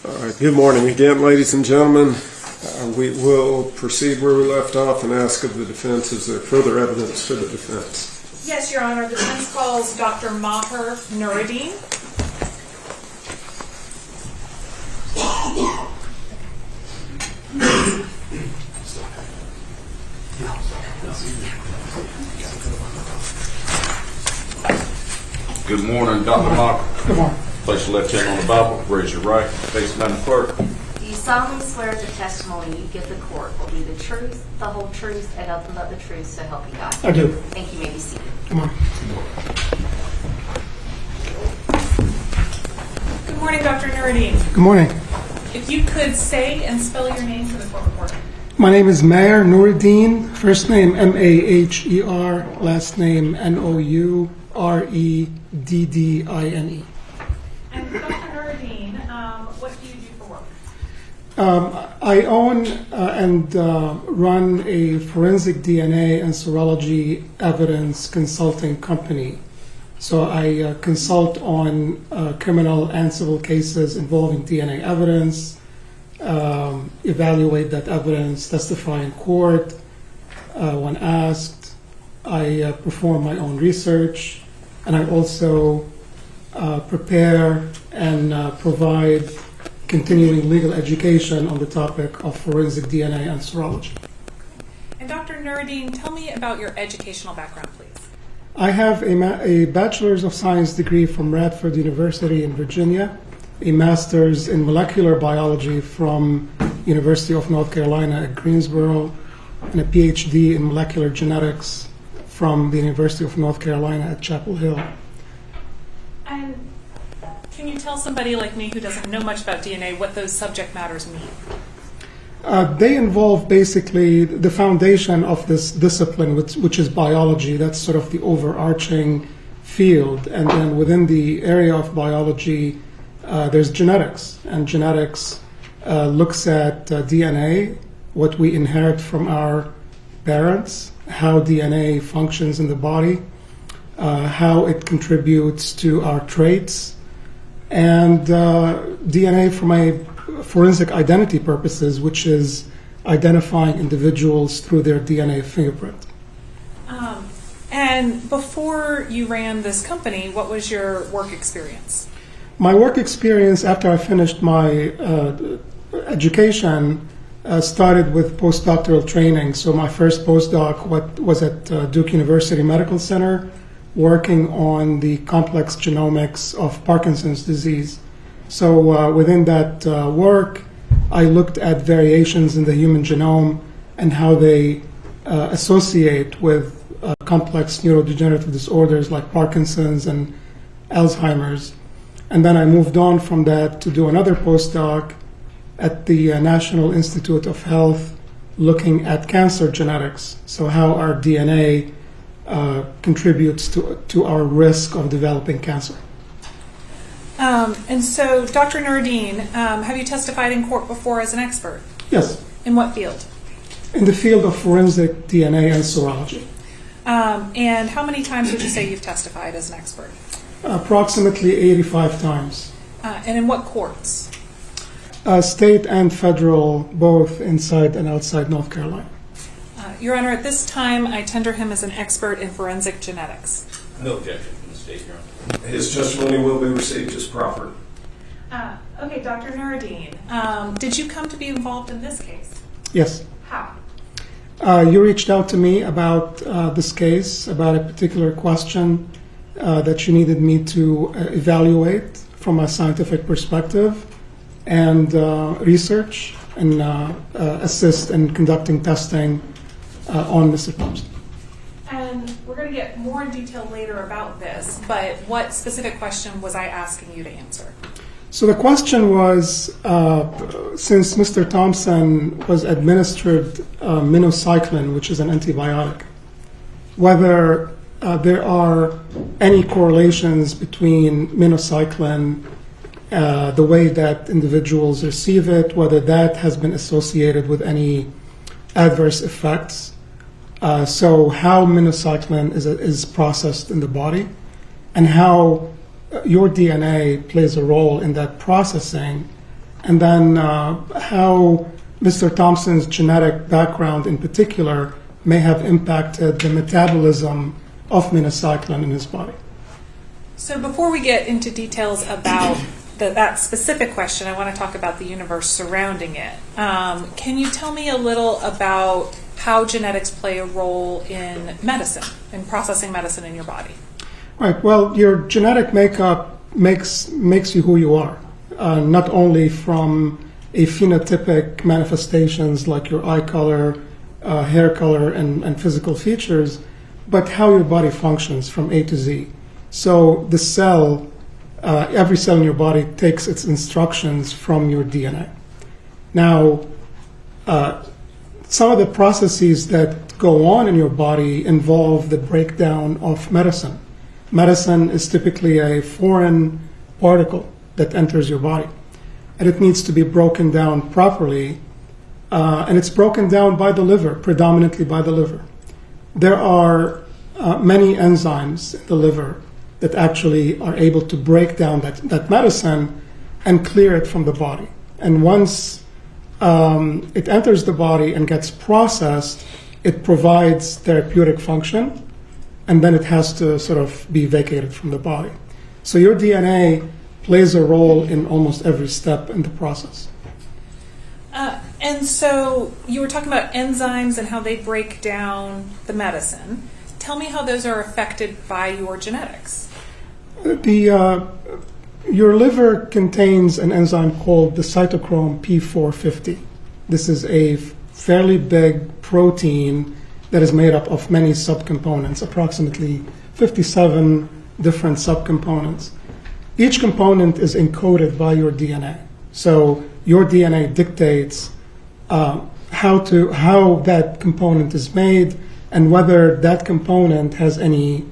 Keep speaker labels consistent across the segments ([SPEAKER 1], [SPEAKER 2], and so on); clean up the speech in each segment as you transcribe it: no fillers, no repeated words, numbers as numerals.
[SPEAKER 1] All right, good morning again, ladies and gentlemen. We will proceed where we left off and ask of the defense, is there further evidence for the defense?
[SPEAKER 2] Yes, Your Honor. The defense calls Dr. Maher Nuruddin.
[SPEAKER 3] Good morning, Dr. Maher.
[SPEAKER 4] Good morning.
[SPEAKER 3] Place your left hand on the Bible, raise your right, face Madam Clerk.
[SPEAKER 5] Do you solemnly swear the testimony you give the court will be the truth, the whole truth, and nothing but the truth, so help you God?
[SPEAKER 4] I do.
[SPEAKER 5] Thank you. May be seated.
[SPEAKER 4] Come on.
[SPEAKER 2] Good morning, Dr. Nuruddin.
[SPEAKER 4] Good morning.
[SPEAKER 2] If you could say and spell your name for the court reporter.
[SPEAKER 4] My name is Maher Nuruddin. First name M-A-H-E-R. Last name N-O-U-R-E-D-D-I-N-E.
[SPEAKER 2] And Dr. Nuruddin, what do you do for work?
[SPEAKER 4] I own and run a forensic DNA and serology evidence consulting company. So I consult on criminal and civil cases involving DNA evidence, evaluate that evidence, testify in court when asked. I perform my own research, and I also prepare and provide continuing legal education on the topic of forensic DNA and serology.
[SPEAKER 2] And Dr. Nuruddin, tell me about your educational background, please.
[SPEAKER 4] I have a Bachelor's of Science degree from Radford University in Virginia, a Master's in Molecular Biology from University of North Carolina at Greensboro, and a PhD in Molecular Genetics from the University of North Carolina at Chapel Hill.
[SPEAKER 2] And can you tell somebody like me who doesn't know much about DNA what those subject matters mean?
[SPEAKER 4] They involve basically the foundation of this discipline, which is biology. That's sort of the overarching field. And then within the area of biology, there's genetics. And genetics looks at DNA, what we inherit from our parents, how DNA functions in the body, how it contributes to our traits, and DNA from a forensic identity purposes, which is identifying individuals through their DNA fingerprint.
[SPEAKER 2] And before you ran this company, what was your work experience?
[SPEAKER 4] My work experience after I finished my education started with postdoctoral training. So my first postdoc was at Duke University Medical Center, working on the complex genomics of Parkinson's disease. So within that work, I looked at variations in the human genome and how they associate with complex neurodegenerative disorders like Parkinson's and Alzheimer's. And then I moved on from that to do another postdoc at the National Institute of Health, looking at cancer genetics, so how our DNA contributes to our risk of developing cancer.
[SPEAKER 2] And so, Dr. Nuruddin, have you testified in court before as an expert?
[SPEAKER 4] Yes.
[SPEAKER 2] In what field?
[SPEAKER 4] In the field of forensic DNA and serology.
[SPEAKER 2] And how many times would you say you've testified as an expert?
[SPEAKER 4] Approximately 85 times.
[SPEAKER 2] And in what courts?
[SPEAKER 4] State and federal, both inside and outside North Carolina.
[SPEAKER 2] Your Honor, at this time, I tender him as an expert in forensic genetics.
[SPEAKER 3] No objection from the State, Your Honor.
[SPEAKER 1] His testimony will be received as proper.
[SPEAKER 2] Okay, Dr. Nuruddin, did you come to be involved in this case?
[SPEAKER 4] Yes.
[SPEAKER 2] How?
[SPEAKER 4] You reached out to me about this case, about a particular question that you needed me to evaluate from a scientific perspective and research and assist in conducting testing on Mr. Thompson.
[SPEAKER 2] And we're going to get more in detail later about this, but what specific question was I asking you to answer?
[SPEAKER 4] So the question was, since Mr. Thompson was administered Minocycline, which is an antibiotic, whether there are any correlations between Minocycline, the way that individuals receive it, whether that has been associated with any adverse effects. So how minocycline is processed in the body, and how your DNA plays a role in that processing, and then how Mr. Thompson's genetic background in particular may have impacted the metabolism of minocycline in his body.
[SPEAKER 2] So before we get into details about that specific question, I want to talk about the universe surrounding it. Can you tell me a little about how genetics play a role in medicine, in processing medicine in your body?
[SPEAKER 4] Right. Well, your genetic makeup makes you who you are, not only from a phenotypic manifestations like your eye color, hair color, and physical features, but how your body functions from A to Z. So the cell, every cell in your body takes its instructions from your DNA. Now, some of the processes that go on in your body involve the breakdown of medicine. Medicine is typically a foreign particle that enters your body, and it needs to be broken down properly, and it's broken down by the liver, predominantly by the liver. There are many enzymes in the liver that actually are able to break down that medicine and clear it from the body. And once it enters the body and gets processed, it provides therapeutic function, and then it has to sort of be vacated from the body. So your DNA plays a role in almost every step in the process.
[SPEAKER 2] And so you were talking about enzymes and how they break down the medicine. Tell me how those are affected by your genetics.
[SPEAKER 4] Your liver contains an enzyme called the cytochrome P450. This is a fairly big protein that is made up of many subcomponents, approximately 57 different subcomponents. Each component is encoded by your DNA. So your DNA dictates how that component is made and whether that component has any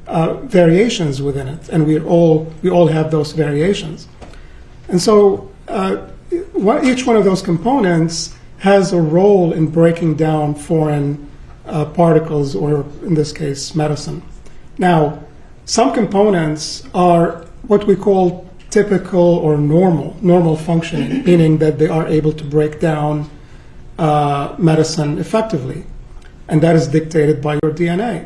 [SPEAKER 4] variations within it, and we all have those variations. And so each one of those components has a role in breaking down foreign particles, or in this case, medicine. Now, some components are what we call typical or normal functioning, meaning that they are able to break down medicine effectively, and that is dictated by your DNA.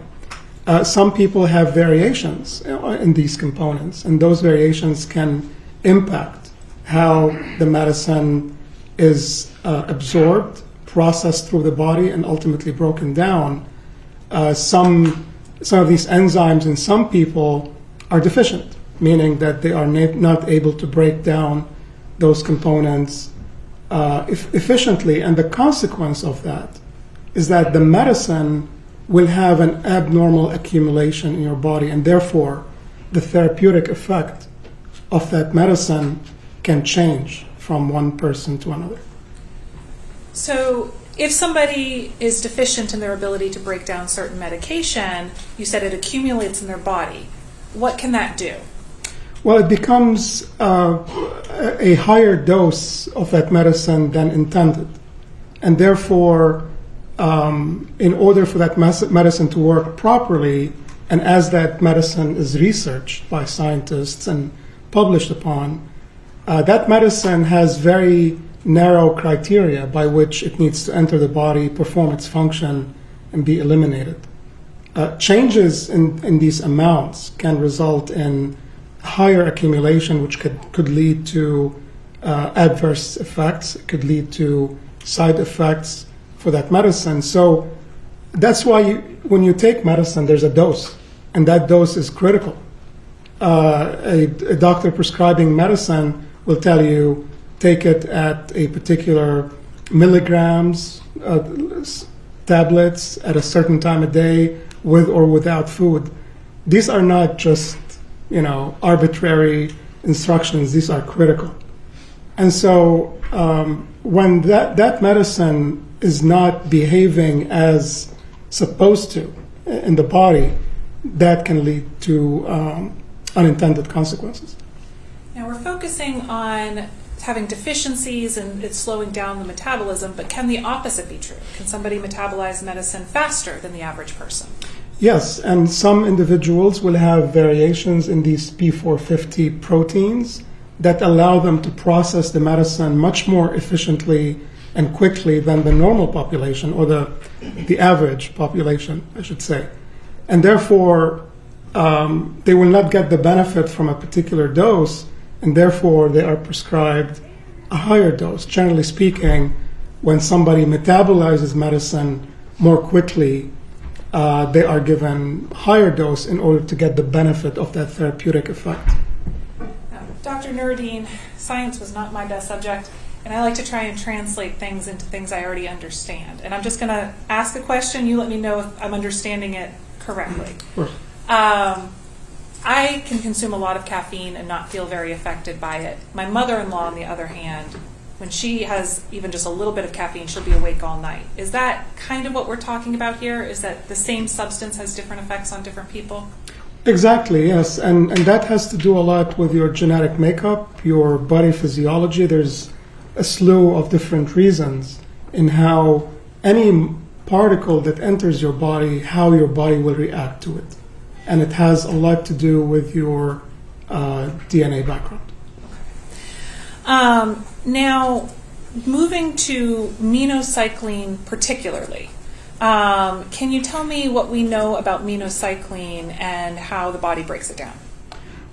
[SPEAKER 4] Some people have variations in these components, and those variations can impact how the medicine is absorbed, processed through the body, and ultimately broken down. Some of these enzymes in some people are deficient, meaning that they are not able to break down those components efficiently. And the consequence of that is that the medicine will have an abnormal accumulation in your body, and therefore the therapeutic effect of that medicine can change from one person to another.
[SPEAKER 2] So if somebody is deficient in their ability to break down certain medication, you said it accumulates in their body. What can that do?
[SPEAKER 4] Well, it becomes a higher dose of that medicine than intended, and therefore in order for that medicine to work properly, and as that medicine is researched by scientists and published upon, that medicine has very narrow criteria by which it needs to enter the body, perform its function, and be eliminated. Changes in these amounts can result in higher accumulation, which could lead to adverse effects. It could lead to side effects for that medicine. So that's why when you take medicine, there's a dose, and that dose is critical. A doctor prescribing medicine will tell you, take it at a particular milligrams, tablets at a certain time of day, with or without food. These are not just, arbitrary instructions. These are critical. And so when that medicine is not behaving as supposed to in the body, that can lead to unintended consequences.
[SPEAKER 2] Now we're focusing on having deficiencies and it's slowing down the metabolism, but can the opposite be true? Can somebody metabolize medicine faster than the average person?
[SPEAKER 4] Yes, and some individuals will have variations in these P450 proteins that allow them to process the medicine much more efficiently and quickly than the normal population, or the average population, I should say. And therefore, they will not get the benefit from a particular dose, and therefore they are prescribed a higher dose. Generally speaking, when somebody metabolizes medicine more quickly, they are given higher dose in order to get the benefit of that therapeutic effect.
[SPEAKER 2] Dr. Nuruddin, science was not my best subject, and I like to try and translate things into things I already understand. And I'm just going to ask a question. You let me know if I'm understanding it correctly. I can consume a lot of caffeine and not feel very affected by it. My mother-in-law, on the other hand, when she has even just a little bit of caffeine, she'll be awake all night. Is that kind of what we're talking about here? Is that the same substance has different effects on different people?
[SPEAKER 4] Exactly, yes. And that has to do a lot with your genetic makeup, your body physiology. There's a slew of different reasons in how any particle that enters your body, how your body will react to it. And it has a lot to do with your DNA background.
[SPEAKER 2] Now, moving to minocycline particularly, can you tell me what we know about minocycline and how the body breaks it down?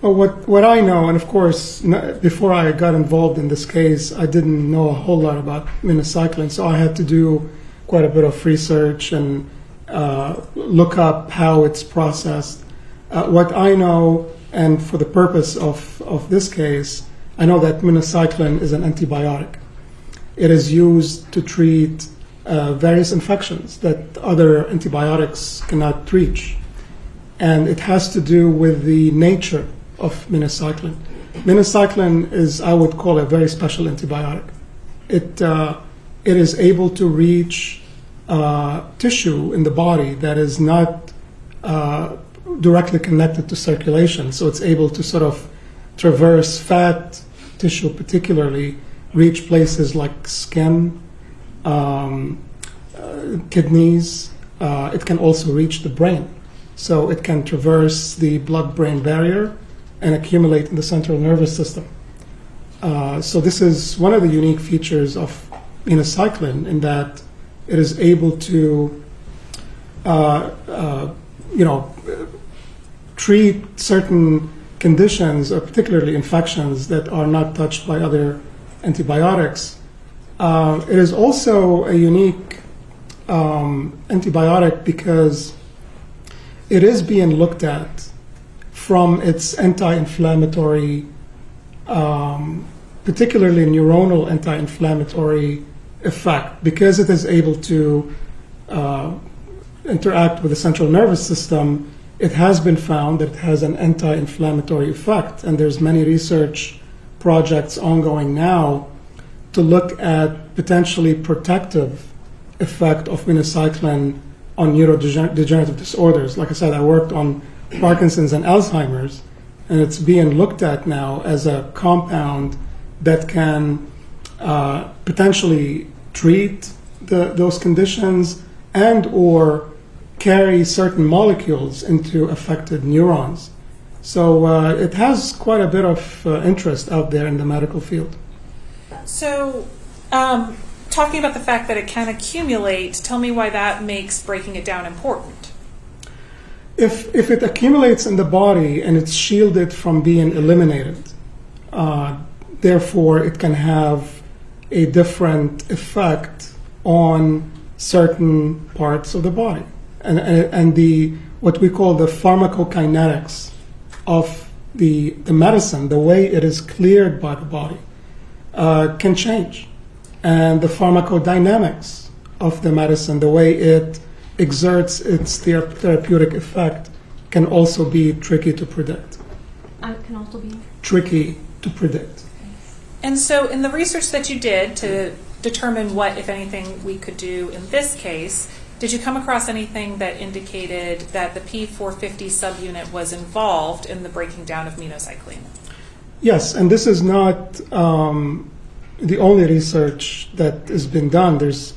[SPEAKER 4] Well, what I know, and of course, before I got involved in this case, I didn't know a whole lot about minocycline, so I had to do quite a bit of research and look up how it's processed. What I know, and for the purpose of this case, I know that minocycline is an antibiotic. It is used to treat various infections that other antibiotics cannot reach. And it has to do with the nature of minocycline. Minocycline is, I would call, a very special antibiotic. It is able to reach tissue in the body that is not directly connected to circulation. So it's able to sort of traverse fat tissue, particularly, reach places like skin, kidneys. It can also reach the brain. So it can traverse the blood-brain barrier and accumulate in the central nervous system. So this is one of the unique features of minocycline, in that it is able to treat certain conditions, particularly infections, that are not touched by other antibiotics. It is also a unique antibiotic because it is being looked at from its anti-inflammatory, particularly neuronal anti-inflammatory effect, because it is able to interact with the central nervous system. It has been found that it has an anti-inflammatory effect, and there's many research projects ongoing now to look at potentially protective effect of minocycline on neurodegenerative disorders. Like I said, I worked on Parkinson's and Alzheimer's, and it's being looked at now as a compound that can potentially treat those conditions and or carry certain molecules into affected neurons. So it has quite a bit of interest out there in the medical field.
[SPEAKER 2] So, talking about the fact that it can accumulate, tell me why that makes breaking it down important.
[SPEAKER 4] If it accumulates in the body and it's shielded from being eliminated, therefore it can have a different effect on certain parts of the body. And the what we call the pharmacokinetics of the medicine, the way it is cleared by the body, can change. And the pharmacodynamics of the medicine, the way it exerts its therapeutic effect, can also be tricky to predict.
[SPEAKER 5] Can also be
[SPEAKER 4] Tricky to predict.
[SPEAKER 2] And so in the research that you did to determine what, if anything, we could do in this case, did you come across anything that indicated that the P450 subunit was involved in the breaking down of minocycline?
[SPEAKER 4] Yes, and this is not the only research that has been done. There's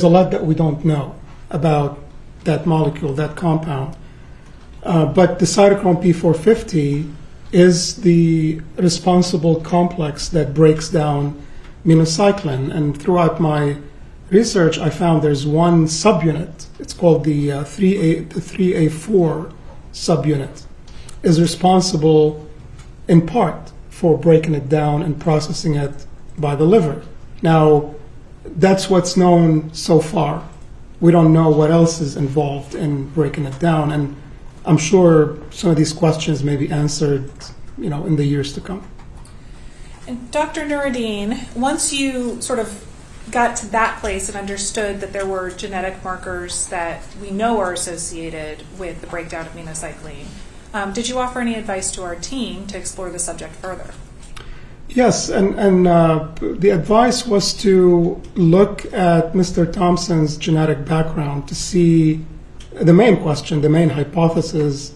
[SPEAKER 4] a lot that we don't know about that molecule, that compound. But the cytochrome P450 is the responsible complex that breaks down minocycline. And throughout my research, I found there's one subunit. It's called the 3A4 subunit, is responsible in part for breaking it down and processing it by the liver. Now, that's what's known so far. We don't know what else is involved in breaking it down, and I'm sure some of these questions may be answered, in the years to come.
[SPEAKER 2] And Dr. Nuruddin, once you sort of got to that place and understood that there were genetic markers that we know are associated with the breakdown of minocycline, did you offer any advice to our team to explore the subject further?
[SPEAKER 4] Yes, and the advice was to look at Mr. Thompson's genetic background to see the main question, the main hypothesis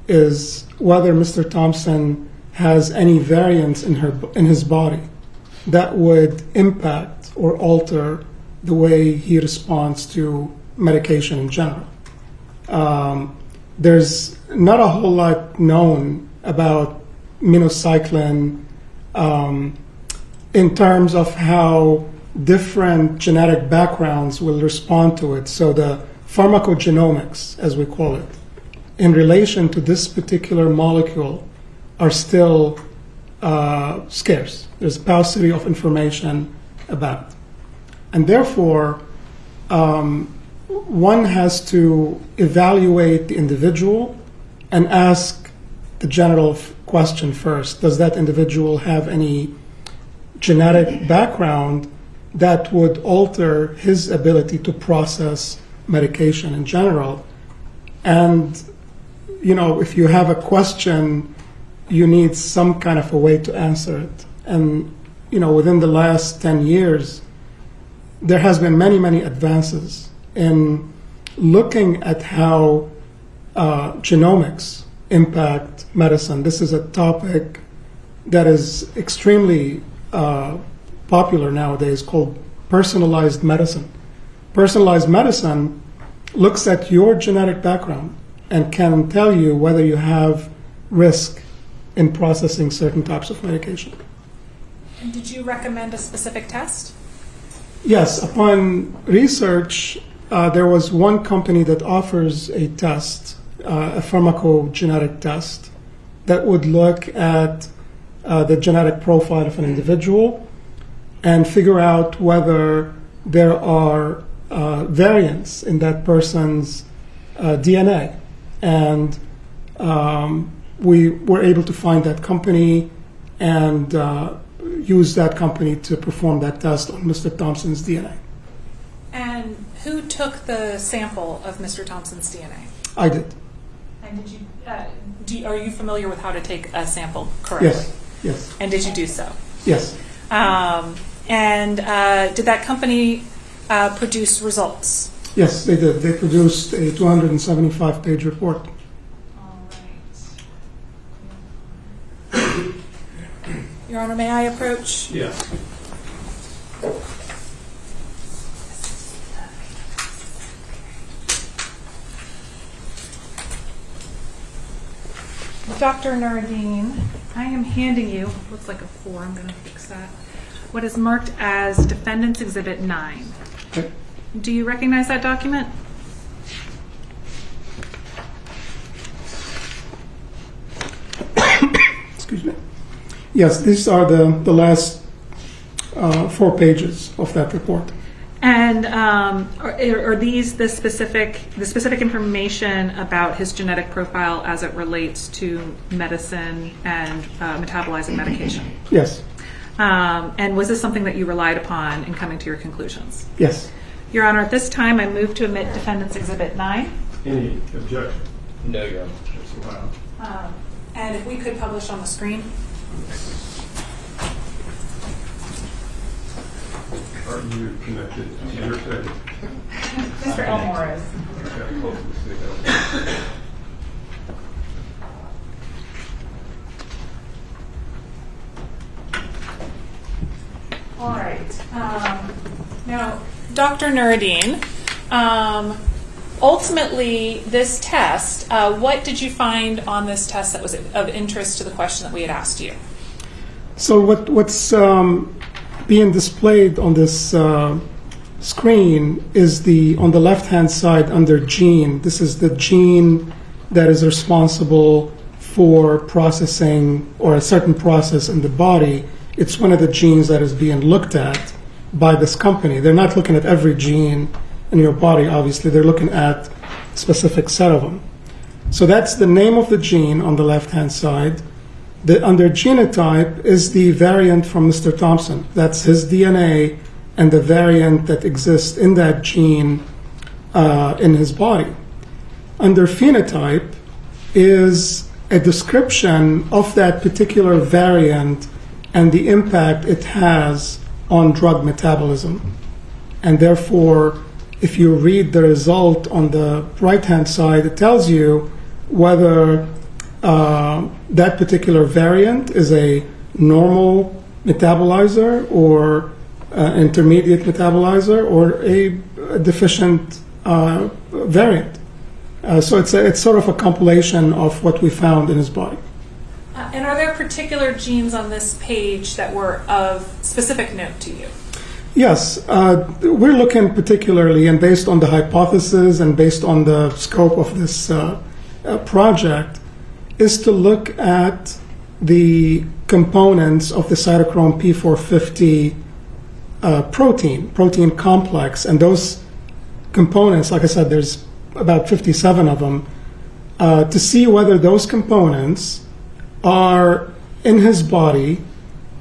[SPEAKER 4] is whether Mr. Thompson has any variants in his body that would impact or alter the way he responds to medication in general. There's not a whole lot known about minocycline in terms of how different genetic backgrounds will respond to it. So the pharmacogenomics, as we call it, in relation to this particular molecule are still scarce. There's a paucity of information about it. And therefore, one has to evaluate the individual and ask the general question first. Does that individual have any genetic background that would alter his ability to process medication in general? And, if you have a question, you need some kind of a way to answer it. And, within the last 10 years, there has been many, many advances in looking at how genomics impact medicine. This is a topic that is extremely popular nowadays, called personalized medicine. Personalized medicine looks at your genetic background and can tell you whether you have risk in processing certain types of medication.
[SPEAKER 2] And did you recommend a specific test?
[SPEAKER 4] Yes, upon research, there was one company that offers a test, a pharmacogenetic test, that would look at the genetic profile of an individual and figure out whether there are variants in that person's DNA. And we were able to find that company and use that company to perform that test on Mr. Thompson's DNA.
[SPEAKER 2] And who took the sample of Mr. Thompson's DNA?
[SPEAKER 4] I did.
[SPEAKER 2] And did you, are you familiar with how to take a sample correctly?
[SPEAKER 4] Yes.
[SPEAKER 2] And did you do so?
[SPEAKER 4] Yes.
[SPEAKER 2] And did that company produce results?
[SPEAKER 4] Yes, they did. They produced a 275-page report.
[SPEAKER 2] All right. Your Honor, may I approach?
[SPEAKER 3] Yes.
[SPEAKER 2] Dr. Nuruddin, I am handing you, looks like a 4, I'm going to fix that, what is marked as Defendant's Exhibit 9.
[SPEAKER 4] Okay.
[SPEAKER 2] Do you recognize that document?
[SPEAKER 4] Excuse me. Yes, these are the last 4 pages of that report.
[SPEAKER 2] And are these the specific information about his genetic profile as it relates to medicine and metabolizing medication?
[SPEAKER 4] Yes.
[SPEAKER 2] And was this something that you relied upon in coming to your conclusions?
[SPEAKER 4] Yes.
[SPEAKER 2] Your Honor, at this time, I move to admit Defendant's Exhibit 9.
[SPEAKER 3] Any objection?
[SPEAKER 6] No, Your Honor.
[SPEAKER 3] That's allowed.
[SPEAKER 2] And if we could publish on the screen.
[SPEAKER 1] Are you connected to your tape?
[SPEAKER 2] Mr. Elmore is.
[SPEAKER 1] Okay, close to the tape.
[SPEAKER 2] All right. Now, Dr. Nuruddin, ultimately, this test, what did you find on this test that was of interest to the question that we had asked you?
[SPEAKER 4] So what's being displayed on this screen is on the left-hand side under gene. This is the gene that is responsible for processing or a certain process in the body. It's one of the genes that is being looked at by this company. They're not looking at every gene in your body, obviously. They're looking at a specific set of them. So that's the name of the gene on the left-hand side. Under genotype is the variant from Mr. Thompson. That's his DNA and the variant that exists in that gene in his body. Under phenotype is a description of that particular variant and the impact it has on drug metabolism. And therefore, if you read the result on the right-hand side, it tells you whether that particular variant is a normal metabolizer or intermediate metabolizer or a deficient variant. So it's sort of a compilation of what we found in his body.
[SPEAKER 2] And are there particular genes on this page that were of specific note to you?
[SPEAKER 4] Yes, we're looking particularly, and based on the hypothesis and based on the scope of this project, is to look at the components of the cytochrome P450 protein complex. And those components, like I said, there's about 57 of them, to see whether those components are in his body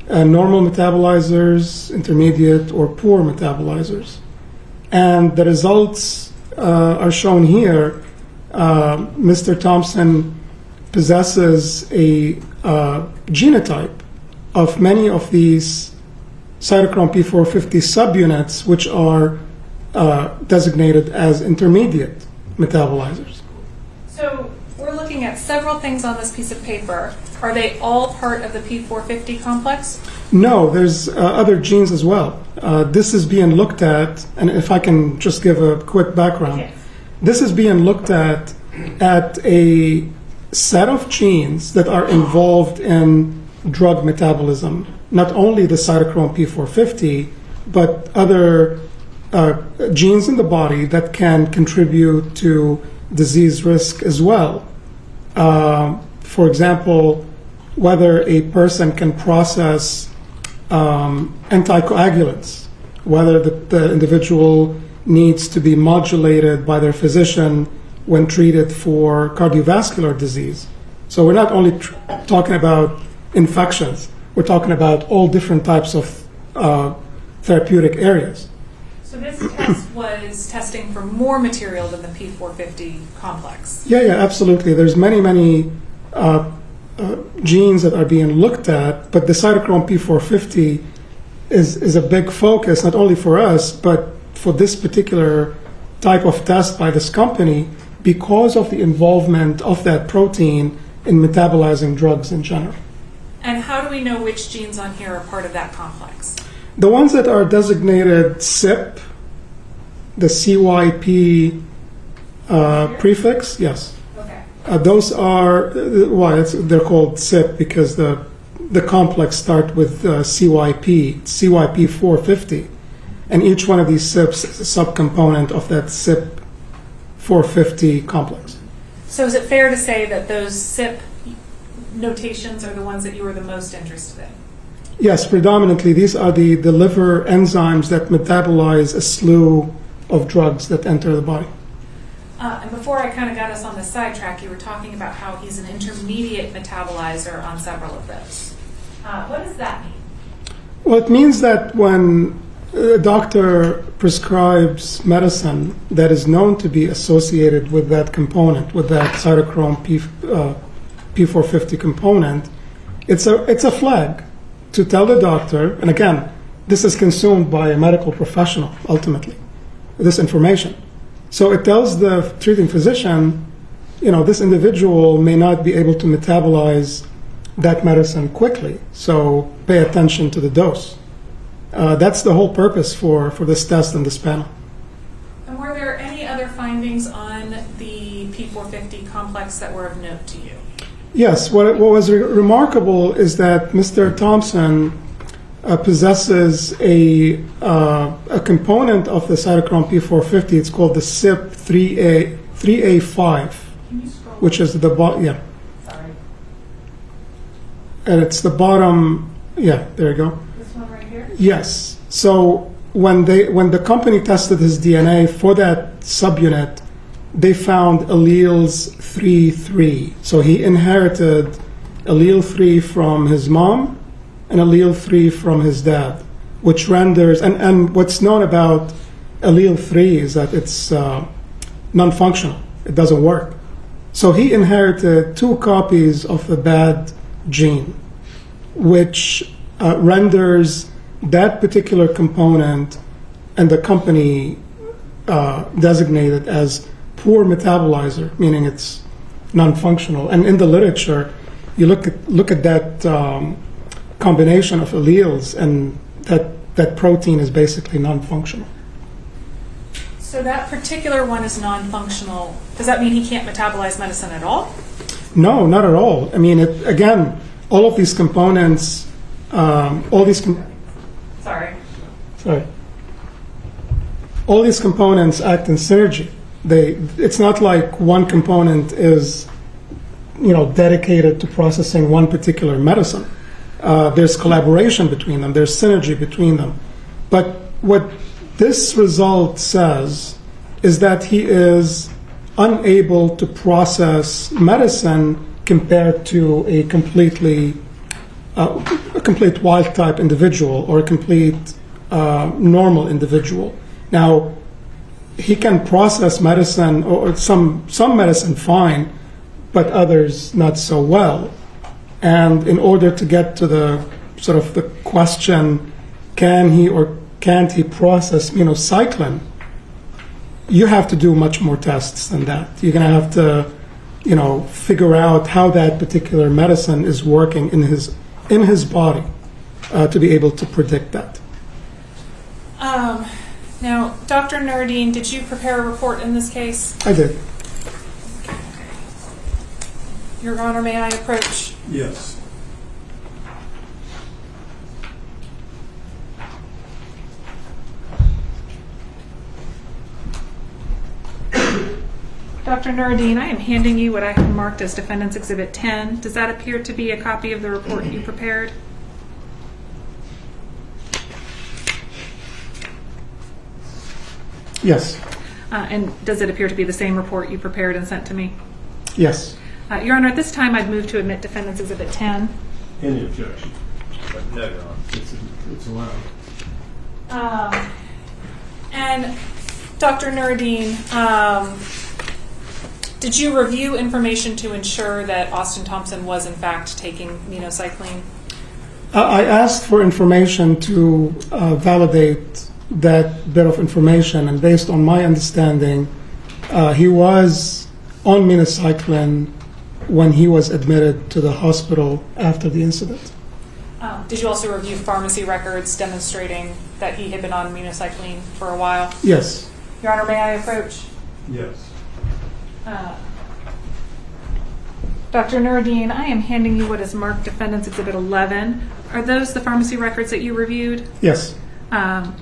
[SPEAKER 4] normal metabolizers, intermediate, or poor metabolizers. And the results are shown here. Mr. Thompson possesses a genotype of many of these cytochrome P450 subunits, which are designated as intermediate metabolizers.
[SPEAKER 2] So we're looking at several things on this piece of paper. Are they all part of the P450 complex?
[SPEAKER 4] No, there's other genes as well. This is being looked at, and if I can just give a quick background,
[SPEAKER 2] Yes.
[SPEAKER 4] This is being looked at a set of genes that are involved in drug metabolism, not only the cytochrome P450, but other genes in the body that can contribute to disease risk as well. For example, whether a person can process anticoagulants, whether the individual needs to be modulated by their physician when treated for cardiovascular disease. So we're not only talking about infections, we're talking about all different types of therapeutic areas.
[SPEAKER 2] So this test was testing for more material than the P450 complex.
[SPEAKER 4] Yeah, absolutely. There's many genes that are being looked at, but the cytochrome P450 is a big focus, not only for us, but for this particular type of test by this company, because of the involvement of that protein in metabolizing drugs in general.
[SPEAKER 2] And how do we know which genes on here are part of that complex?
[SPEAKER 4] The ones that are designated CYP, the CYP prefix, yes.
[SPEAKER 2] Okay.
[SPEAKER 4] Those are, they're called CYP because the complex start with CYP 450. And each one of these CYPs is a subcomponent of that CYP 450 complex.
[SPEAKER 2] So is it fair to say that those CYP notations are the ones that you were the most interested in?
[SPEAKER 4] Yes, predominantly. These are the liver enzymes that metabolize a slew of drugs that enter the body.
[SPEAKER 2] And before I kind of got us on the sidetrack, you were talking about how he's an intermediate metabolizer on several of those. What does that mean?
[SPEAKER 4] Well, it means that when a doctor prescribes medicine that is known to be associated with that component, with that cytochrome P450 component, it's a flag to tell the doctor, and again, this is consumed by a medical professional, ultimately, this information. So it tells the treating physician, this individual may not be able to metabolize that medicine quickly, so pay attention to the dose. That's the whole purpose for this test and this panel.
[SPEAKER 2] And were there any other findings findings on the P450 complex that were of note to you?
[SPEAKER 4] Yes, what was remarkable is that Mr. Thompson possesses a component of the cytochrome P450. It's called the CYP3A5, which is the bottom. Yeah,
[SPEAKER 2] Sorry.
[SPEAKER 4] and it's the bottom. Yeah, there you go.
[SPEAKER 2] This one right here?
[SPEAKER 4] Yes. So when the company tested his DNA for that subunit, they found alleles 3-3. So he inherited allele 3 from his mom and allele 3 from his dad, which renders, and what's known about allele 3 is that it's non-functional. It doesn't work. So he inherited 2 copies of the bad gene, which renders that particular component, and the company designated as poor metabolizer, meaning it's non-functional. And in the literature, you look at that combination of alleles, and that protein is basically non-functional.
[SPEAKER 2] So that particular one is non-functional. Does that mean he can't metabolize medicine at all?
[SPEAKER 4] No, not at all. I mean, again, all of these components,
[SPEAKER 2] Sorry.
[SPEAKER 4] All these components act in synergy. It's not like one component is, dedicated to processing one particular medicine. There's collaboration between them. There's synergy between them. But what this result says is that he is unable to process medicine compared to a complete wild type individual or a complete normal individual. Now, he can process medicine or some medicine fine, but others not so well. And in order to get to the sort of the question, can he or can't he process minocycline, you have to do much more tests than that. You're going to have to, figure out how that particular medicine is working in his body to be able to predict that.
[SPEAKER 2] Now, Dr. Nuruddin, did you prepare a report in this case?
[SPEAKER 4] I did.
[SPEAKER 2] Your Honor, may I approach?
[SPEAKER 1] Yes.
[SPEAKER 2] Dr. Nuruddin, I am handing you what I have marked as Defendant's Exhibit 10. Does that appear to be a copy of the report you prepared?
[SPEAKER 4] Yes.
[SPEAKER 2] And does it appear to be the same report you prepared and sent to me?
[SPEAKER 4] Yes.
[SPEAKER 2] Your Honor, at this time I'd move to admit Defendant's Exhibit 10.
[SPEAKER 1] Any objection?
[SPEAKER 3] No, Your Honor.
[SPEAKER 1] It's allowed.
[SPEAKER 2] And Dr. Nuruddin, did you review information to ensure that Austin Thompson was in fact taking minocycline?
[SPEAKER 4] I asked for information to validate that bit of information, and based on my understanding, he was on minocycline when he was admitted to the hospital after the incident.
[SPEAKER 2] Did you also review pharmacy records demonstrating that he had been on minocycline for a while?
[SPEAKER 4] Yes.
[SPEAKER 2] Your Honor, may I approach?
[SPEAKER 1] Yes.
[SPEAKER 2] Dr. Nuruddin, I am handing you what is marked Defendant's Exhibit 11. Are those the pharmacy records that you reviewed?
[SPEAKER 4] Yes.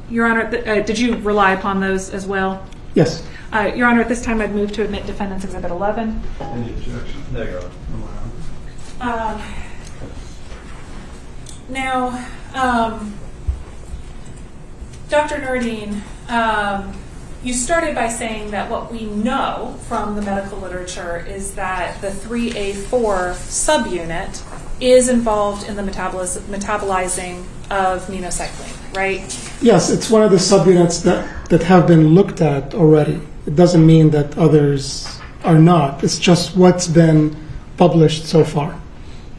[SPEAKER 2] Your Honor, did you rely upon those as well?
[SPEAKER 4] Yes.
[SPEAKER 2] Your Honor, at this time I'd move to admit Defendant's Exhibit 11.
[SPEAKER 1] Any objection?
[SPEAKER 3] No, Your Honor.
[SPEAKER 2] Now, Dr. Nuruddin, you started by saying that what we know from the medical literature is that the 3A4 subunit is involved in the metabolizing of minocycline, right?
[SPEAKER 4] Yes, it's one of the subunits that have been looked at already. It doesn't mean that others are not. It's just what's been published so far.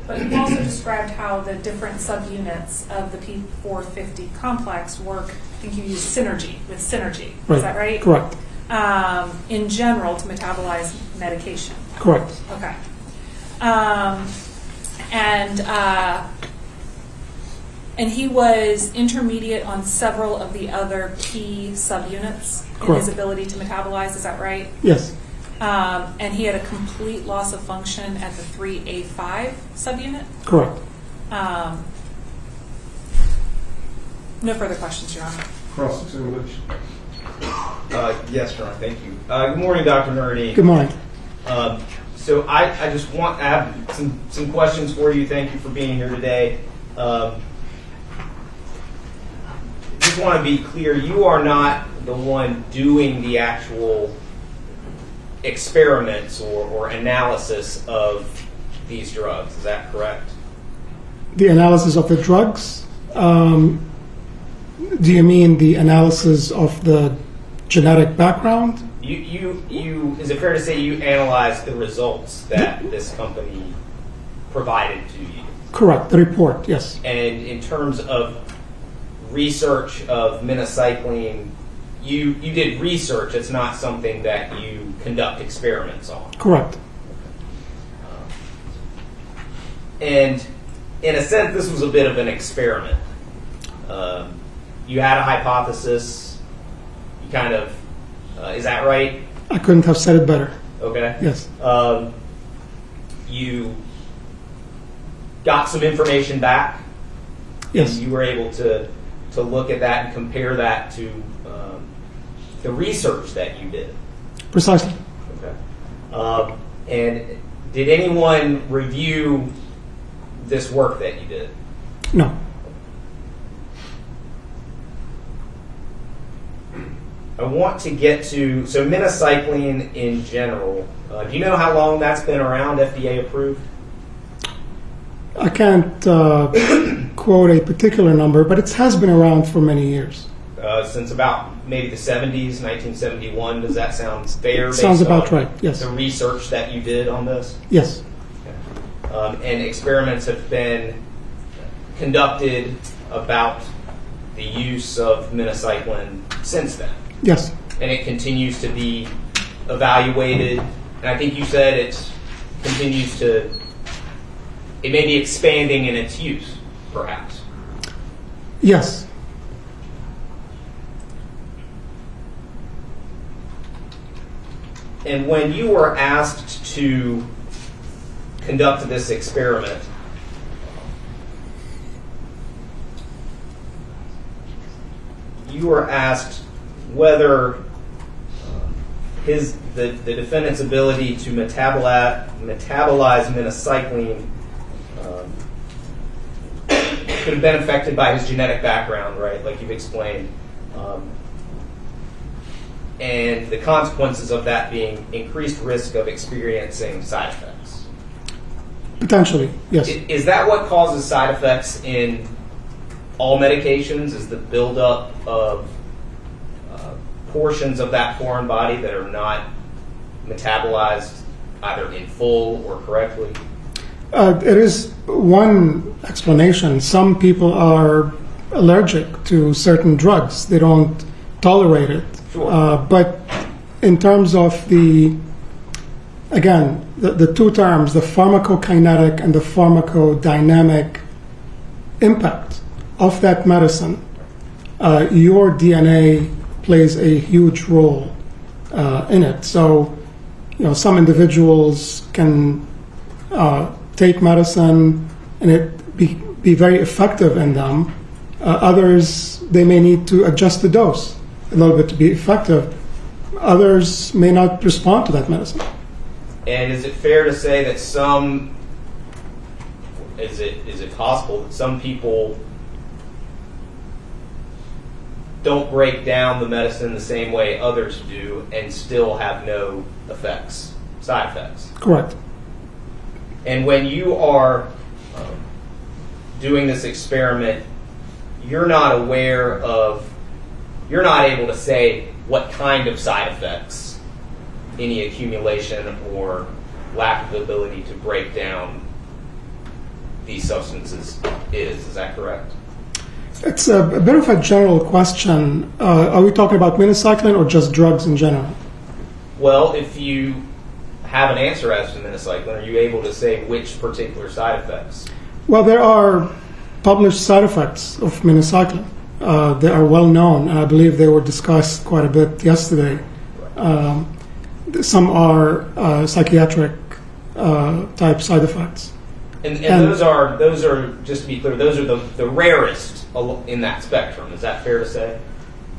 [SPEAKER 2] But you also described how the different subunits of the P450 complex work, I think you used synergy.
[SPEAKER 4] Right.
[SPEAKER 2] Is that right?
[SPEAKER 4] Correct.
[SPEAKER 2] In general, to metabolize medication.
[SPEAKER 4] Correct.
[SPEAKER 2] Okay. And he was intermediate on several of the other key subunits in
[SPEAKER 4] Correct.
[SPEAKER 2] his ability to metabolize, is that right?
[SPEAKER 4] Yes,
[SPEAKER 2] And he had a complete loss of function at the 3A5 subunit?
[SPEAKER 4] correct.
[SPEAKER 2] No further questions, Your Honor.
[SPEAKER 1] Cross-examination.
[SPEAKER 6] Yes, Your Honor, thank you. Good morning, Dr. Nardini.
[SPEAKER 4] Good morning.
[SPEAKER 6] So I just want to have some questions for you. Thank you for being here today. Just want to be clear, you are not the one doing the actual experiments or analysis of these drugs. Is that correct?
[SPEAKER 4] The analysis of the drugs, do you mean the analysis of the genetic background?
[SPEAKER 6] You is it fair to say you analyzed the results that this company provided to you?
[SPEAKER 4] Correct, the report, yes.
[SPEAKER 6] And in terms of research of minocycline, you did research. It's not something that you conduct experiments on.
[SPEAKER 4] Correct.
[SPEAKER 6] And in a sense, this was a bit of an experiment. You had a hypothesis. You kind of, is that right?
[SPEAKER 4] I couldn't have said it better.
[SPEAKER 6] Okay.
[SPEAKER 4] Yes.
[SPEAKER 6] You got some information back.
[SPEAKER 4] Yes.
[SPEAKER 6] And you were able to look at that and compare that to the research that you did.
[SPEAKER 4] Precisely.
[SPEAKER 6] Okay. And did anyone review this work that you did?
[SPEAKER 4] No.
[SPEAKER 6] I want to get to, so minocycline in general, do you know how long that's been around, FDA approved?
[SPEAKER 4] I can't quote a particular number, but it has been around for many years.
[SPEAKER 6] Since about maybe the 70s, 1971. Does that sound fair?
[SPEAKER 4] Sounds
[SPEAKER 6] based
[SPEAKER 4] about
[SPEAKER 6] on
[SPEAKER 4] right, yes.
[SPEAKER 6] The research that you did on this?
[SPEAKER 4] Yes.
[SPEAKER 6] And experiments have been conducted about the use of minocycline since then.
[SPEAKER 4] Yes.
[SPEAKER 6] And it continues to be evaluated. And I think you said it may be expanding in its use, perhaps.
[SPEAKER 4] Yes.
[SPEAKER 6] And when you were asked to conduct this experiment, you were asked whether the defendant's ability to metabolize minocycline could have been affected by his genetic background, right? Like you've explained. And the consequences of that being increased risk of experiencing side effects.
[SPEAKER 4] Potentially, yes.
[SPEAKER 6] Is that what causes side effects in all medications? Is the buildup of portions of that foreign body that are not metabolized either in full or correctly?
[SPEAKER 4] It is one explanation. Some people are allergic to certain drugs. They don't tolerate it.
[SPEAKER 6] Sure.
[SPEAKER 4] But in terms of the two terms, the pharmacokinetic and the pharmacodynamic impact of that medicine, your DNA plays a huge role in it. So, some individuals can take medicine and it be very effective in them. Others, they may need to adjust the dose a little bit to be effective. Others may not respond to that medicine.
[SPEAKER 6] And is it fair to say that is it possible that some people don't break down the medicine the same way others do and still have no side effects?
[SPEAKER 4] Correct.
[SPEAKER 6] And when you are doing this experiment, you're not able to say what kind of side effects any accumulation or lack of ability to break down these substances is. Is that correct?
[SPEAKER 4] It's a bit of a general question. Are we talking about minocycline or just drugs in general?
[SPEAKER 6] Well, if you have an answer as to minocycline, are you able to say which particular side effects?
[SPEAKER 4] Well, there are published side effects of minocycline. They are well known, and I believe they were discussed quite a bit yesterday. Some are psychiatric type side effects.
[SPEAKER 6] And those are, just to be clear, those are the rarest in that spectrum. Is that fair to say?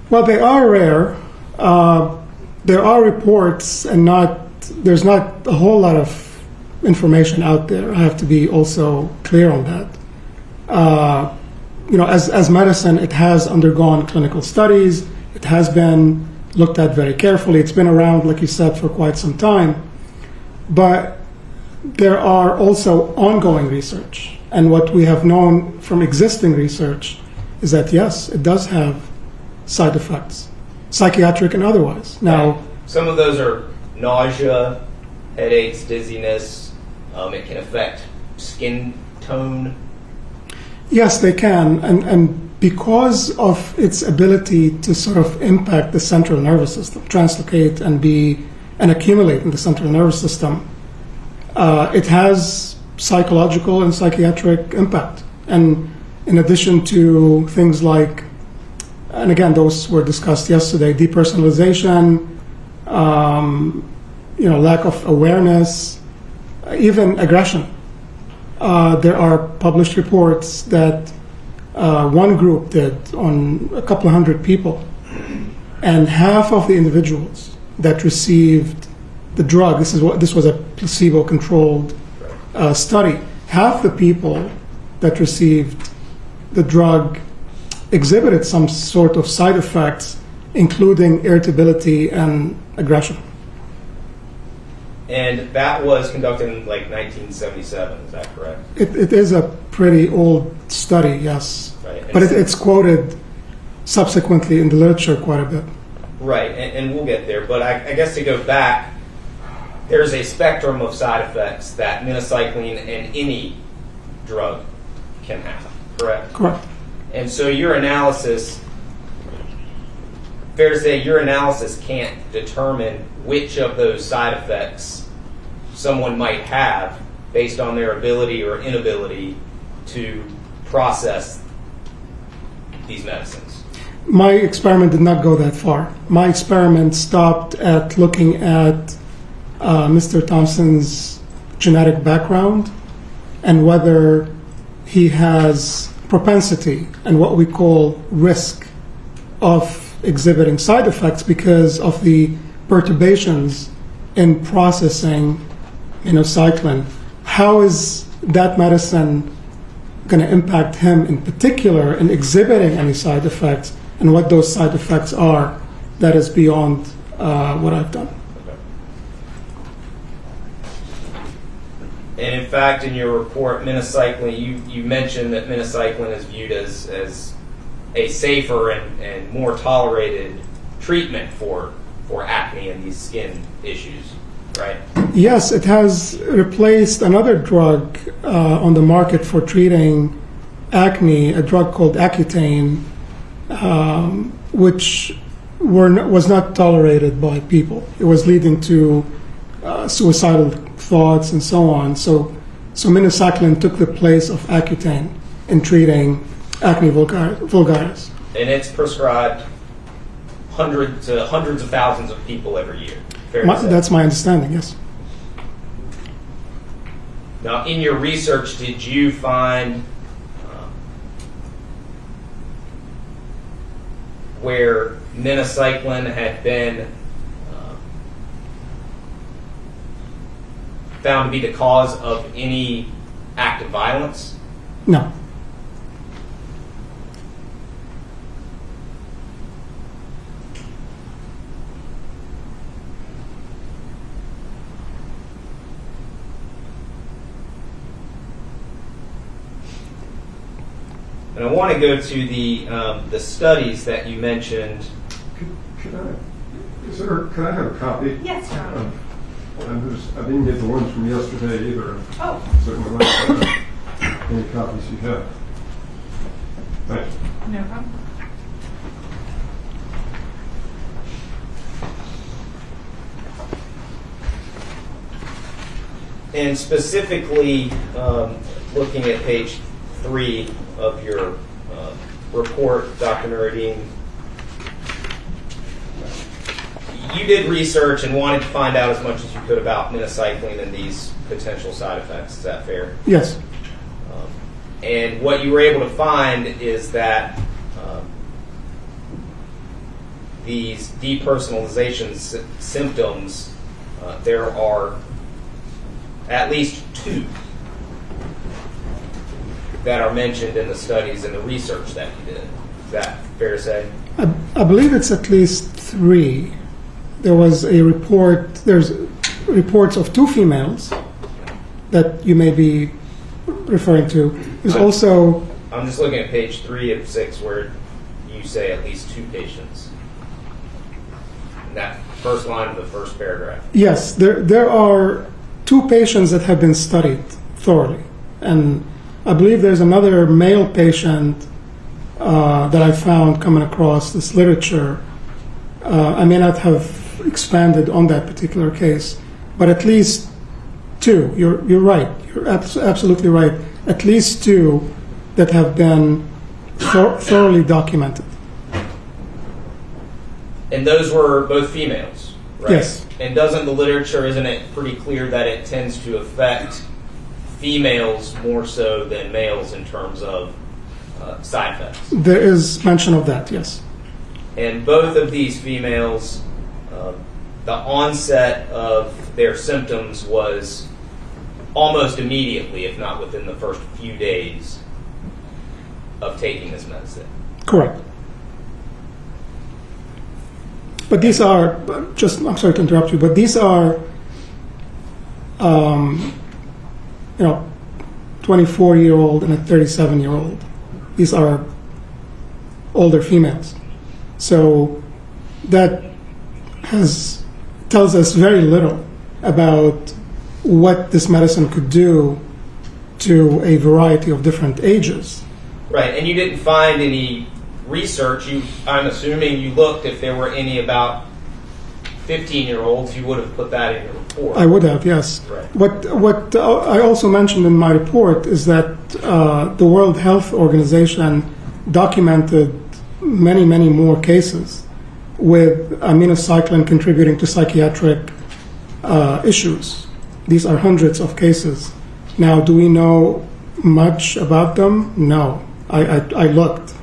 [SPEAKER 4] Well, they are rare. There are reports, and there's not a whole lot of information out there. I have to be also clear on that. As medicine, it has undergone clinical studies. It has been looked at very carefully. It's been around, like you said, for quite some time. But there are also ongoing research. And what we have known from existing research is that, yes, it does have side effects, psychiatric and otherwise. Now,
[SPEAKER 6] some of those are nausea, headaches, dizziness. It can affect skin tone.
[SPEAKER 4] yes, they can. And because of its ability to sort of impact the central nervous system, translocate and accumulate in the central nervous system, it has psychological and psychiatric impact. And in addition to things like, and again, those were discussed yesterday, depersonalization, lack of awareness, even aggression. There are published reports that one group did on a couple of hundred people, and half of the individuals that received the drug, this was a placebo-controlled study, half the people that received the drug exhibited some sort of side effects, including irritability and aggression.
[SPEAKER 6] And that was conducted in like 1977, is that correct?
[SPEAKER 4] It is a pretty old study, yes.
[SPEAKER 6] Right.
[SPEAKER 4] But it's quoted subsequently in the literature quite a bit.
[SPEAKER 6] Right, and we'll get there. But I guess to go back, there's a spectrum of side effects that minocycline and any drug can have, correct?
[SPEAKER 4] Correct.
[SPEAKER 6] And so your analysis, fair to say your analysis can't determine which of those side effects someone might have based on their ability or inability to process these medicines.
[SPEAKER 4] My experiment did not go that far. My experiment stopped at looking at Mr. Thompson's genetic background and whether he has propensity and what we call risk of exhibiting side effects because of the perturbations in processing minocycline. How is that medicine going to impact him in particular in exhibiting any side effects, and what those side effects are? That is beyond what I've done.
[SPEAKER 6] And in fact, in your report, minocycline, you mentioned that minocycline is viewed as a safer and more tolerated treatment for acne and these skin issues, right?
[SPEAKER 4] Yes, it has replaced another drug on the market for treating acne, a drug called Accutane, which was not tolerated by people. It was leading to suicidal thoughts and so on. So minocycline took the place of Accutane in treating acne vulgaris.
[SPEAKER 6] And it's prescribed hundreds of thousands of people every year. Fair to say.
[SPEAKER 4] That's my understanding, yes.
[SPEAKER 6] Now, in your research, did you find where minocycline had been found to be the cause of any act of violence?
[SPEAKER 4] No.
[SPEAKER 6] And I want to go to the studies that you mentioned.
[SPEAKER 1] Can I have a copy?
[SPEAKER 5] Yes, Your Honor.
[SPEAKER 1] I didn't get the ones from yesterday either.
[SPEAKER 5] Oh.
[SPEAKER 1] Certainly like to have any copies you have. Thanks.
[SPEAKER 2] No problem.
[SPEAKER 6] And specifically, looking at page 3 of your report, Dr. Nuruddin, you did research and wanted to find out as much as you could about minocycline and these potential side effects. Is that fair?
[SPEAKER 4] Yes.
[SPEAKER 6] And what you were able to find is that these depersonalization symptoms, there are at least 2 that are mentioned in the studies and the research that you did. Is that fair to say?
[SPEAKER 4] I believe it's at least 3. There was a report, there's reports of 2 females that you may be referring to. There's also...
[SPEAKER 6] I'm just looking at page 3 of 6 where you say at least 2 patients. In that first line of the first paragraph.
[SPEAKER 4] Yes, there are 2 patients that have been studied thoroughly. And I believe there's another male patient that I found coming across this literature. I may not have expanded on that particular case, but at least 2. You're right. You're absolutely right. At least 2 that have been thoroughly documented.
[SPEAKER 6] And those were both females, right?
[SPEAKER 4] Yes.
[SPEAKER 6] And doesn't the literature, isn't it pretty clear that it tends to affect females more so than males in terms of side effects?
[SPEAKER 4] There is mention of that, yes.
[SPEAKER 6] And both of these females, the onset of their symptoms was almost immediately, if not within the first few days of taking this medicine.
[SPEAKER 4] Correct. But these are, I'm sorry to interrupt you, but these are, 24-year-old and a 37-year-old. These are older females. So that tells us very little about what this medicine could do to a variety of different ages.
[SPEAKER 6] Right, and you didn't find any research. I'm assuming you looked if there were any about 15-year-olds. You would have put that in your report.
[SPEAKER 4] I would have, yes.
[SPEAKER 6] Right.
[SPEAKER 4] What I also mentioned in my report is that the World Health Organization documented many, many more cases with minocycline contributing to psychiatric issues. These are hundreds of cases. Now, do we know much about them? No. I looked.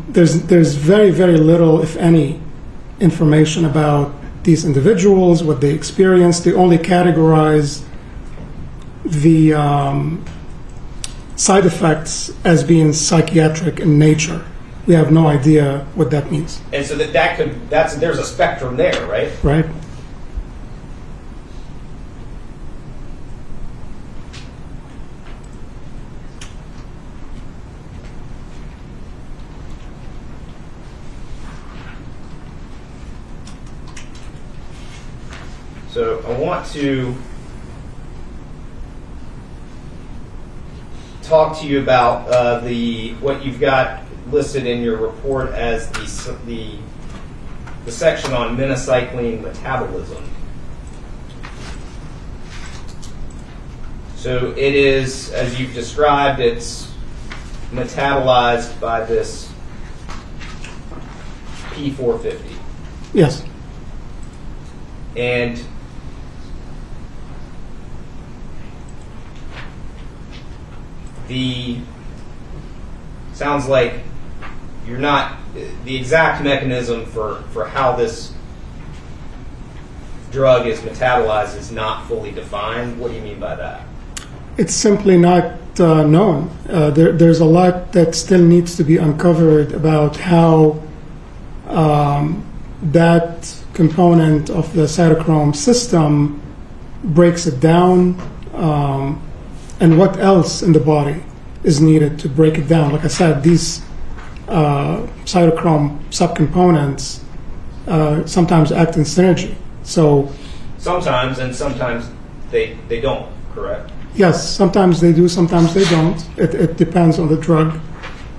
[SPEAKER 4] There's very, very little, if any, information about these individuals, what they experienced. They only categorize the side effects as being psychiatric in nature. We have no idea what that means.
[SPEAKER 6] And so there's a spectrum there, right?
[SPEAKER 4] Right?
[SPEAKER 6] So I want to talk to you about what you've got listed in your report as the section on minocycline metabolism. So it is, as you've described, it's metabolized by this P450.
[SPEAKER 4] Yes.
[SPEAKER 6] And sounds like you're not, the exact mechanism for how this drug is metabolized is not fully defined. What do you mean by that?
[SPEAKER 4] It's simply not known. There's a lot that still needs to be uncovered about how that component of the cytochrome system breaks it down, and what else in the body is needed to break it down. Like I said, these cytochrome subcomponents sometimes act in synergy. So
[SPEAKER 6] sometimes, and sometimes they don't, correct?
[SPEAKER 4] Yes, sometimes they do, sometimes they don't. It depends on the drug.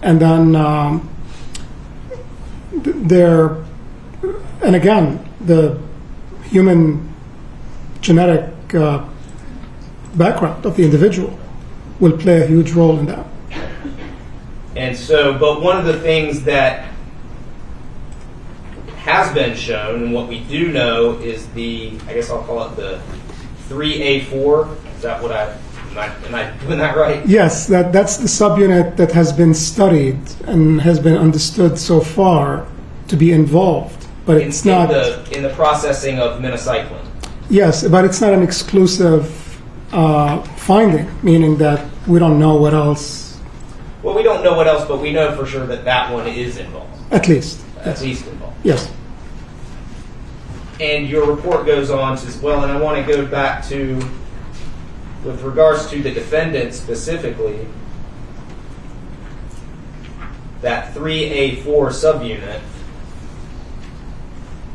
[SPEAKER 4] And then and again, the human genetic background of the individual will play a huge role in that.
[SPEAKER 6] And so, but one of the things that has been shown, and what we do know, is I guess I'll call it the 3A4. Is that what am I doing that right?
[SPEAKER 4] Yes, that's the subunit that has been studied and has been understood so far to be involved, but it's not
[SPEAKER 6] in the processing of minocycline.
[SPEAKER 4] Yes, but it's not an exclusive finding, meaning that we don't know what else.
[SPEAKER 6] Well, we don't know what else, but we know for sure that one is involved.
[SPEAKER 4] At least.
[SPEAKER 6] At least involved.
[SPEAKER 4] Yes.
[SPEAKER 6] And your report goes on as well, and I want to go back to, with regards to the defendant specifically, that 3A4 subunit,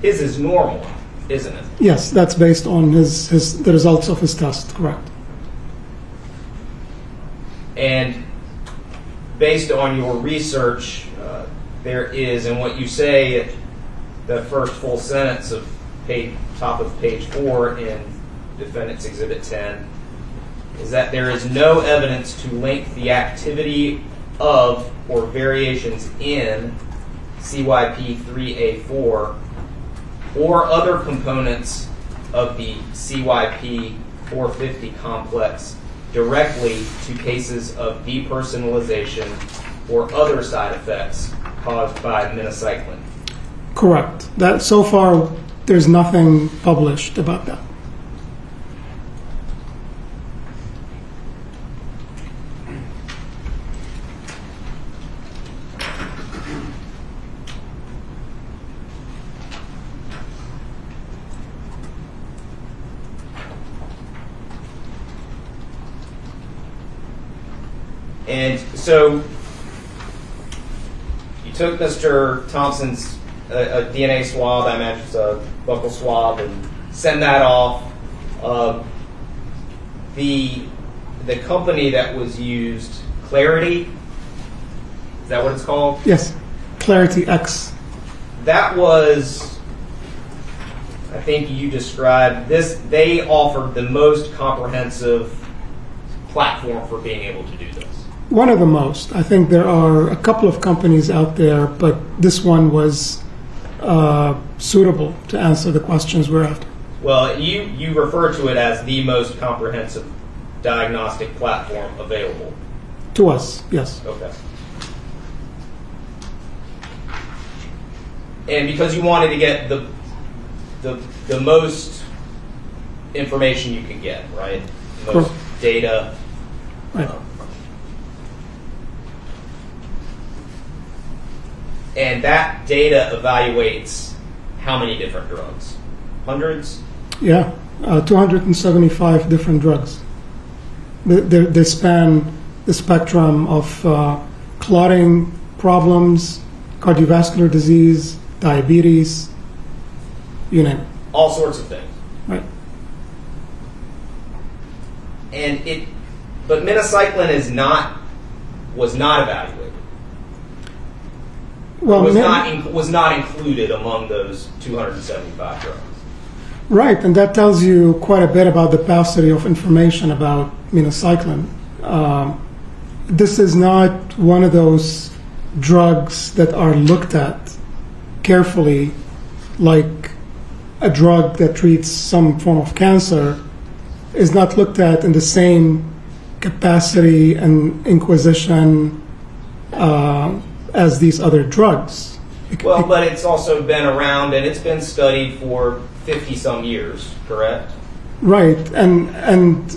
[SPEAKER 6] his is normal, isn't it?
[SPEAKER 4] Yes, that's based on the results of his test, correct.
[SPEAKER 6] And based on your research, there is, and what you say, the first full sentence of top of page 4 in Defendant's Exhibit 10, is that there is no evidence to link the activity of or variations in CYP 3A4 or other components of the CYP 450 complex directly to cases of depersonalization or other side effects caused by minocycline.
[SPEAKER 4] Correct. That so far there's nothing published about that.
[SPEAKER 6] And so you took Mr. Thompson's a DNA swab, I imagine it's a buccal swab, and send that off. The company that was used, Clarity, is that what it's called?
[SPEAKER 4] Yes, Clarity X.
[SPEAKER 6] That was, I think you described this, they offered the most comprehensive platform for being able to do this.
[SPEAKER 4] One of the most. I think there are a couple of companies out there, but this one was suitable to answer the questions we're after.
[SPEAKER 6] Well, you refer to it as the most comprehensive diagnostic platform available.
[SPEAKER 4] To us, yes.
[SPEAKER 6] Okay. And because you wanted to get the most information you could get, right? The most data.
[SPEAKER 4] Right.
[SPEAKER 6] And that data evaluates how many different drugs? Hundreds?
[SPEAKER 4] Yeah, 275 different drugs. They span the spectrum of clotting problems, cardiovascular disease, diabetes, you name it.
[SPEAKER 6] All sorts of things.
[SPEAKER 4] Right.
[SPEAKER 6] But minocycline was not evaluated.
[SPEAKER 4] Well,
[SPEAKER 6] was not included among those 275 drugs.
[SPEAKER 4] Right, and that tells you quite a bit about the paucity of information about minocycline. This is not one of those drugs that are looked at carefully, like a drug that treats some form of cancer is not looked at in the same capacity and inquisition as these other drugs.
[SPEAKER 6] Well, but it's also been around and it's been studied for 50-some years, correct?
[SPEAKER 4] Right, and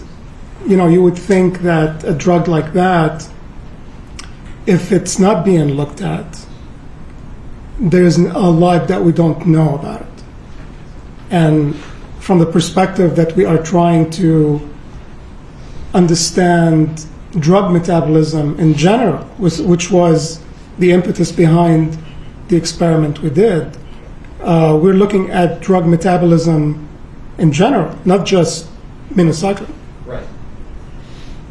[SPEAKER 4] you would think that a drug like that, if it's not being looked at, there's a lot that we don't know about it. And from the perspective that we are trying to understand drug metabolism in general, which was the impetus behind the experiment we did, we're looking at drug metabolism in general, not just minocycline.
[SPEAKER 6] Right.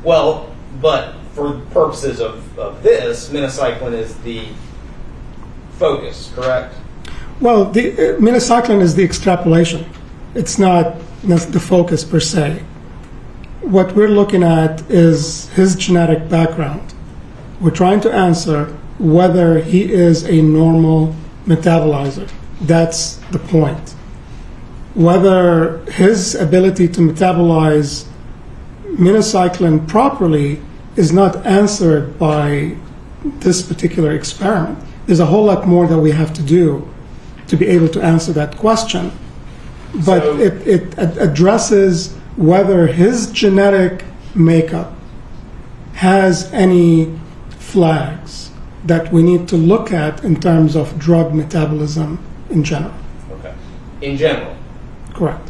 [SPEAKER 6] Well, but for purposes of this, minocycline is the focus, correct?
[SPEAKER 4] Well, the minocycline is the extrapolation. It's not the focus per se. what we're looking at is his genetic background. We're trying to answer whether he is a normal metabolizer. That's the point. Whether his ability to metabolize minocycline properly is not answered by this particular experiment. There's a whole lot more that we have to do to be able to answer that question. But
[SPEAKER 6] So-
[SPEAKER 4] it addresses whether his genetic makeup has any flags that we need to look at in terms of drug metabolism in general.
[SPEAKER 6] Okay. In general.
[SPEAKER 4] Correct.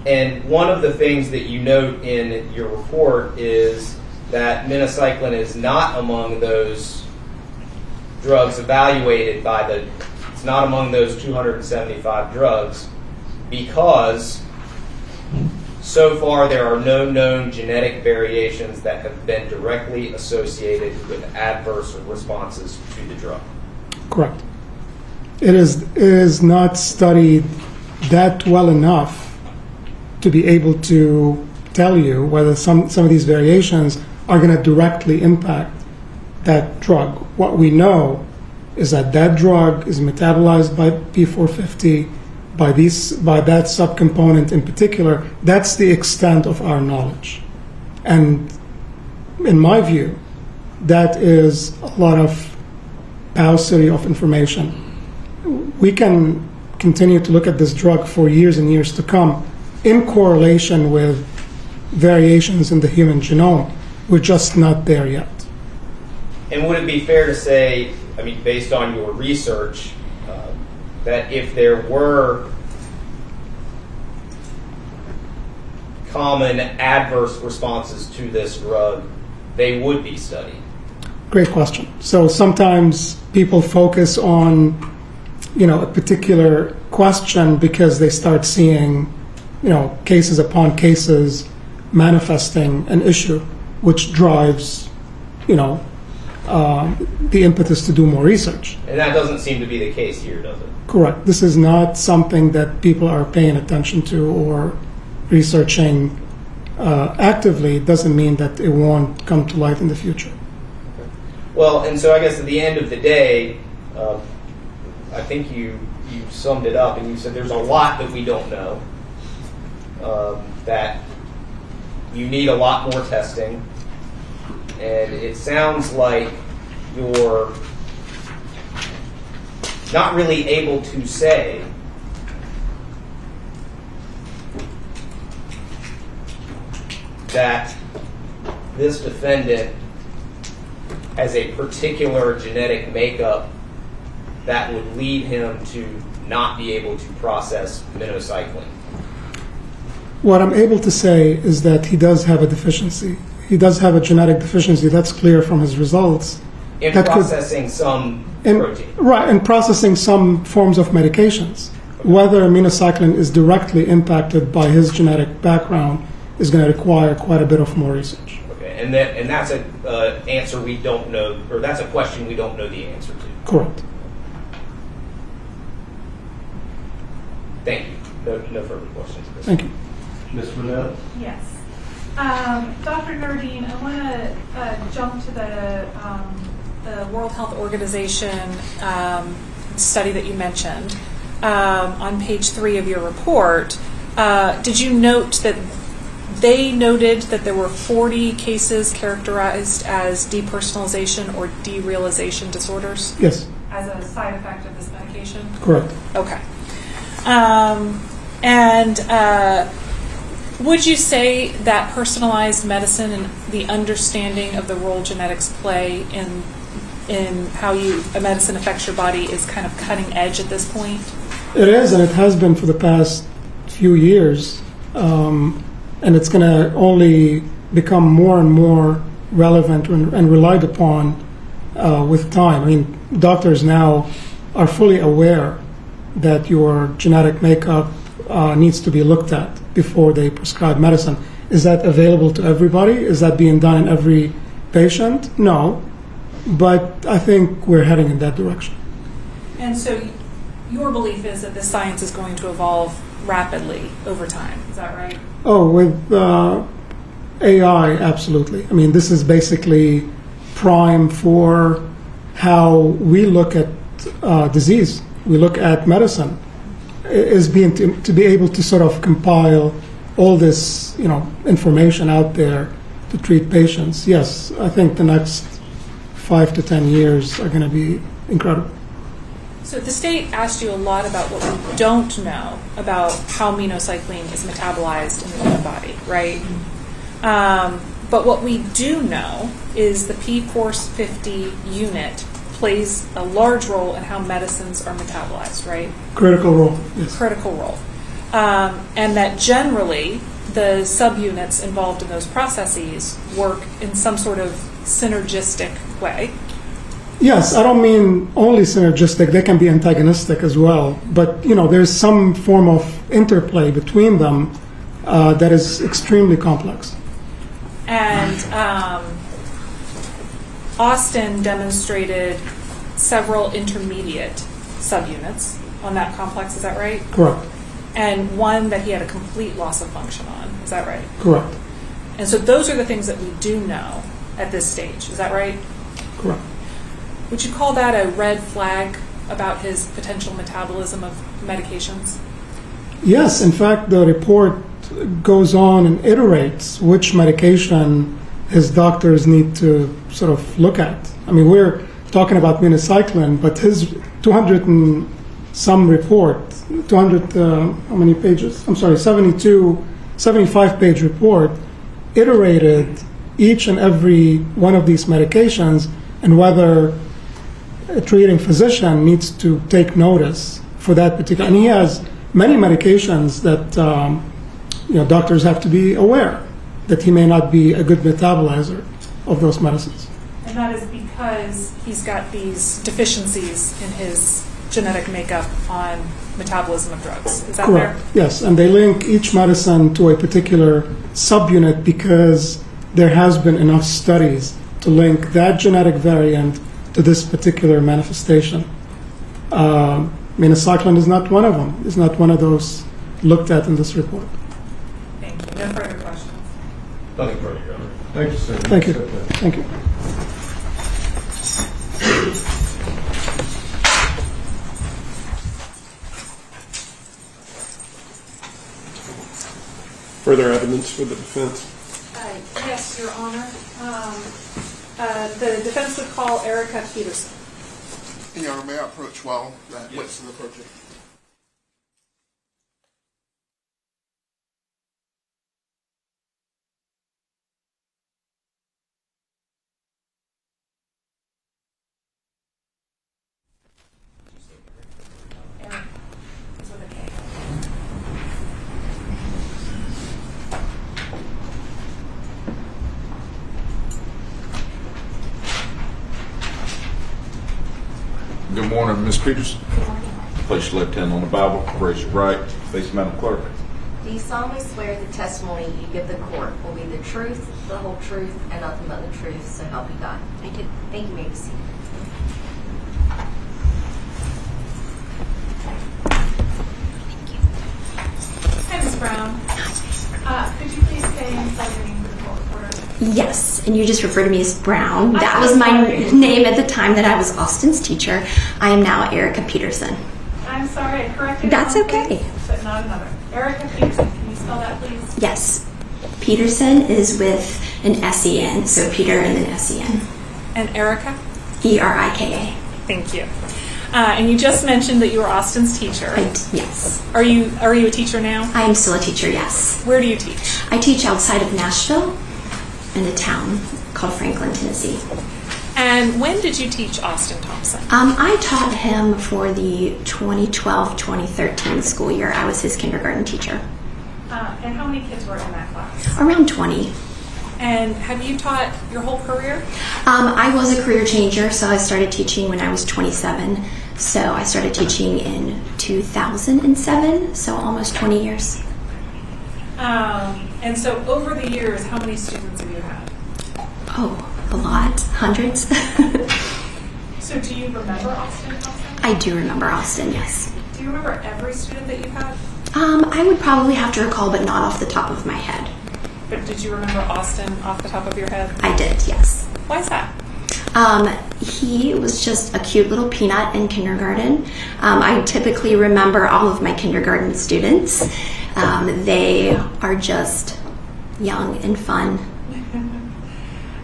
[SPEAKER 6] And one of the things that you note in your report is that minocycline is not among those drugs evaluated by it's not among those 275 drugs because so far there are no known genetic variations that have been directly associated with adverse responses to the drug.
[SPEAKER 4] Correct. It is not studied that well enough to be able to tell you whether some of these variations are going to directly impact that drug. What we know is that that drug is metabolized by P450, by that subcomponent in particular. That's the extent of our knowledge. And in my view, that is a lot of paucity of information. We can continue to look at this drug for years and years to come in correlation with variations in the human genome. We're just not there yet.
[SPEAKER 6] And would it be fair to say, I mean, based on your research, that if there were common adverse responses to this drug, they would be studied?
[SPEAKER 4] Great question. So sometimes people focus on, a particular question because they start seeing, cases upon cases manifesting an issue, which drives, the impetus to do more research.
[SPEAKER 6] And that doesn't seem to be the case here, does it?
[SPEAKER 4] Correct. This is not something that people are paying attention to or researching actively. It doesn't mean that it won't come to light in the future.
[SPEAKER 6] Well, and so I guess at the end of the day, I think you summed it up and you said there's a lot that we don't know, that you need a lot more testing, and it sounds like you're not really able to say that this defendant has a particular genetic makeup that would lead him to not be able to process minocycline.
[SPEAKER 4] What I'm able to say is that he does have a deficiency. He does have a genetic deficiency. That's clear from his results.
[SPEAKER 6] In
[SPEAKER 4] That could-
[SPEAKER 6] processing some protein.
[SPEAKER 4] Right, and processing some forms of medications. Whether minocycline is directly impacted by his genetic background is going to require quite a bit of more research.
[SPEAKER 6] Okay, and that's an answer we don't know, or that's a question we don't know the answer to.
[SPEAKER 4] Correct.
[SPEAKER 6] Thank you. No further questions.
[SPEAKER 4] Thank you.
[SPEAKER 3] Ms. Burnett?
[SPEAKER 2] Yes. Dr. Nardine, I want to jump to the World Health Organization study that you mentioned on page 3 of your report. Did you note that they noted that there were 40 cases characterized as depersonalization or derealization disorders
[SPEAKER 4] Yes,
[SPEAKER 2] as a side effect of this medication?
[SPEAKER 4] correct.
[SPEAKER 2] Okay. Would you say that personalized medicine and the understanding of the role genetics play in how a medicine affects your body is kind of cutting edge at this point?
[SPEAKER 4] It is, and it has been for the past few years. And it's going to only become more and more relevant and relied upon with time. I mean, doctors now are fully aware that your genetic makeup needs to be looked at before they prescribe medicine. Is that available to everybody? Is that being done in every patient? No. But I think we're heading in that direction.
[SPEAKER 2] And so your belief is that this science is going to evolve rapidly over time. Is that right?
[SPEAKER 4] Oh, with AI, absolutely. I mean, this is basically prime for how we look at disease. We look at medicine, is being to be able to sort of compile all this, information out there to treat patients. Yes, I think the next 5 to 10 years are going to be incredible.
[SPEAKER 2] So the state asked you a lot about what we don't know about how minocycline is metabolized in the human body, right? But what we do know is the P450 unit plays a large role in how medicines are metabolized, right?
[SPEAKER 4] Critical role, yes.
[SPEAKER 2] Critical role. And that generally the subunits involved in those processes work in some sort of synergistic way.
[SPEAKER 4] Yes, I don't mean only synergistic, they can be antagonistic as well. But, there's some form of interplay between them that is extremely complex.
[SPEAKER 2] And Austin demonstrated several intermediate subunits on that complex, is that right?
[SPEAKER 4] Correct.
[SPEAKER 2] And one that he had a complete loss of function on, is that right?
[SPEAKER 4] Correct.
[SPEAKER 2] And so those are the things that we do know at this stage, is that right?
[SPEAKER 4] Correct.
[SPEAKER 2] Would you call that a red flag about his potential metabolism of medications?
[SPEAKER 4] Yes, in fact, the report goes on and iterates which medication his doctors need to sort of look at. I mean, we're talking about minocycline, but his 200 and some report, 200, how many pages? I'm sorry, 75-page report, iterated each and every one of these medications and whether a treating physician needs to take notice for that particular. And he has many medications that doctors have to be aware that he may not be a good metabolizer of those medicines.
[SPEAKER 2] And that is because he's got these deficiencies in his genetic makeup on metabolism of drugs. Is that
[SPEAKER 4] Correct.
[SPEAKER 2] fair?
[SPEAKER 4] Yes, and they link each medicine to a particular subunit because there has been enough studies to link that genetic variant to this particular manifestation. Minocycline is not one of them. It's not one of those looked at in this report.
[SPEAKER 2] Thank you. No further questions.
[SPEAKER 3] Nothing further, Your Honor.
[SPEAKER 1] Thank you, sir.
[SPEAKER 4] Thank you. Thank you.
[SPEAKER 1] Further evidence for the defense?
[SPEAKER 2] Yes, Your Honor. The defense would call Erica Peterson.
[SPEAKER 7] Your Honor, may I approach while that witness is approaching?
[SPEAKER 2] Erica. It's with a K.
[SPEAKER 3] Good morning, Ms. Peterson. Place your left hand on the Bible, raise your right, face Madam Clerk.
[SPEAKER 5] Do you solemnly swear the testimony you give the court will be the truth, the whole truth, and nothing but the truth, so help you God? I do. Thank you, may be seated.
[SPEAKER 2] Hi, Ms. Brown. Could you please say and spell your name for the court reporter?
[SPEAKER 8] Yes, and you just refer to me as Brown. That
[SPEAKER 2] I'm
[SPEAKER 8] was my
[SPEAKER 2] sorry.
[SPEAKER 8] name at the time that I was Austin's teacher. I am now Erica Peterson.
[SPEAKER 2] I'm sorry, I corrected
[SPEAKER 8] That's
[SPEAKER 2] one
[SPEAKER 8] okay.
[SPEAKER 2] place, but not another. Erica Peterson, can you spell that, please?
[SPEAKER 8] Yes, Peterson is with an S-E-N, so Peter and then S-E-N.
[SPEAKER 2] And Erica?
[SPEAKER 8] E-R-I-K-A.
[SPEAKER 2] Thank you. And you just mentioned that you were Austin's teacher.
[SPEAKER 8] Yes.
[SPEAKER 2] Are you a teacher now?
[SPEAKER 8] I am still a teacher, yes.
[SPEAKER 2] Where do you teach?
[SPEAKER 8] I teach outside of Nashville in a town called Franklin, Tennessee.
[SPEAKER 2] And when did you teach Austin Thompson?
[SPEAKER 8] I taught him for the 2012-2013 school year. I was his kindergarten teacher.
[SPEAKER 2] And how many kids were in that class?
[SPEAKER 8] Around 20.
[SPEAKER 2] And have you taught your whole career?
[SPEAKER 8] I was a career changer, so I started teaching when I was 27. So I started teaching in 2007, so almost 20 years.
[SPEAKER 2] And so over the years, how many students have you had?
[SPEAKER 8] Oh, a lot. Hundreds.
[SPEAKER 2] So do you remember Austin Thompson?
[SPEAKER 8] I do remember Austin, yes.
[SPEAKER 2] Do you remember every student that you've had?
[SPEAKER 8] I would probably have to recall, but not off the top of my head.
[SPEAKER 2] But did you remember Austin off the top of your head?
[SPEAKER 8] I did, yes.
[SPEAKER 2] Why is that?
[SPEAKER 8] He was just a cute little peanut in kindergarten. I typically remember all of my kindergarten students. They are just young and fun.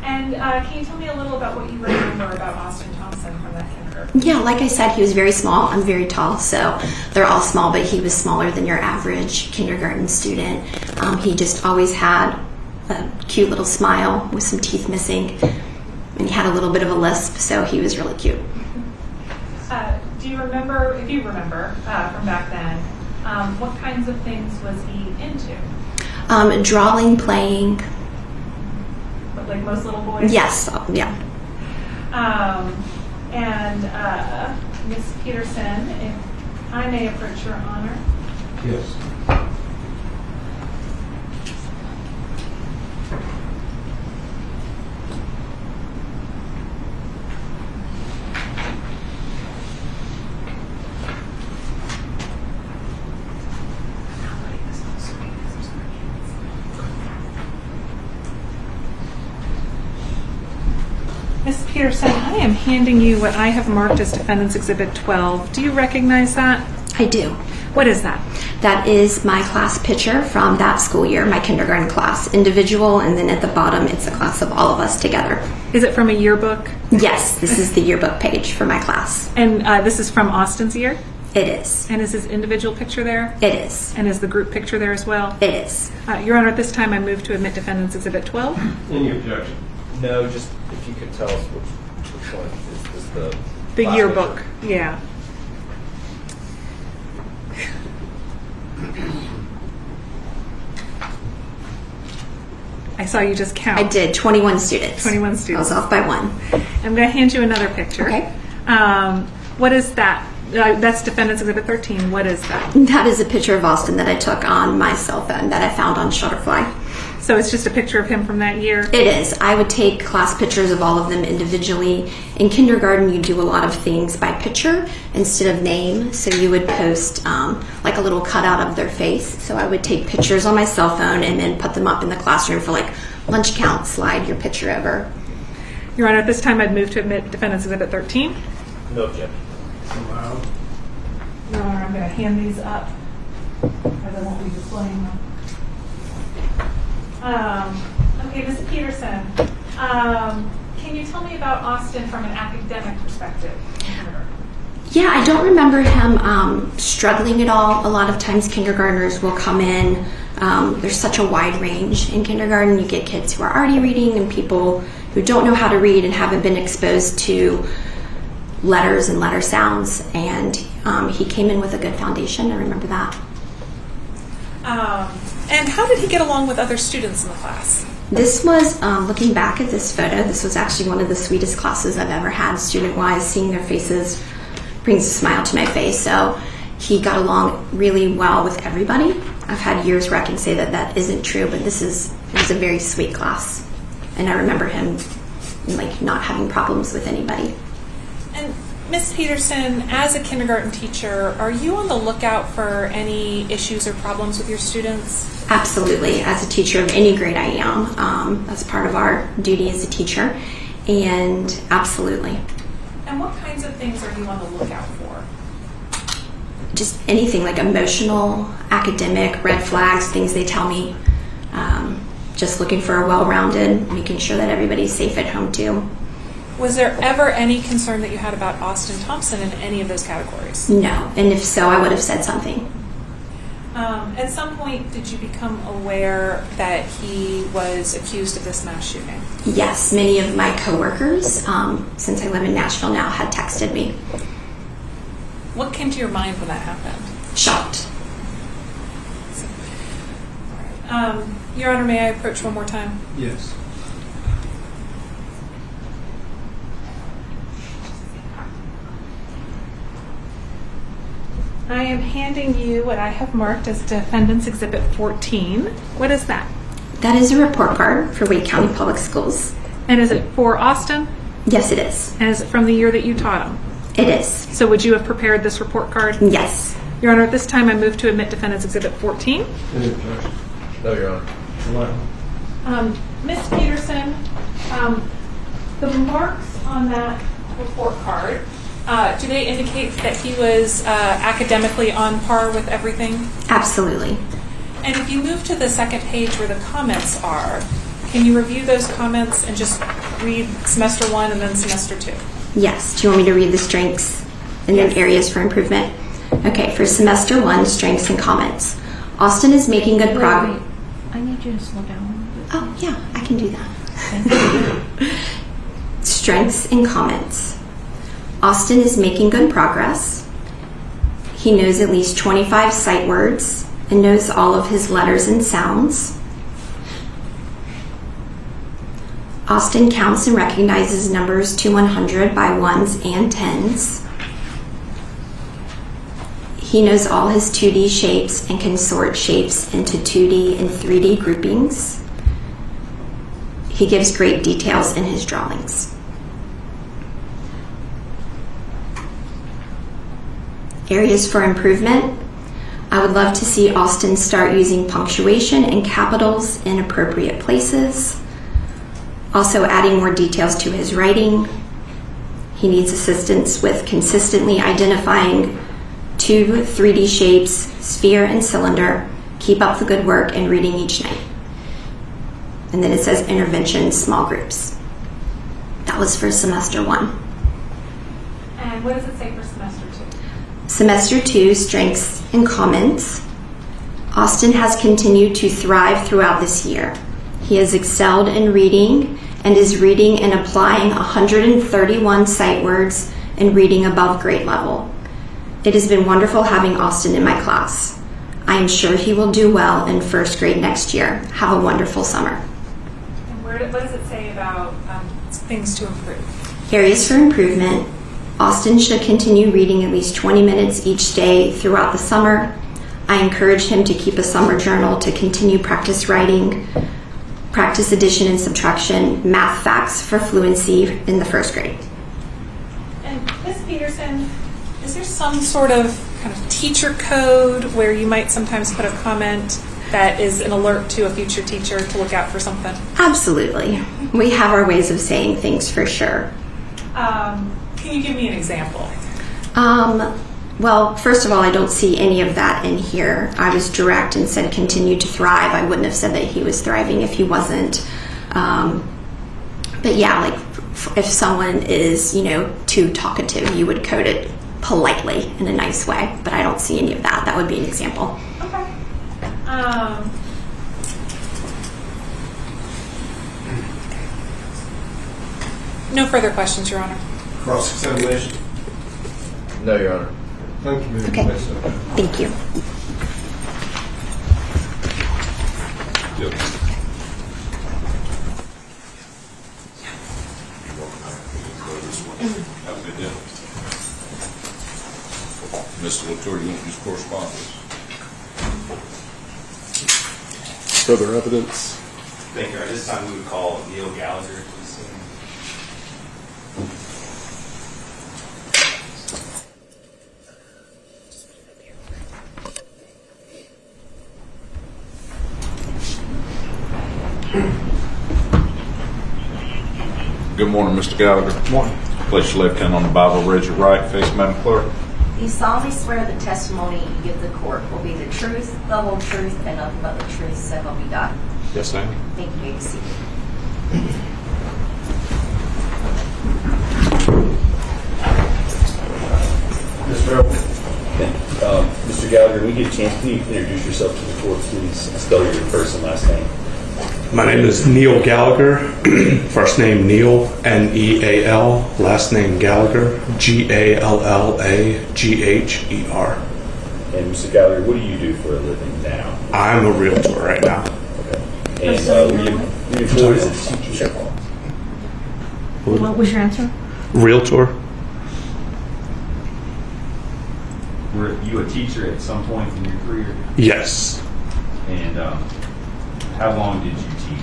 [SPEAKER 2] And can you tell me a little about what you remember about Austin Thompson from that kindergarten?
[SPEAKER 8] Yeah, like I said, he was very small. I'm very tall, so they're all small, but he was smaller than your average kindergarten student. He just always had a cute little smile with some teeth missing, and he had a little bit of a lisp, so he was really cute.
[SPEAKER 2] Do you remember, if you remember from back then, what kinds of things was he into?
[SPEAKER 8] Drawing, playing.
[SPEAKER 2] Like most little boys?
[SPEAKER 8] Yes, yeah.
[SPEAKER 2] And Ms. Peterson, if I may approach your honor.
[SPEAKER 1] Yes.
[SPEAKER 2] Ms. Peterson, I am handing you what I have marked as Defendant's Exhibit 12. Do you recognize that?
[SPEAKER 8] I do.
[SPEAKER 2] What is that?
[SPEAKER 8] That is my class picture from that school year, my kindergarten class, individual, and then at the bottom it's a class of all of us together.
[SPEAKER 2] Is it from a yearbook?
[SPEAKER 8] Yes, this is the yearbook page for my class.
[SPEAKER 2] And this is from Austin's year?
[SPEAKER 8] It is.
[SPEAKER 2] And is his individual picture there?
[SPEAKER 8] It is.
[SPEAKER 2] And is the group picture there as well?
[SPEAKER 8] It is.
[SPEAKER 2] Your Honor, at this time I move to admit Defendant's Exhibit 12.
[SPEAKER 1] Any objection?
[SPEAKER 6] No, just if you could tell us which one is the
[SPEAKER 2] The
[SPEAKER 6] last
[SPEAKER 2] yearbook,
[SPEAKER 6] picture.
[SPEAKER 2] yeah. I saw you just count.
[SPEAKER 8] I did. 21 students.
[SPEAKER 2] 21 students.
[SPEAKER 8] I was off by one.
[SPEAKER 2] I'm going to hand you another picture.
[SPEAKER 8] Okay.
[SPEAKER 2] What is that? That's Defendant's Exhibit 13. What is that?
[SPEAKER 8] That is a picture of Austin that I took on my cell phone that I found on Shutterfly.
[SPEAKER 2] So it's just a picture of him from that year?
[SPEAKER 8] It is. I would take class pictures of all of them individually. In kindergarten, you do a lot of things by picture instead of name. So you would post like a little cutout of their face. So I would take pictures on my cell phone and then put them up in the classroom for like lunch count, slide your picture over.
[SPEAKER 2] Your Honor, at this time I'd move to admit Defendant's Exhibit 13.
[SPEAKER 6] No objection.
[SPEAKER 2] Your Honor, I'm going to hand these up as I won't be displaying them. Okay, Ms. Peterson, can you tell me about Austin from an academic perspective?
[SPEAKER 8] Yeah, I don't remember him struggling at all. A lot of times kindergartners will come in. There's such a wide range in kindergarten. You get kids who are already reading and people who don't know how to read and haven't been exposed to letters and letter sounds. And he came in with a good foundation. I remember that.
[SPEAKER 2] And how did he get along with other students in the class?
[SPEAKER 8] This was, looking back at this photo, this was actually one of the sweetest classes I've ever had student-wise. Seeing their faces brings a smile to my face. So he got along really well with everybody. I've had years where I can say that that isn't true, but it was a very sweet class. And I remember him like not having problems with anybody.
[SPEAKER 2] And Ms. Peterson, as a kindergarten teacher, are you on the lookout for any issues or problems with your students?
[SPEAKER 8] Absolutely. As a teacher of any grade I am, that's part of our duty as a teacher. And absolutely.
[SPEAKER 2] And what kinds of things are you on the lookout for?
[SPEAKER 8] Just anything like emotional, academic, red flags, things they tell me. Just looking for a well-rounded, making sure that everybody's safe at home too.
[SPEAKER 2] Was there ever any concern that you had about Austin Thompson in any of those categories?
[SPEAKER 8] No, and if so, I would have said something.
[SPEAKER 2] At some point, did you become aware that he was accused of this mass shooting?
[SPEAKER 8] Yes, many of my coworkers, since I live in Nashville now, had texted me.
[SPEAKER 2] What came to your mind when that happened?
[SPEAKER 8] Shocked.
[SPEAKER 2] Your Honor, may I approach one more time?
[SPEAKER 1] Yes.
[SPEAKER 2] I am handing you what I have marked as Defendant's Exhibit 14. What is that?
[SPEAKER 8] That is a report card for Wake County Public Schools.
[SPEAKER 2] And is it for Austin?
[SPEAKER 8] Yes, it is.
[SPEAKER 2] And is it from the year that you taught him?
[SPEAKER 8] It is.
[SPEAKER 2] So would you have prepared this report card?
[SPEAKER 8] Yes.
[SPEAKER 2] Your Honor, at this time I move to admit Defendant's Exhibit 14.
[SPEAKER 1] Any objection?
[SPEAKER 6] No, Your Honor.
[SPEAKER 2] Ms. Peterson, the marks on that report card, do they indicate that he was academically on par with everything?
[SPEAKER 8] Absolutely.
[SPEAKER 2] And if you move to the second page where the comments are, can you review those comments and just read semester 1 and then semester 2?
[SPEAKER 8] Yes. Do you want me to read the strengths and then areas for improvement? Okay, for semester 1, strengths and comments. Austin is making good progress.
[SPEAKER 9] I need you to slow down.
[SPEAKER 8] Oh, yeah, I can do that. Strengths and comments. Austin is making good progress. He knows at least 25 sight words and knows all of his letters and sounds. Austin counts and recognizes numbers to 100 by ones and tens. He knows all his 2D shapes and can sort shapes into 2D and 3D groupings. He gives great details in his drawings. Areas for improvement. I would love to see Austin start using punctuation and capitals in appropriate places. Also adding more details to his writing. He needs assistance with consistently identifying 2 3D shapes, sphere and cylinder. Keep up the good work and reading each night. And then it says intervention, small groups. That was for semester 1.
[SPEAKER 2] And what does it say for semester 2?
[SPEAKER 8] Semester 2, strengths and comments. Austin has continued to thrive throughout this year. He has excelled in reading and is reading and applying 131 sight words and reading above grade level. It has been wonderful having Austin in my class. I am sure he will do well in first grade next year. Have a wonderful summer.
[SPEAKER 2] And what does it say about things to improve?
[SPEAKER 8] Areas for improvement. Austin should continue reading at least 20 minutes each day throughout the summer. I encourage him to keep a summer journal to continue practice writing, practice addition and subtraction, math facts for fluency in the first grade.
[SPEAKER 2] And Ms. Peterson, is there some sort of kind of teacher code where you might sometimes put a comment that is an alert to a future teacher to look out for something?
[SPEAKER 8] Absolutely. We have our ways of saying things for sure.
[SPEAKER 2] Can you give me an example?
[SPEAKER 8] Well, first of all, I don't see any of that in here. I was direct and said continue to thrive. I wouldn't have said that he was thriving if he wasn't. But yeah, like if someone is, too talkative, you would code it politely in a nice way. But I don't see any of that. That would be an example.
[SPEAKER 2] Okay. No further questions, Your Honor.
[SPEAKER 1] Cross-examination.
[SPEAKER 3] No, Your Honor.
[SPEAKER 1] Thank you, Ms.
[SPEAKER 8] Okay.
[SPEAKER 1] Mason.
[SPEAKER 8] Thank you.
[SPEAKER 3] Have a good day. Mr. Latour, you want to use correspondence?
[SPEAKER 1] Further evidence.
[SPEAKER 10] Thank you. At this time, we would call Neil Gallagher to the scene.
[SPEAKER 3] Good morning, Mr. Gallagher.
[SPEAKER 1] Morning.
[SPEAKER 3] Place your left hand on the Bible, raise your right, face Madam Clerk.
[SPEAKER 5] You solemnly swear the testimony you give the court will be the truth, the whole truth, and nothing but the truth, so help you God.
[SPEAKER 3] Yes, ma'am.
[SPEAKER 5] Thank you. You may be seated.
[SPEAKER 10] Mr. Gallagher, when we get a chance, can you introduce yourself to the court, please? Spell your first and last name.
[SPEAKER 11] My name is Neil Gallagher. First name Neil, Neal. Last name Gallagher, Gallagher.
[SPEAKER 10] And Mr. Gallagher, what do you do for a living now?
[SPEAKER 11] I'm a realtor right now.
[SPEAKER 10] Okay. And were you employed as a teacher?
[SPEAKER 9] What was your answer?
[SPEAKER 11] Realtor?
[SPEAKER 10] Were you a teacher at some point in your career?
[SPEAKER 11] Yes.
[SPEAKER 10] And how long did you teach?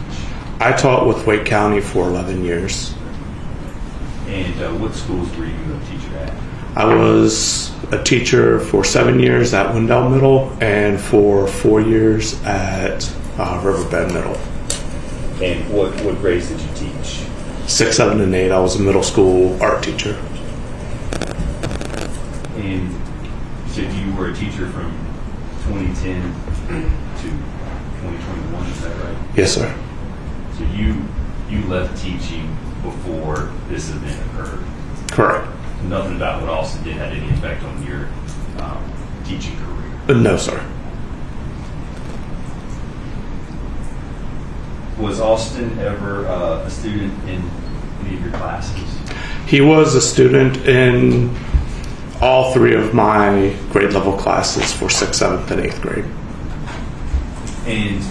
[SPEAKER 11] I taught with Wake County for 11 years.
[SPEAKER 10] And what schools were you a teacher at?
[SPEAKER 11] I was a teacher for 7 years at Wendell Middle and for 4 years at Riverbend Middle.
[SPEAKER 10] And what grades did you teach?
[SPEAKER 11] 6, 7, and 8. I was a middle school art teacher.
[SPEAKER 10] And you said you were a teacher from 2010 to 2021, is that right?
[SPEAKER 11] Yes, sir.
[SPEAKER 10] So you left teaching before this event occurred.
[SPEAKER 11] Correct.
[SPEAKER 10] Nothing about what Austin did had any effect on your teaching career.
[SPEAKER 11] No, sir.
[SPEAKER 10] Was Austin ever a student in any of your classes?
[SPEAKER 11] He was a student in all 3 of my grade level classes for 6th, 7th, and 8th grade.
[SPEAKER 10] And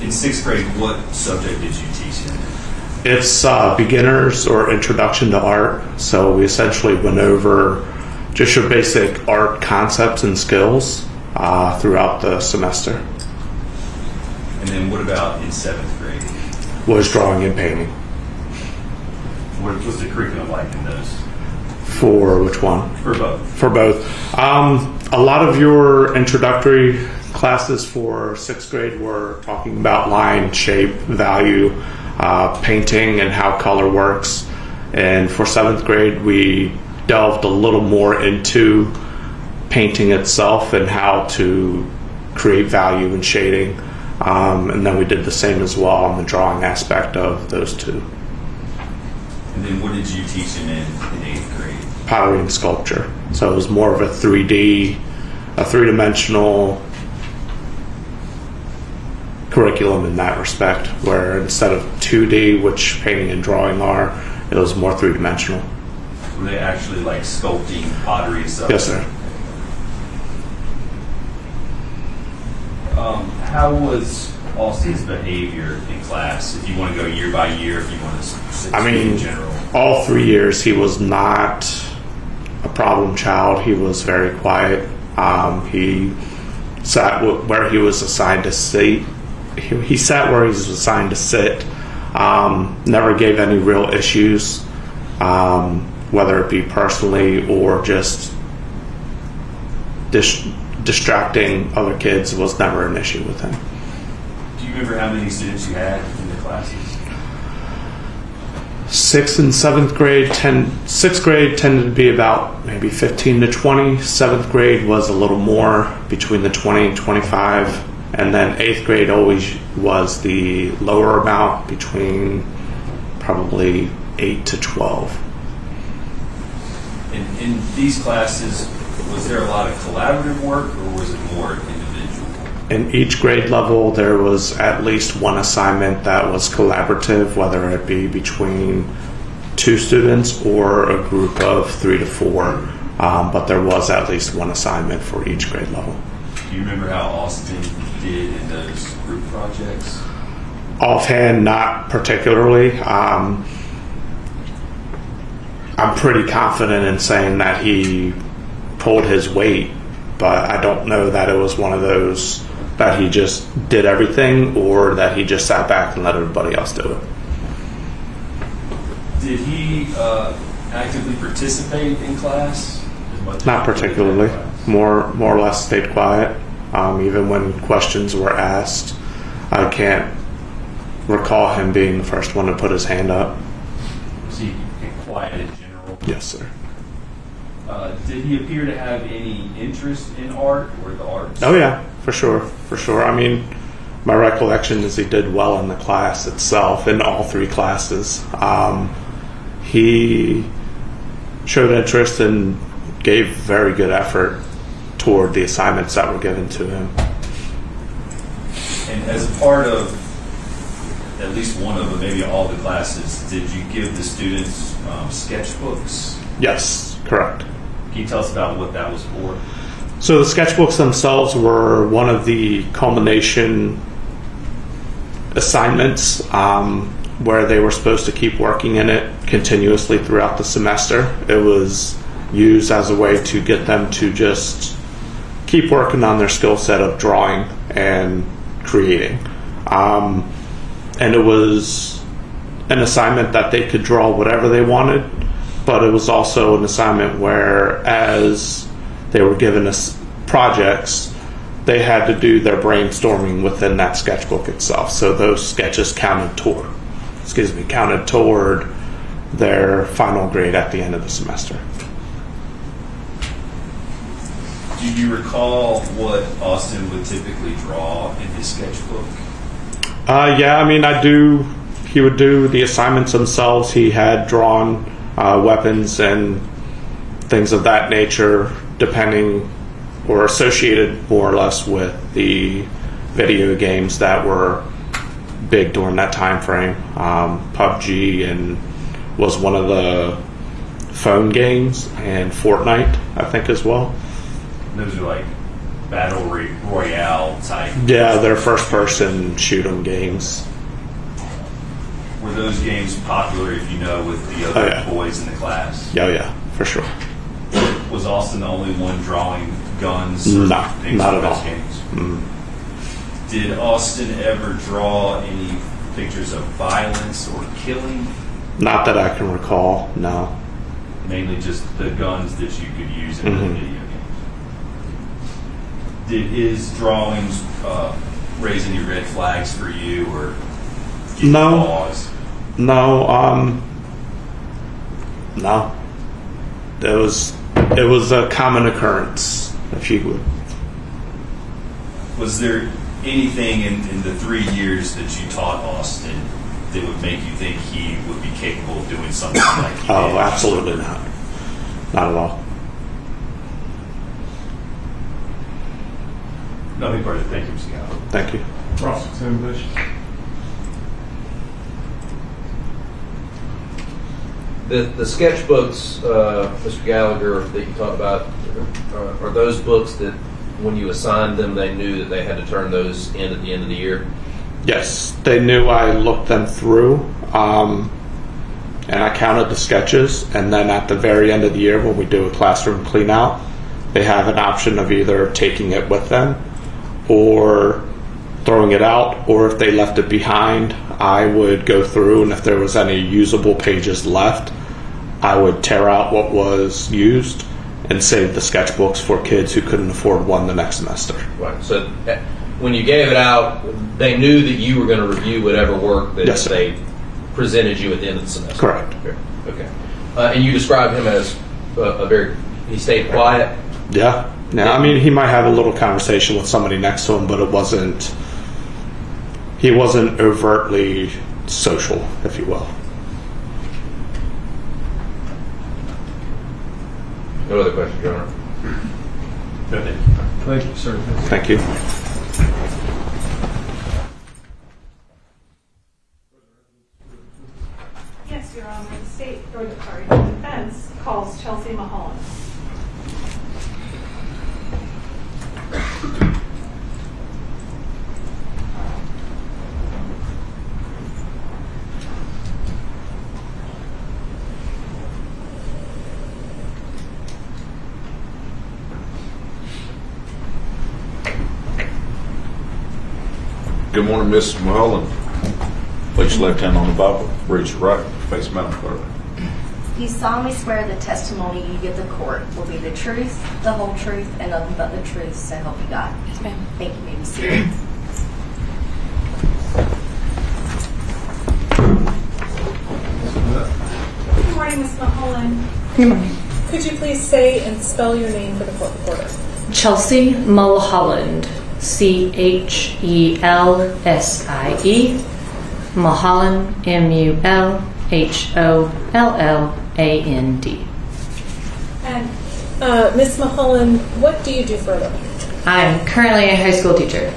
[SPEAKER 10] in 6th grade, what subject did you teach him?
[SPEAKER 11] It's beginners or introduction to art. So we essentially went over just your basic art concepts and skills throughout the semester.
[SPEAKER 10] And then what about in 7th grade?
[SPEAKER 11] Was drawing and painting.
[SPEAKER 10] What was the curriculum like in those?
[SPEAKER 11] For which one?
[SPEAKER 10] For both.
[SPEAKER 11] For both. A lot of your introductory classes for 6th grade were talking about line, shape, value, painting, and how color works. And for 7th grade, we delved a little more into painting itself and how to create value and shading. And then we did the same as well on the drawing aspect of those 2.
[SPEAKER 10] And then what did you teach him in 8th grade?
[SPEAKER 11] Pottery and sculpture. So it was more of a 3-dimensional curriculum in that respect, where instead of 2D, which painting and drawing are, it was more 3-dimensional.
[SPEAKER 10] Were they actually like sculpting pottery and stuff?
[SPEAKER 11] Yes, sir.
[SPEAKER 10] How was Austin's behavior in class? If you want to go year by year, if you want to say in general.
[SPEAKER 11] All 3 years he was not a problem child. He was very quiet. He sat where he was assigned to sit. He sat where he was assigned to sit. Never gave any real issues, whether it be personally or just distracting other kids was never an issue with him.
[SPEAKER 10] Do you remember how many students you had in the classes?
[SPEAKER 11] 6th and 7th grade, 6th grade tended to be about maybe 15 to 20. 7th grade was a little more, between the 20 and 25. And then 8th grade always was the lower amount, between probably 8 to 12.
[SPEAKER 10] In these classes, was there a lot of collaborative work, or was it more individual?
[SPEAKER 11] In each grade level, there was at least one assignment that was collaborative, whether it be between 2 students or a group of 3 to 4. But there was at least one assignment for each grade level.
[SPEAKER 10] Do you remember how Austin did in those group projects?
[SPEAKER 11] Offhand, not particularly. I'm pretty confident in saying that he pulled his weight, but I don't know that it was one of those that he just did everything or that he just sat back and let everybody else do it.
[SPEAKER 10] Did he actively participate in class?
[SPEAKER 11] Not particularly. More or less stayed quiet. Even when questions were asked, I can't recall him being the first one to put his hand up.
[SPEAKER 10] Was he quiet in general?
[SPEAKER 11] Yes, sir.
[SPEAKER 10] Did he appear to have any interest in art or the arts?
[SPEAKER 11] Oh yeah, for sure. I mean, my recollection is he did well in the class itself, in all 3 classes. He showed interest and gave very good effort toward the assignments that were given to him.
[SPEAKER 10] And as a part of at least one of them, maybe all the classes, did you give the students sketchbooks?
[SPEAKER 11] Yes, correct.
[SPEAKER 10] Can you tell us about what that was for?
[SPEAKER 11] So the sketchbooks themselves were one of the culmination assignments where they were supposed to keep working in it continuously throughout the semester. It was used as a way to get them to just keep working on their skill set of drawing and creating. And it was an assignment that they could draw whatever they wanted, but it was also an assignment where, as they were given us projects, they had to do their brainstorming within that sketchbook itself. So those sketches counted toward their final grade at the end of the semester.
[SPEAKER 10] Do you recall what Austin would typically draw in his sketchbook?
[SPEAKER 11] Yeah, I mean, I do. He would do the assignments themselves. He had drawn weapons and things of that nature, depending or associated more or less with the video games that were big during that time frame. PUBG and was one of the phone games, and Fortnite, I think, as well.
[SPEAKER 10] Those are like battle royale type.
[SPEAKER 11] Yeah, they're first-person shoot-'em games.
[SPEAKER 10] Were those games popular, if you know, with the other boys in the class?
[SPEAKER 11] Yeah, for sure.
[SPEAKER 10] Was Austin the only one drawing guns?
[SPEAKER 11] No,
[SPEAKER 10] things
[SPEAKER 11] not
[SPEAKER 10] in
[SPEAKER 11] at
[SPEAKER 10] those
[SPEAKER 11] all.
[SPEAKER 10] Games?
[SPEAKER 11] Mm.
[SPEAKER 10] Did Austin ever draw any pictures of violence or killing?
[SPEAKER 11] Not that I can recall, no.
[SPEAKER 10] Mainly just the guns that you could use in the video games. Did his drawings raise any red flags for you or give you pause?
[SPEAKER 11] No. It was a common occurrence, if you would.
[SPEAKER 10] Was there anything in the 3 years that you taught Austin that would make you think he would be capable of doing something like he did?
[SPEAKER 11] Oh, absolutely not. Not at all.
[SPEAKER 10] Nothing further. Thank you, Mr. Gallo.
[SPEAKER 11] Thank you.
[SPEAKER 1] Ross English.
[SPEAKER 9] The sketchbooks, Mr. Gallagher, that you talked about, are those books that when you assigned them, they knew that they had to turn those in at the end of the year?
[SPEAKER 11] Yes, they knew I looked them through, and I counted the sketches, and then at the very end of the year when we do a classroom clean out, they have an option of either taking it with them or throwing it out, or if they left it behind, I would go through, and if there was any usable pages left, I would tear out what was used and save the sketchbooks for kids who couldn't afford one the next semester.
[SPEAKER 9] Right. So when you gave it out, they knew that you were going to review whatever work that they presented you at the end of the semester.
[SPEAKER 11] Correct.
[SPEAKER 9] Okay. And you described him as he stayed quiet?
[SPEAKER 11] Yeah. Now, I mean, he might have a little conversation with somebody next to him, but he wasn't overtly social, if you will.
[SPEAKER 9] No other questions, Your Honor?
[SPEAKER 10] No, thank you.
[SPEAKER 1] Thank you, sir.
[SPEAKER 11] Thank you.
[SPEAKER 2] Yes, Your Honor. The defense calls Chelsea Mulholland.
[SPEAKER 3] Good morning, Miss Mulholland. Place your left hand on the Bible, raise your right, face Madam Clerk.
[SPEAKER 5] Do you solemnly swear the testimony you give the court will be the truth, the whole truth, and nothing but the truth, so help you God?
[SPEAKER 2] Yes, ma'am.
[SPEAKER 5] Thank you. May be seated.
[SPEAKER 2] Good morning, Ms. Mulholland.
[SPEAKER 12] Good morning.
[SPEAKER 2] Could you please say and spell your name for the court reporter?
[SPEAKER 12] Chelsea Mulholland. CHELSIE. Mulholland. MULHOLLAND.
[SPEAKER 2] And Ms. Mulholland, what do you do for a living?
[SPEAKER 12] I'm currently a high school teacher.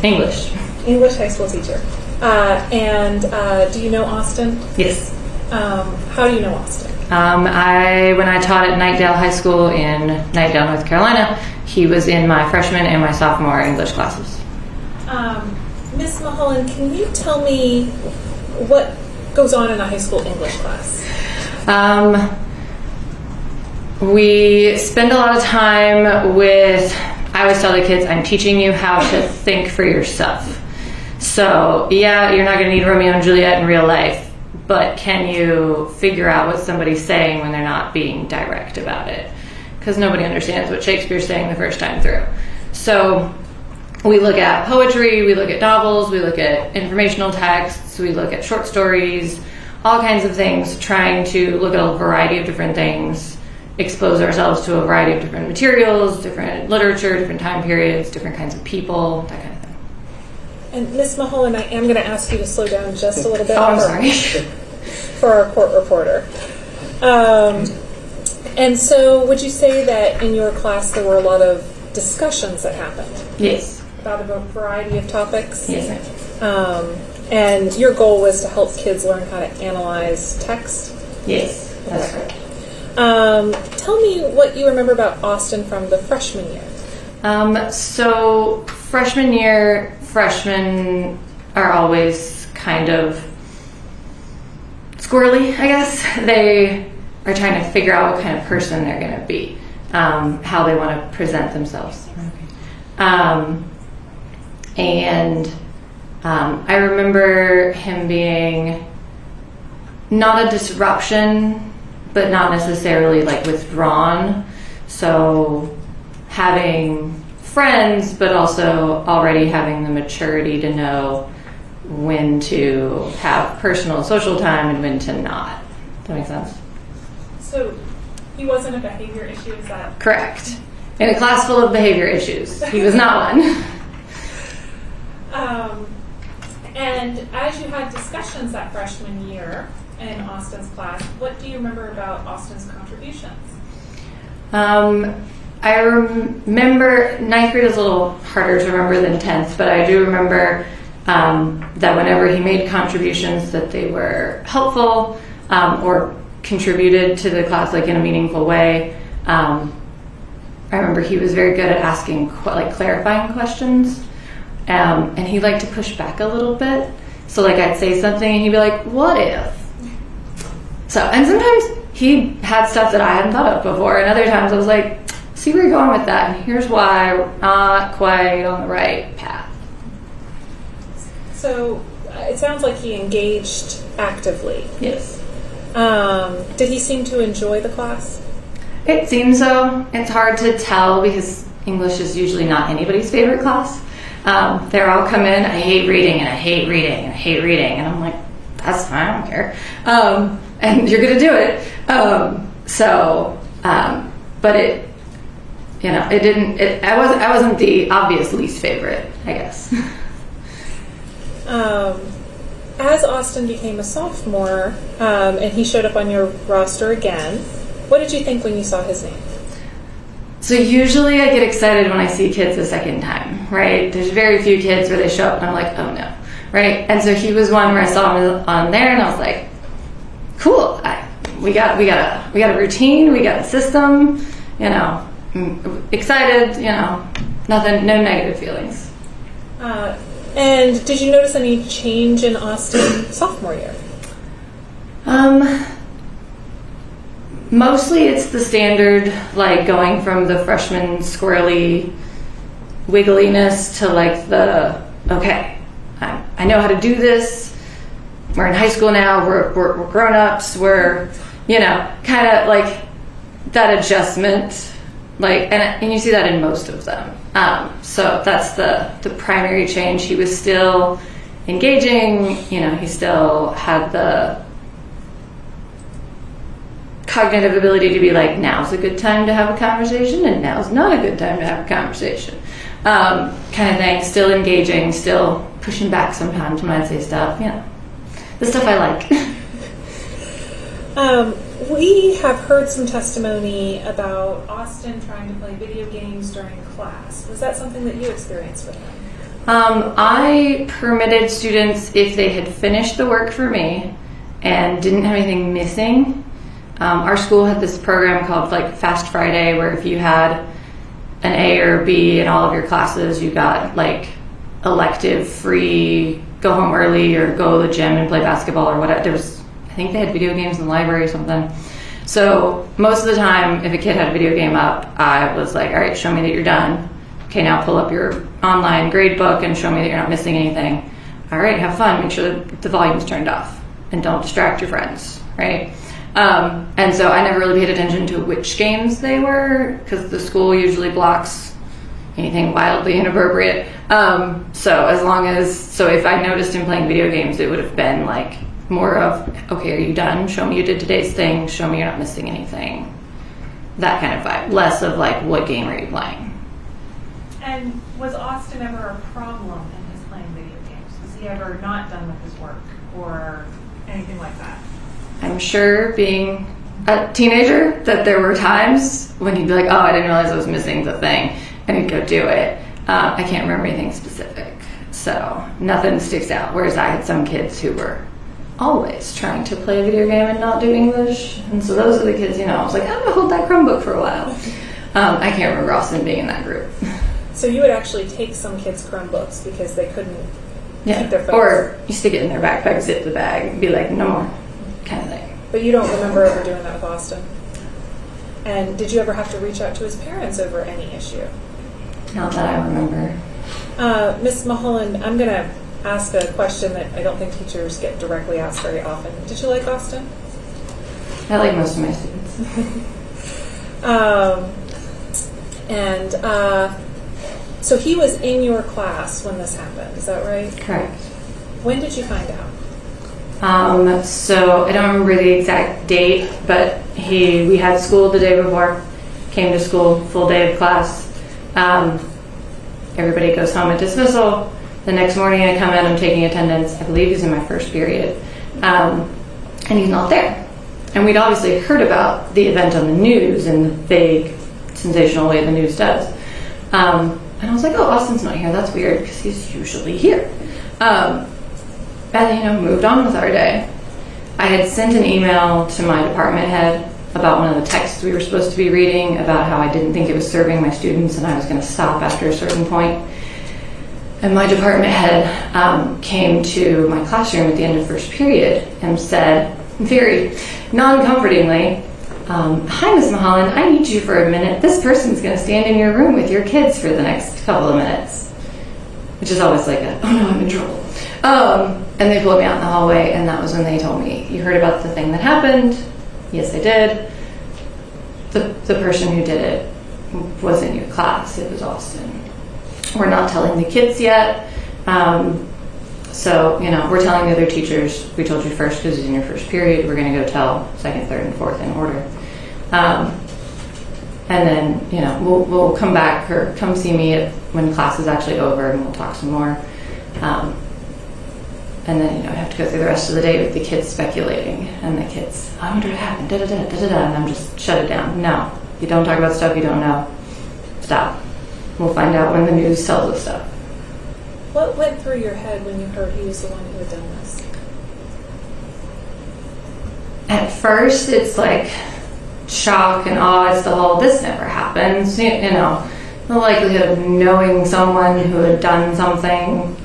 [SPEAKER 12] English
[SPEAKER 2] high school teacher. And do you know Austin?
[SPEAKER 12] Yes.
[SPEAKER 2] How do you know Austin?
[SPEAKER 12] When I taught at Knightdale High School in Knightdale, North Carolina, he was in my freshman and my sophomore English classes.
[SPEAKER 2] Ms. Mulholland, can you tell me what goes on in a high school English class?
[SPEAKER 12] We spend a lot of time with, I always tell the kids, I'm teaching you how to think for yourself. So, yeah, you're not going to need Romeo and Juliet in real life, but can you figure out what somebody's saying when they're not being direct about it? Because nobody understands what Shakespeare's saying the first time through. So we look at poetry, we look at novels, we look at informational texts, we look at short stories, all kinds of things, trying to look at a variety of different things, expose ourselves to a variety of different materials, different literature, different time periods, different kinds of people, that kind of thing.
[SPEAKER 2] And Ms. Mulholland, I am going to ask you to slow down just a little bit.
[SPEAKER 12] Oh, I'm sorry.
[SPEAKER 2] For our court reporter. And so would you say that in your class there were a lot of discussions that happened?
[SPEAKER 12] Yes.
[SPEAKER 2] About a variety of topics?
[SPEAKER 12] Yes, ma'am.
[SPEAKER 2] And your goal was to help kids learn how to analyze text?
[SPEAKER 12] Yes, that's right.
[SPEAKER 2] Tell me what you remember about Austin from the freshman year.
[SPEAKER 12] So freshman year, freshmen are always kind of squirrely, I guess. They are trying to figure out what kind of person they're going to be, how they want to present themselves. I remember him being not a disruption, but not necessarily like withdrawn. So having friends, but also already having the maturity to know when to have personal social time and when to not. Does that make sense?
[SPEAKER 2] So he wasn't a behavior issue, is that?
[SPEAKER 12] Correct. In a class full of behavior issues, he was not one.
[SPEAKER 2] And as you had discussions that freshman year in Austin's class, what do you remember about Austin's contributions?
[SPEAKER 12] I remember, 9th grade is a little harder to remember than 10th, but I do remember that whenever he made contributions that they were helpful or contributed to the class like in a meaningful way. I remember he was very good at asking clarifying questions. And he liked to push back a little bit. So like I'd say something and he'd be like, what if? So, and sometimes he had stuff that I hadn't thought of before. And other times I was like, see where you're going with that. And here's why we're not quite on the right path.
[SPEAKER 2] So it sounds like he engaged actively.
[SPEAKER 12] Yes.
[SPEAKER 2] Did he seem to enjoy the class?
[SPEAKER 12] It seems so. It's hard to tell because English is usually not anybody's favorite class. They're all come in, I hate reading, and I hate reading, and I hate reading. And I'm like, that's fine, I don't care. And you're going to do it. But it, it didn't, I wasn't the obvious least favorite, I guess.
[SPEAKER 2] As Austin became a sophomore, and he showed up on your roster again, what did you think when you saw his name?
[SPEAKER 12] So usually I get excited when I see kids the second time, right? There's very few kids where they show up and I'm like, oh no, right? And so he was one where I saw him on there and I was like, cool. We got a routine, we got a system, excited, nothing, no negative feelings.
[SPEAKER 2] And did you notice any change in Austin sophomore year?
[SPEAKER 12] Mostly it's the standard, like going from the freshman squirrely wiggliness to like the, okay, I know how to do this. We're in high school now. We're grown-ups. We're, kind of like that adjustment. Like, and you see that in most of them. So that's the primary change. He was still engaging, he still had the cognitive ability to be like, now's a good time to have a conversation and now's not a good time to have a conversation. Kind of thing, still engaging, still pushing back sometimes when I'd say stuff, the stuff I like.
[SPEAKER 2] We have heard some testimony about Austin trying to play video games during class. Was that something that you experienced with him?
[SPEAKER 12] I permitted students, if they had finished the work for me and didn't have anything missing. Our school had this program called Fast Friday, where if you had an A or B in all of your classes, you got elective free, go home early or go to the gym and play basketball or whatever. I think they had video games in the library or something. So most of the time, if a kid had a video game up, I was like, all right, show me that you're done. Okay, now pull up your online grade book and show me that you're not missing anything. All right, have fun. Make sure that the volume's turned off and don't distract your friends, right? And so I never really paid attention to which games they were because the school usually blocks, anything wildly inappropriate. So if I noticed him playing video games, it would have been like more of, okay, are you done? Show me you did today's thing. Show me you're not missing anything. That kind of vibe. Less of like, what game are you playing?
[SPEAKER 2] And was Austin ever a problem in his playing video games? Was he ever not done with his work or anything like that?
[SPEAKER 12] I'm sure, being a teenager, that there were times when he'd be like, oh, I didn't realize I was missing the thing, and he'd go do it. I can't remember anything specific, so nothing sticks out. Whereas I had some kids who were always trying to play a video game and not do English, and so those are the kids, I was like, I'm gonna hold that Chromebook for a while. I can't remember Austin being in that group.
[SPEAKER 2] So you would actually take some kids' Chromebooks because they couldn't keep their phones?
[SPEAKER 12] Or you stick it in their backpack, zip the bag, and be like, no more, kind of thing.
[SPEAKER 2] But you don't remember ever doing that with Austin? And did you ever have to reach out to his parents over any issue?
[SPEAKER 12] Not that I remember.
[SPEAKER 2] Ms. Mulholland, I'm going to ask a question that I don't think teachers get directly asked very often. Did you like Austin?
[SPEAKER 12] I like most of my students.
[SPEAKER 2] So he was in your class when this happened, is that right?
[SPEAKER 12] Correct.
[SPEAKER 2] When did you find out?
[SPEAKER 12] So I don't remember the exact date, but we had school the day before, came to school, full day of class. Everybody goes home at dismissal. The next morning I come in, I'm taking attendance. I believe he's in my first period. And he's not there. And we'd obviously heard about the event on the news in the vague, sensational way the news does. And I was like, oh, Austin's not here. That's weird because he's usually here. And, moved on with our day. I had sent an email to my department head about one of the texts we were supposed to be reading, about how I didn't think it was serving my students and I was going to stop after a certain point. And my department head came to my classroom at the end of first period and said, very non-comfortingly, hi, Ms. Mulholland, I need you for a minute. This person's going to stand in your room with your kids for the next couple of minutes. Which is always like oh no, I'm in trouble. And they pulled me out in the hallway, and that was when they told me, you heard about the thing that happened? Yes, I did. The person who did it was in your class. It was Austin. We're not telling the kids yet. So, we're telling the other teachers, we told you first because it's in your first period. We're going to go tell second, third, and fourth in order. And then, we'll come back or come see me when class is actually over, and we'll talk some more. And then, I have to go through the rest of the day with the kids speculating. And the kids, I wonder what happened, da-da-da-da-da-da. And I'm just, shut it down. No, you don't talk about stuff you don't know. Stop. We'll find out when the news tells us stuff.
[SPEAKER 2] What went through your head when you heard he was the one who had done this?
[SPEAKER 12] At first, it's like shock and awe as to whole, this never happens. The likelihood of knowing someone who had done something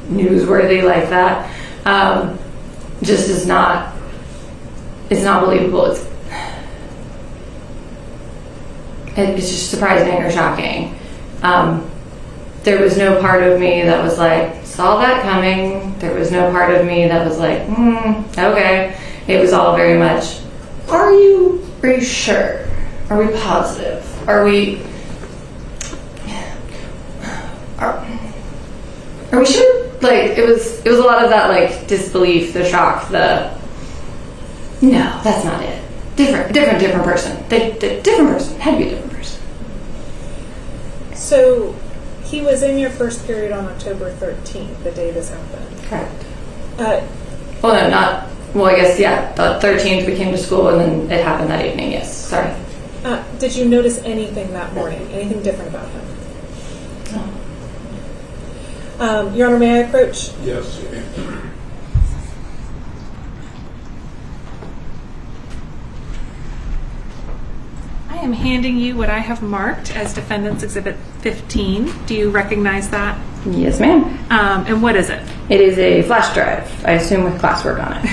[SPEAKER 12] newsworthy like that just is not, it's not believable. It's just surprising or shocking. There was no part of me that was like, saw that coming. There was no part of me that was like, okay. It was all very much, are you sure? Are we positive? Are we sure? Like, it was a lot of that, like, disbelief, the shock, no, that's not it. Different person. Different person. Had to be a different person.
[SPEAKER 2] So, he was in your first period on October 13th, the day this happened.
[SPEAKER 12] Correct. I guess, yeah, the 13th we came to school and then it happened that evening, yes. Sorry.
[SPEAKER 2] Did you notice anything that morning? Anything different about him?
[SPEAKER 12] No.
[SPEAKER 2] Your Honor, may I approach?
[SPEAKER 1] Yes.
[SPEAKER 2] I am handing you what I have marked as Defendant's Exhibit 15. Do you recognize that?
[SPEAKER 12] Yes, ma'am.
[SPEAKER 2] And what is it?
[SPEAKER 12] It is a flash drive, I assume with classwork on it.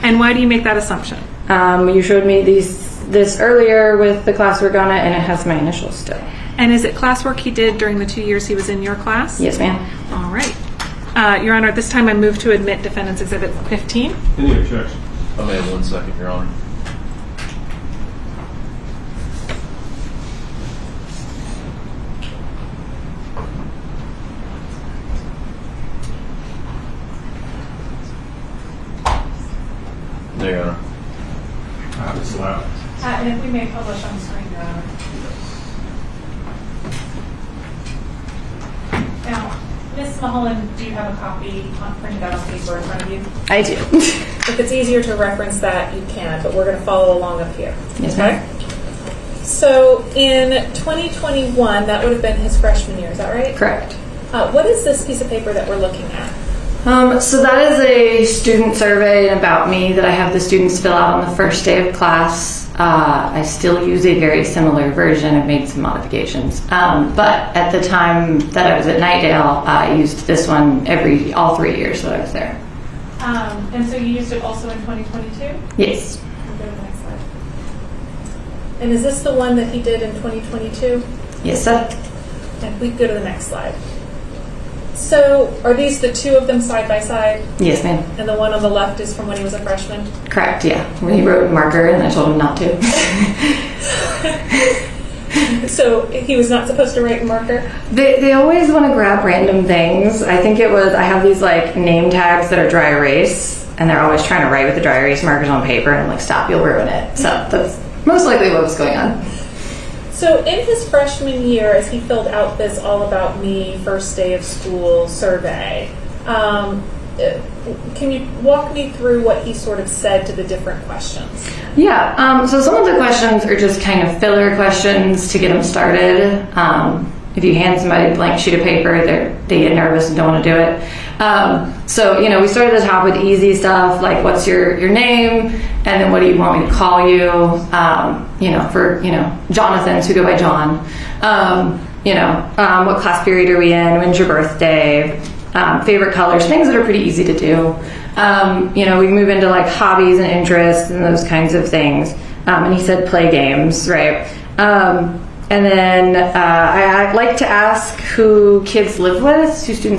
[SPEAKER 2] And why do you make that assumption?
[SPEAKER 12] You showed me this earlier with the classwork on it, and it has my initials still.
[SPEAKER 2] And is it classwork he did during the 2 years he was in your class?
[SPEAKER 12] Yes, ma'am.
[SPEAKER 2] All right. Your Honor, at this time I move to admit Defendant's Exhibit 15.
[SPEAKER 1] Any objection?
[SPEAKER 9] I may have 1 second, Your Honor. There you are.
[SPEAKER 11] It's loud.
[SPEAKER 2] And if we may publish on screen, Your Honor. Now, Ms. Mulholland, do you have a copy printed out on paper in front of you?
[SPEAKER 12] I do.
[SPEAKER 2] If it's easier to reference that, you can, but we're going to follow along up here.
[SPEAKER 12] Yes, ma'am.
[SPEAKER 2] So in 2021, that would have been his freshman year, is that right?
[SPEAKER 12] Correct.
[SPEAKER 2] What is this piece of paper that we're looking at?
[SPEAKER 12] So that is a student survey about me that I have the students fill out on the first day of class. I still use a very similar version. I've made some modifications. But at the time that I was at Nightdale, I used this one all 3 years that I was there.
[SPEAKER 2] And so you used it also in 2022?
[SPEAKER 12] Yes.
[SPEAKER 2] We'll go to the next slide. And is this the one that he did in 2022?
[SPEAKER 12] Yes, sir.
[SPEAKER 2] And we go to the next slide. So are these the two of them side by side?
[SPEAKER 12] Yes, ma'am.
[SPEAKER 2] And the one on the left is from when he was a freshman?
[SPEAKER 12] Correct, yeah. When he wrote marker and I told him not to.
[SPEAKER 2] So he was not supposed to write in marker?
[SPEAKER 12] They always want to grab random things. I think I have these like name tags that are dry erase, and they're always trying to write with the dry erase markers on paper, and I'm like, stop, you'll ruin it. So that's most likely what was going on.
[SPEAKER 2] So in his freshman year, as he filled out this All About Me first day of school survey, can you walk me through what he sort of said to the different questions?
[SPEAKER 12] Yeah, so some of the questions are just kind of filler questions to get them started. If you hand somebody a blank sheet of paper, they get nervous and don't want to do it. So, we started at the top with easy stuff, like what's your name, and then what do you want me to call you, for Jonathans who go by John. What class period are we in, when's your birthday, favorite colors, things that are pretty easy to do. We move into like hobbies and interests and those kinds of things. And he said play games, right? And then I like to ask who students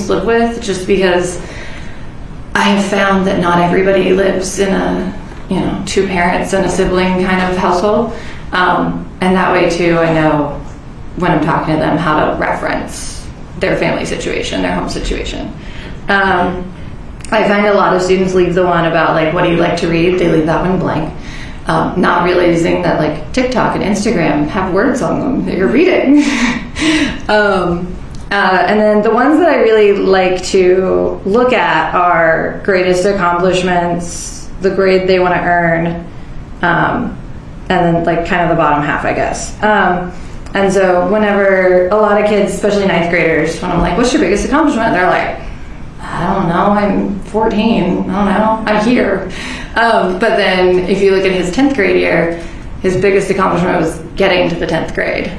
[SPEAKER 12] live with, just because I have found that not everybody lives in a, two parents and a sibling kind of household. And that way too, I know when I'm talking to them how to reference their family situation, their home situation. I find a lot of students leave the one about like, what do you like to read? They leave that one blank. Not realizing that like TikTok and Instagram have words on them that you're reading. And then the ones that I really like to look at are greatest accomplishments, the grade they want to earn, and then like kind of the bottom half, I guess. And so whenever a lot of kids, especially ninth graders, when I'm like, what's your biggest accomplishment? They're like, I don't know, I'm 14, I don't know, I'm here. But then if you look at his 10th grade year, his biggest accomplishment was getting to the 10th grade.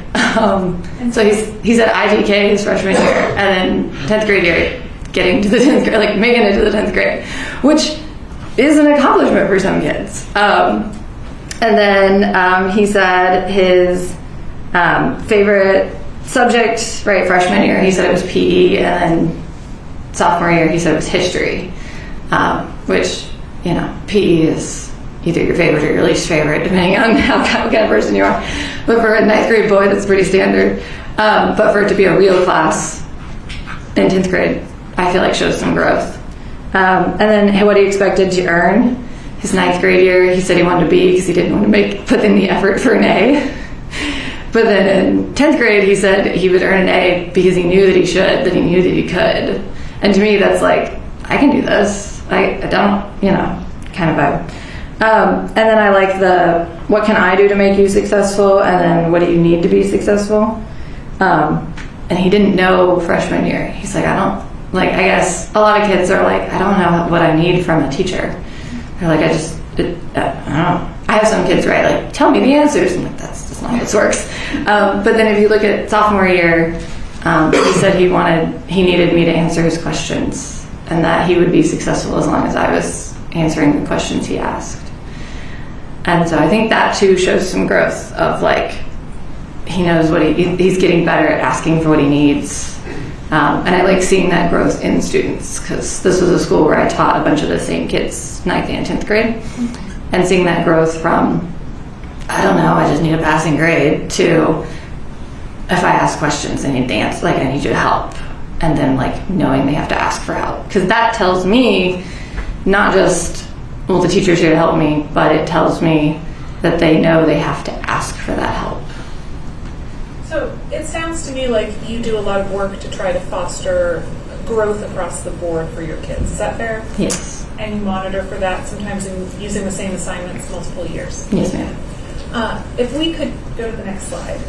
[SPEAKER 12] So he's at IGK his freshman year, and then 10th grade year, getting to the 10th grade, like making it to the 10th grade, which is an accomplishment for some kids. And then he said his favorite subject, right, freshman year, he said it was PE, and then sophomore year, he said it was history, which, PE is either your favorite or your least favorite, depending on how kind of person you are. But for a ninth grade boy, that's pretty standard. But for it to be a real class in 10th grade, I feel like shows some growth. And then what he expected to earn. His ninth grade year, he said he wanted a B because he didn't want to put in the effort for an A. But then in 10th grade, he said he would earn an A because he knew that he should, that he knew that he could. And to me, that's like, I can do this. I don't, kind of vibe. And then I like what can I do to make you successful? And then what do you need to be successful? And he didn't know freshman year. He's like, I guess a lot of kids are like, I don't know what I need from a teacher. They're like, I don't know. I have some kids, right? Like, tell me the answers. I'm like, that's not how this works. But then if you look at sophomore year, he said he needed me to answer his questions, and that he would be successful as long as I was answering the questions he asked. And so I think that too shows some growth of like, he knows what he's getting better at asking for what he needs. And I like seeing that growth in students, because this was a school where I taught a bunch of the same kids, 9th and 10th grade, and seeing that growth from, I don't know, I just need a passing grade, to if I ask questions, I need to answer, like I need you to help, and then like knowing they have to ask for help, because that tells me not just well, the teacher's here to help me, but it tells me that they know they have to ask for that help.
[SPEAKER 2] So it sounds to me like you do a lot of work to try to foster growth across the board for your kids. Is that fair?
[SPEAKER 12] Yes.
[SPEAKER 2] And you monitor for that sometimes in using the same assignments multiple years?
[SPEAKER 12] Yes, ma'am.
[SPEAKER 2] If we could go to the next slide.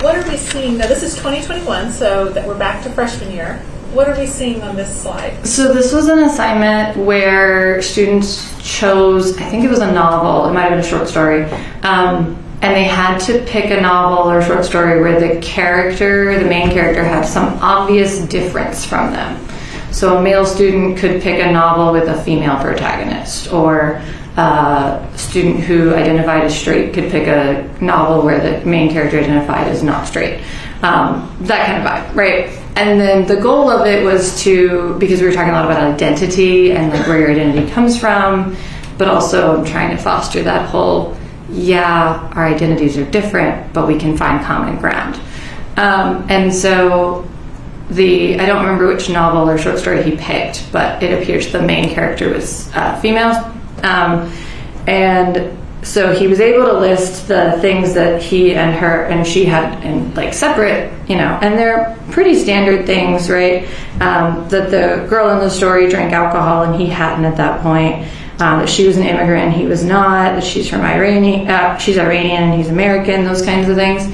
[SPEAKER 2] What are we seeing? Now, this is 2021, so that we're back to freshman year. What are we seeing on this slide?
[SPEAKER 12] So this was an assignment where students chose, I think it was a novel, it might have been a short story, and they had to pick a novel or short story where the main character had some obvious difference from them. So a male student could pick a novel with a female protagonist, or a student who identified as straight could pick a novel where the main character identified as not straight. That kind of vibe, right? And then the goal of it was to, because we were talking a lot about identity and like where your identity comes from, but also I'm trying to foster that whole, our identities are different, but we can find common ground. And so I don't remember which novel or short story he picked, but it appears the main character was female. And so he was able to list the things that he and her and she had in like separate, and they're pretty standard things, right? That the girl in the story drank alcohol and he hadn't at that point. That she was an immigrant, he was not. That she's she's Iranian and he's American. Those kinds of things.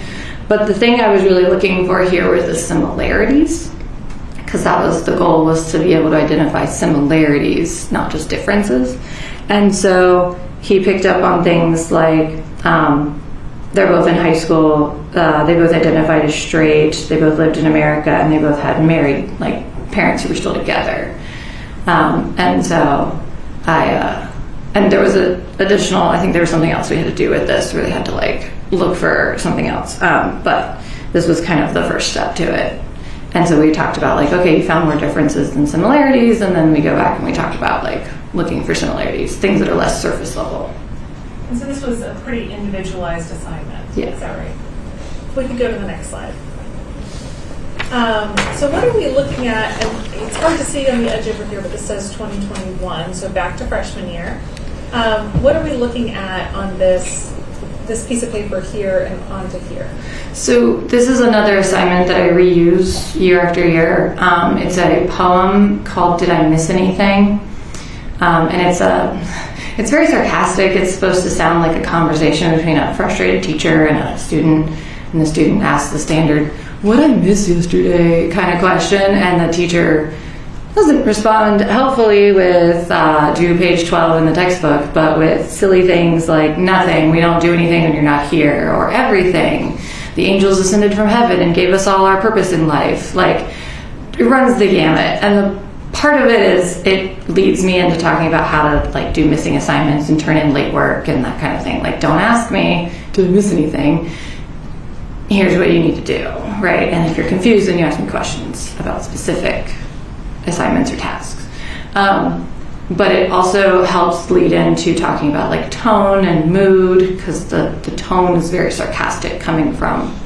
[SPEAKER 12] But the thing I was really looking for here were the similarities, because that was the goal, was to be able to identify similarities, not just differences. And so he picked up on things like they're both in high school, they both identified as straight, they both lived in America, and they both had married parents who were still together. And so and there was additional, I think there was something else we had to do with this where they had to look for something else. But this was kind of the first step to it. And so we talked about okay, you found more differences than similarities, and then we go back and we talked about looking for similarities, things that are less surface level.
[SPEAKER 2] And so this was a pretty individualized assignment.
[SPEAKER 12] Yeah.
[SPEAKER 2] Is that right? We could go to the next slide. So what are we looking at? And it's hard to see on the edge over here, but this says 2021, so back to freshman year. What are we looking at on this piece of paper here and onto here? So this is another assignment that I reuse year after year. It's a poem called "Did I Miss Anything?" And it's very sarcastic. It's supposed to sound like a conversation between a frustrated teacher and a student, and the student asks the standard, "What did I miss yesterday?" kind of question, and the teacher doesn't respond helpfully with do page 12 in the textbook, but with silly things like nothing, we don't do anything when you're not here, or everything, the angels descended from heaven and gave us all our purpose in life. It runs the gamut. And the part of it is it leads me into talking about how to do missing assignments and turn in late work and that kind of thing. Don't ask me, did I miss anything? Here's what you need to do, right? And if you're confused, then you ask me questions about specific assignments or tasks. But it also helps lead into talking about tone and mood, because the tone is very sarcastic coming from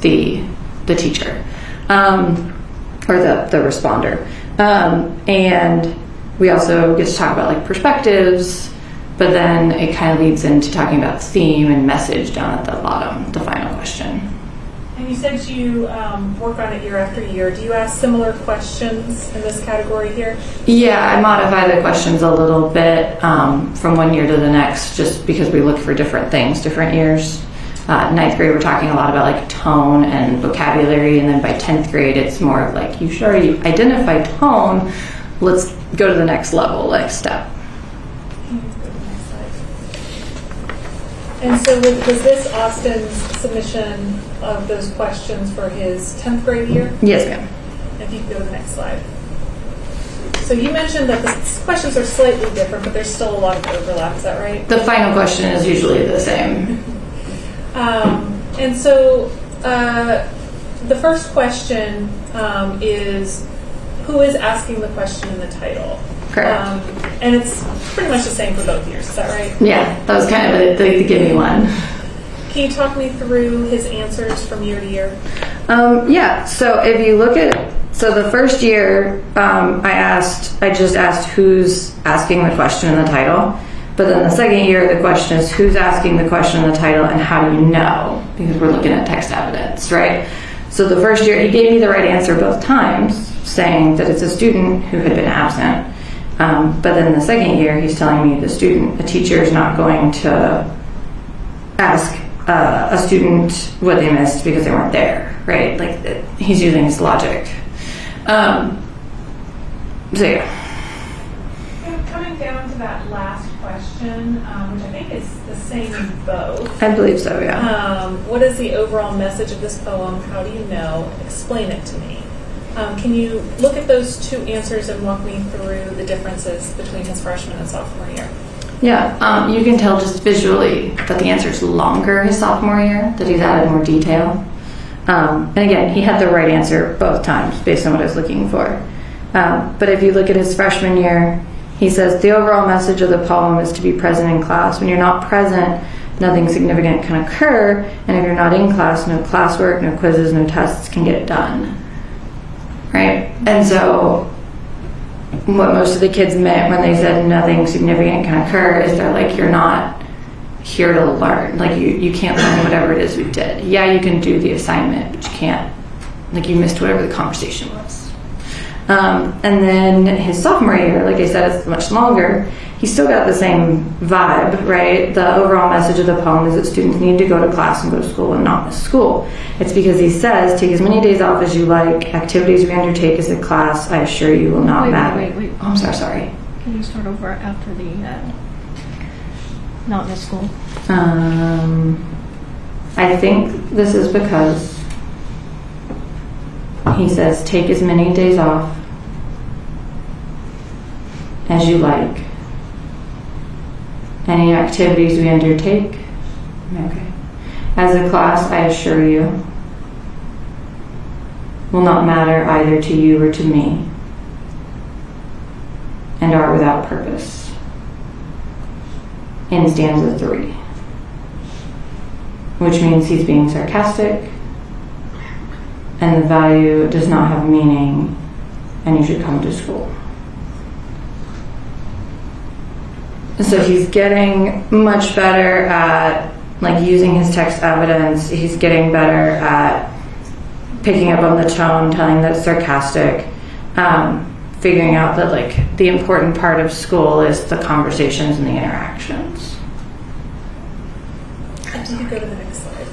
[SPEAKER 2] the teacher or the responder. And we also get to talk about perspectives, but then it kind of leads into talking about theme and message down at the bottom, the final question. And you said you work on it year after year. Do you ask similar questions in this category here?
[SPEAKER 12] Yeah, I modify the questions a little bit from one year to the next, just because we look for different things, different years. Ninth grade, we're talking a lot about tone and vocabulary, and then by 10th grade, it's more of you should already identify tone. Let's go to the next level, next step.
[SPEAKER 2] And so was this Austin's submission of those questions for his 10th grade year?
[SPEAKER 12] Yes, ma'am.
[SPEAKER 2] If you could go to the next slide. So you mentioned that the questions are slightly different, but there's still a lot of overlap. Is that right?
[SPEAKER 12] The final question is usually the same.
[SPEAKER 2] And so the first question is, who is asking the question in the title?
[SPEAKER 12] Correct.
[SPEAKER 2] And it's pretty much the same for both years. Is that right?
[SPEAKER 12] Yeah, that was kind of the gimme one.
[SPEAKER 2] Can you talk me through his answers from year to year?
[SPEAKER 12] Yeah, so if you look at, so the first year, I just asked who's asking the question in the title. But then the second year, the question is who's asking the question in the title and how do you know? Because we're looking at text evidence, right? So the first year, he gave me the right answer both times, saying that it's a student who had been absent. But then the second year, he's telling me a teacher is not going to ask a student what they missed because they weren't there, right? Like, he's using his logic. So yeah.
[SPEAKER 2] Coming down to that last question, which I think is the same in both.
[SPEAKER 12] I believe so, yeah.
[SPEAKER 2] What is the overall message of this poem? How do you know? Explain it to me. Can you look at those two answers and walk me through the differences between his freshman and sophomore year?
[SPEAKER 12] Yeah, you can tell just visually that the answer is longer his sophomore year, that he's added more detail. And again, he had the right answer both times based on what I was looking for. But if you look at his freshman year, he says, the overall message of the poem is to be present in class. When you're not present, nothing significant can occur. And if you're not in class, no classwork, no quizzes, no tests can get done. Right? And so what most of the kids meant when they said nothing significant can occur is they're like, you're not here to learn. Like, you can't learn whatever it is we did. Yeah, you can do the assignment, but you can't. Like, you missed whatever the conversation was. And then his sophomore year, like I said, it's much longer. He still got the same vibe, right? The overall message of the poem is that students need to go to class and go to school and not miss school. It's because he says, take as many days off as you like. Activities we undertake as a class, I assure you, will not matter.
[SPEAKER 13] Wait.
[SPEAKER 12] Oh, I'm sorry.
[SPEAKER 13] Can you start over after the not miss school?
[SPEAKER 12] I think this is because he says, take as many days off as you like. Any activities we undertake, okay, as a class, I assure you, will not matter either to you or to me, and are without purpose. In stanza 3, which means he's being sarcastic, and the value does not have meaning, and you should come to school. So he's getting much better at like using his text evidence. He's getting better at picking up on the tone, telling that it's sarcastic, figuring out that like the important part of school is the conversations and the interactions.
[SPEAKER 2] And you can go to the next slide.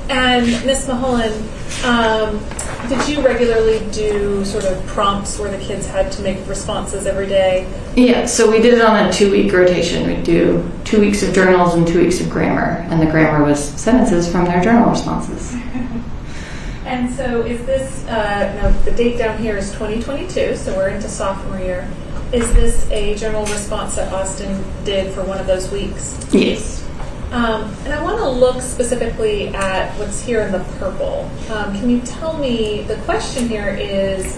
[SPEAKER 2] And Ms. Mulholland, did you regularly do sort of prompts where the kids had to make responses every day?
[SPEAKER 12] Yeah, so we did it on a 2-week rotation. We'd do 2 weeks of journals and 2 weeks of grammar, and the grammar was sentences from their journal responses.
[SPEAKER 2] And so is this, now the date down here is 2022, so we're into sophomore year. Is this a journal response that Austin did for one of those weeks?
[SPEAKER 12] Yes.
[SPEAKER 2] And I want to look specifically at what's here in the purple. Can you tell me, the question here is,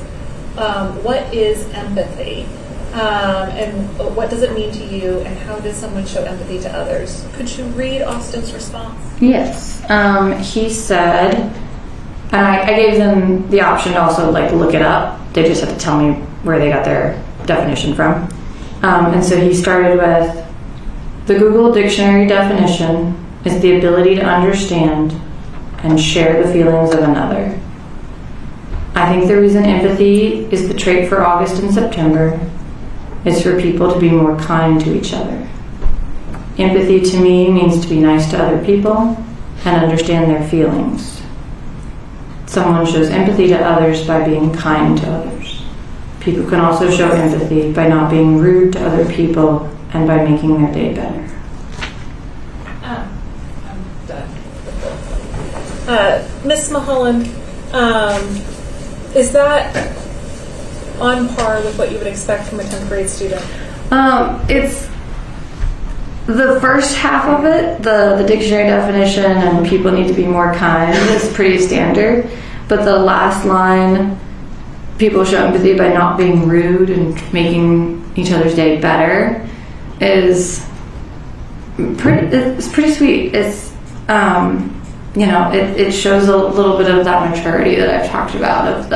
[SPEAKER 2] what is empathy? And what does it mean to you, and how does someone show empathy to others? Could you read Austin's response?
[SPEAKER 12] Yes. He said, and I gave them the option to also like look it up. They just had to tell me where they got their definition from. And so he started with, the Google Dictionary definition is the ability to understand and share the feelings of another. I think the reason empathy is the trait for August and September is for people to be more kind to each other. Empathy to me means to be nice to other people and understand their feelings. Someone shows empathy to others by being kind to others. People can also show empathy by not being rude to other people and by making their day better.
[SPEAKER 2] I'm done. Ms. Mulholland, is that on par with what you would expect from a 10th grade student?
[SPEAKER 12] It's the first half of it, the dictionary definition and people need to be more kind is pretty standard. But the last line, people show empathy by not being rude and making each other's day better, it's pretty sweet. It's it shows a little bit of that maturity that I've talked about of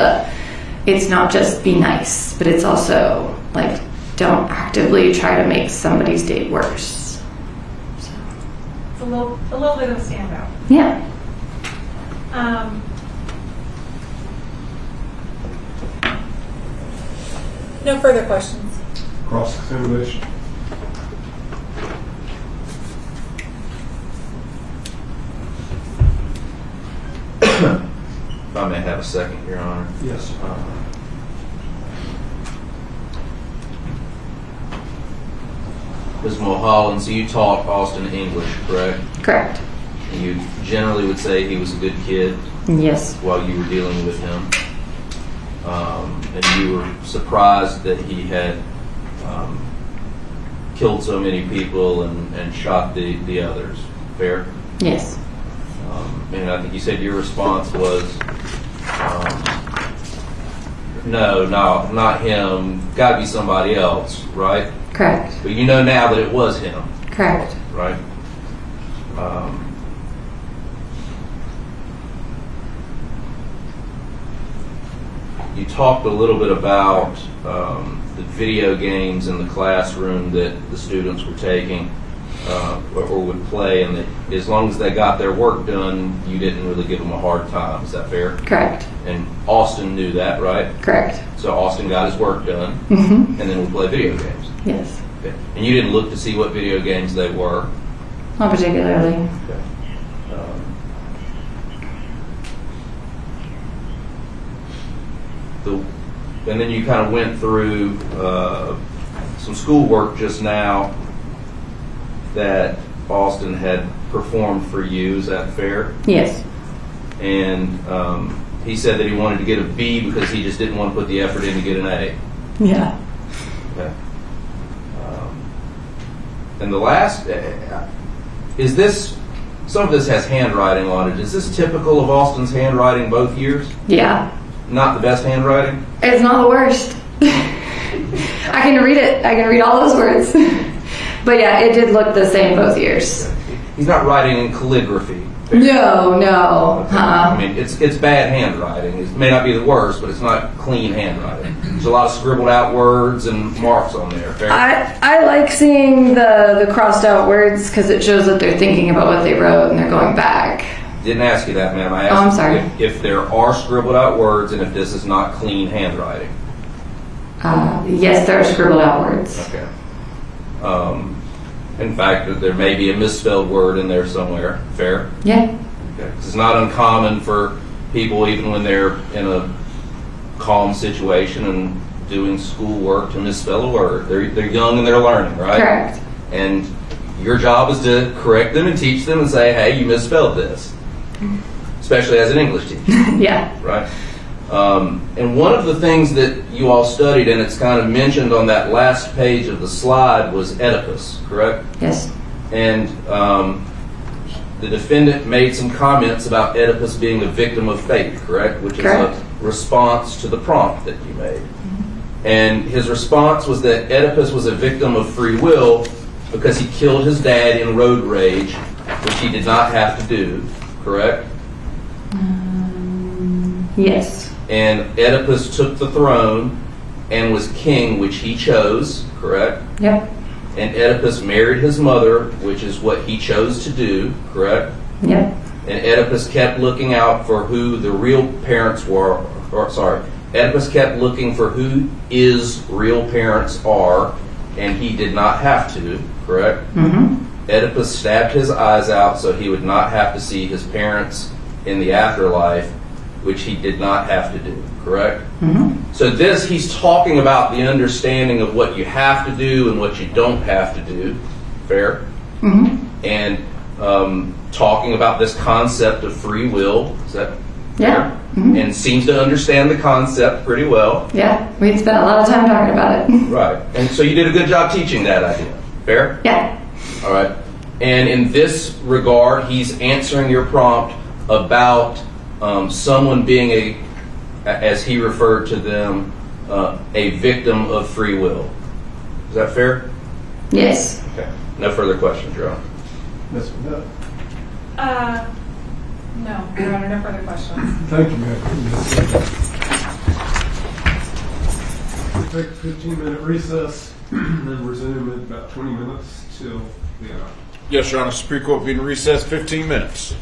[SPEAKER 12] it's not just be nice, but it's also like, don't actively try to make somebody's day worse. So.
[SPEAKER 2] It's a little bit of a standout.
[SPEAKER 12] Yeah.
[SPEAKER 2] No further questions.
[SPEAKER 1] Cross-examination.
[SPEAKER 9] If I may have a second, Your Honor.
[SPEAKER 1] Yes.
[SPEAKER 9] Ms. Mulholland, so you taught Austin English, correct?
[SPEAKER 12] Correct.
[SPEAKER 9] And you generally would say he was a good kid
[SPEAKER 12] Yes.
[SPEAKER 9] while you were dealing with him. And you were surprised that he had killed so many people and shot the others. Fair?
[SPEAKER 12] Yes.
[SPEAKER 9] And I think you said your response was, no, not him. Got to be somebody else, right?
[SPEAKER 12] Correct.
[SPEAKER 9] But you know now that it was him,
[SPEAKER 12] Correct.
[SPEAKER 9] right? You talked a little bit about the video games in the classroom that the students were taking or would play, and that as long as they got their work done, you didn't really give them a hard time. Is that fair?
[SPEAKER 12] Correct.
[SPEAKER 9] And Austin knew that, right?
[SPEAKER 12] Correct.
[SPEAKER 9] So Austin got his work done,
[SPEAKER 12] Mm-hmm.
[SPEAKER 9] and then would play video games.
[SPEAKER 12] Yes.
[SPEAKER 9] Okay. And you didn't look to see what video games they were.
[SPEAKER 12] Not particularly.
[SPEAKER 9] Okay. And then you kind of went through some schoolwork just now that Austin had performed for you. Is that fair?
[SPEAKER 12] Yes.
[SPEAKER 9] And he said that he wanted to get a B because he just didn't want to put the effort in to get an A.
[SPEAKER 12] Yeah.
[SPEAKER 9] Okay. And the last, is this, some of this has handwriting on it. Is this typical of Austin's handwriting both years?
[SPEAKER 12] Yeah.
[SPEAKER 9] Not the best handwriting?
[SPEAKER 12] It's not the worst. I can read it. I can read all those words. But yeah, it did look the same both years.
[SPEAKER 9] He's not writing in calligraphy.
[SPEAKER 12] No.
[SPEAKER 9] I mean, it's bad handwriting. It may not be the worst, but it's not clean handwriting. There's a lot of scribbled out words and marks on there. Fair?
[SPEAKER 12] I like seeing the crossed out words because it shows that they're thinking about what they wrote and they're going back.
[SPEAKER 9] Didn't ask you that, ma'am. I asked
[SPEAKER 12] I'm sorry.
[SPEAKER 9] if there are scribbled out words and if this is not clean handwriting.
[SPEAKER 12] Yes, there are scribbled out words.
[SPEAKER 9] Okay. In fact, there may be a misspelled word in there somewhere. Fair?
[SPEAKER 12] Yeah.
[SPEAKER 9] Okay. It's not uncommon for people, even when they're in a calm situation and doing schoolwork, to misspell a word. They're young and they're learning, right?
[SPEAKER 12] Correct.
[SPEAKER 9] And your job is to correct them and teach them and say, hey, you misspelled this. Especially as an English teacher.
[SPEAKER 12] Yeah.
[SPEAKER 9] Right? And one of the things that you all studied, and it's kind of mentioned on that last page of the slide, was Oedipus, correct?
[SPEAKER 12] Yes.
[SPEAKER 9] And the defendant made some comments about Oedipus being a victim of fate, correct? Which
[SPEAKER 12] Correct.
[SPEAKER 9] is a response to the prompt that you made. And his response was that Oedipus was a victim of free will because he killed his dad in road rage, which he did not have to do, correct?
[SPEAKER 12] Yes.
[SPEAKER 9] And Oedipus took the throne and was king, which he chose, correct?
[SPEAKER 12] Yep.
[SPEAKER 9] And Oedipus married his mother, which is what he chose to do, correct?
[SPEAKER 12] Yep.
[SPEAKER 9] And Oedipus kept looking out for who the real parents were, Oedipus kept looking for who his real parents are, and he did not have to, correct?
[SPEAKER 12] Mm-hmm.
[SPEAKER 9] Oedipus stabbed his eyes out so he would not have to see his parents in the afterlife, which he did not have to do, correct?
[SPEAKER 12] Mm-hmm.
[SPEAKER 9] So he's talking about the understanding of what you have to do and what you don't have to do, fair?
[SPEAKER 12] Mm-hmm.
[SPEAKER 9] And talking about this concept of free will, is that fair?
[SPEAKER 12] Yeah. Mm-hmm.
[SPEAKER 9] And seems to understand the concept pretty well.
[SPEAKER 12] Yeah. We spent a lot of time talking about it.
[SPEAKER 9] Right. And so you did a good job teaching that idea, fair?
[SPEAKER 12] Yeah.
[SPEAKER 9] All right. And in this regard, he's answering your prompt about someone being as he referred to them, a victim of free will. Is that fair?
[SPEAKER 12] Yes.
[SPEAKER 9] Okay. No further questions, Your Honor.
[SPEAKER 1] Ms. Burnett.
[SPEAKER 2] No, Your Honor, no further questions.
[SPEAKER 1] Thank you, ma'am. We'll take a 15-minute recess, then resume in about 20 minutes till the hour.
[SPEAKER 3] Yes, Your Honor. Superior Court being recessed 15 minutes.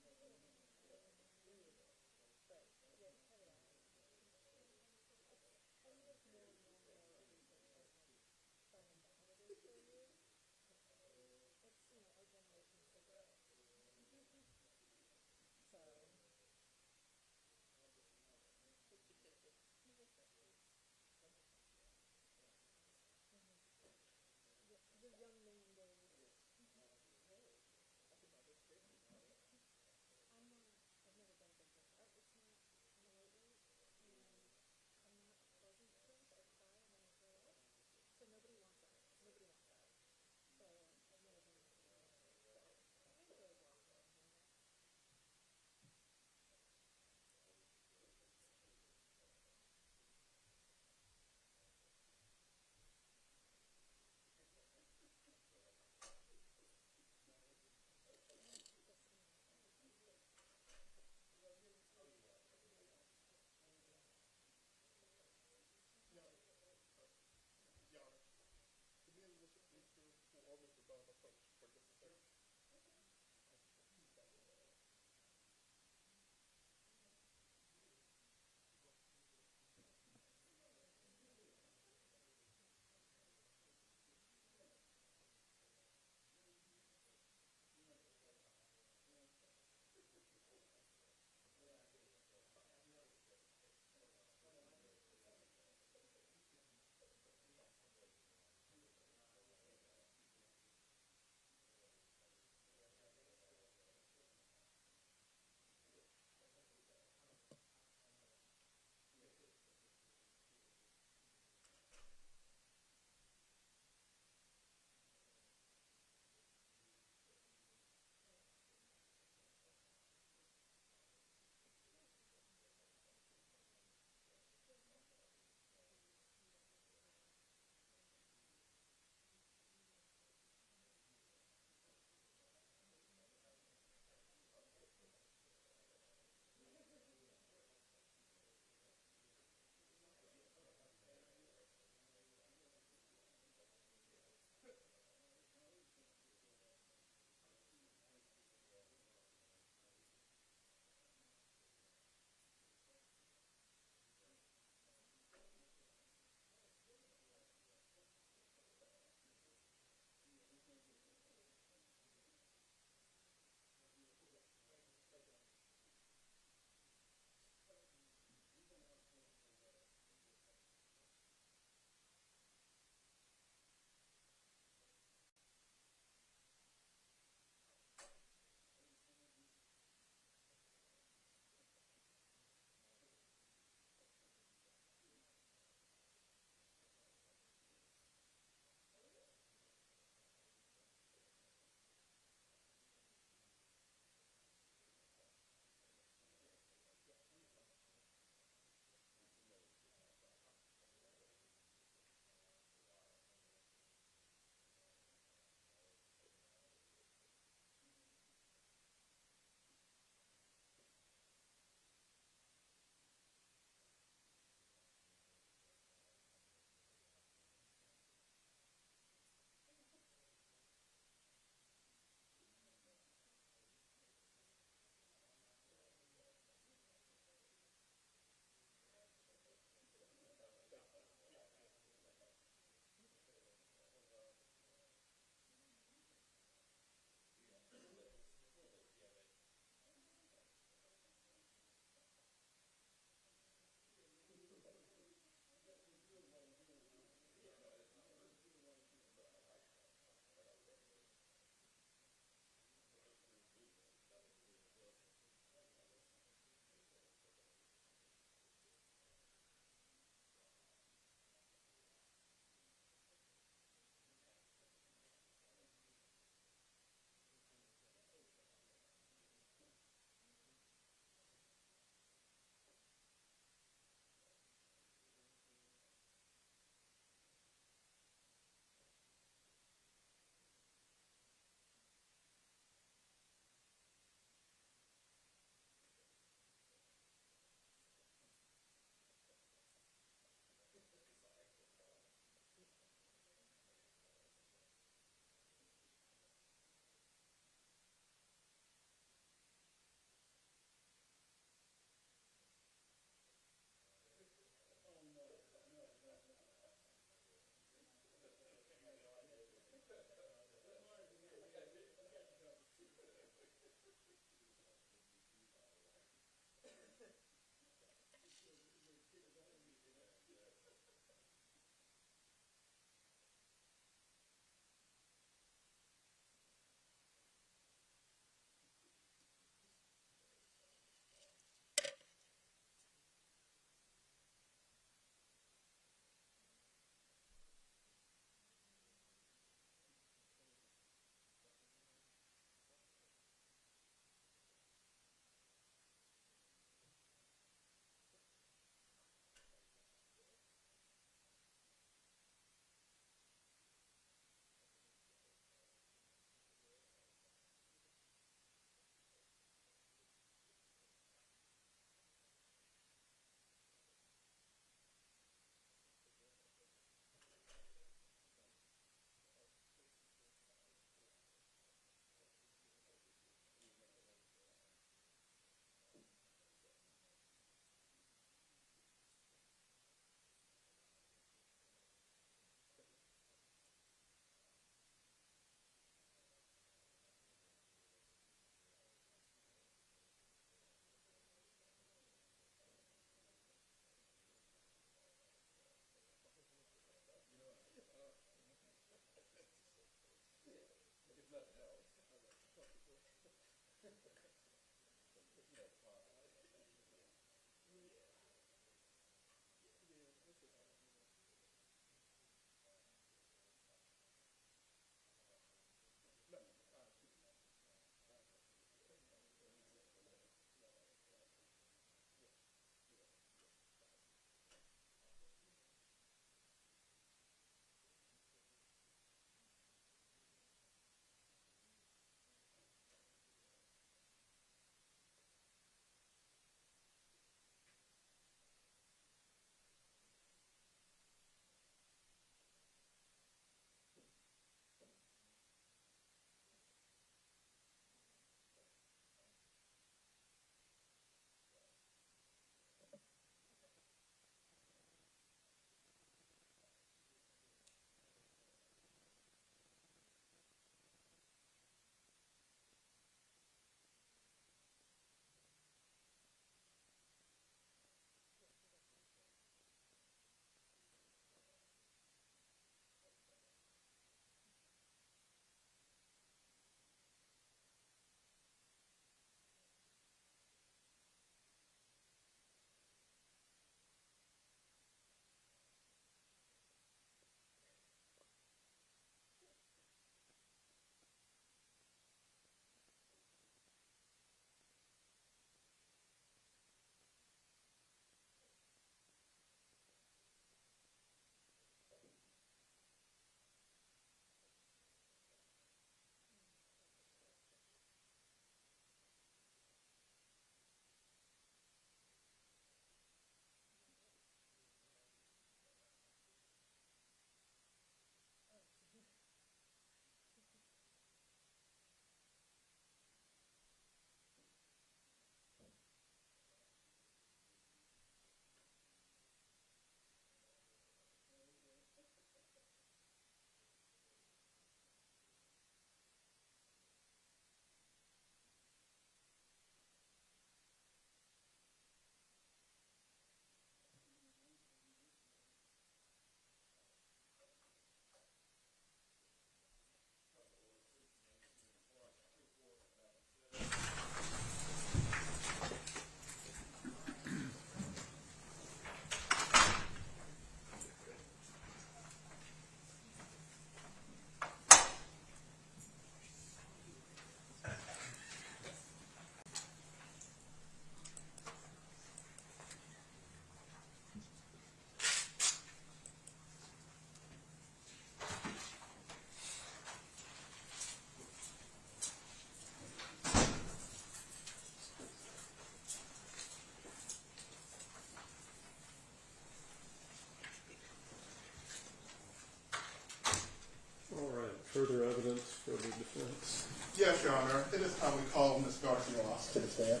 [SPEAKER 1] further evidence for the defense?
[SPEAKER 7] Yes, Your Honor. At this time, we call Ms. Darcy Ross to the stand.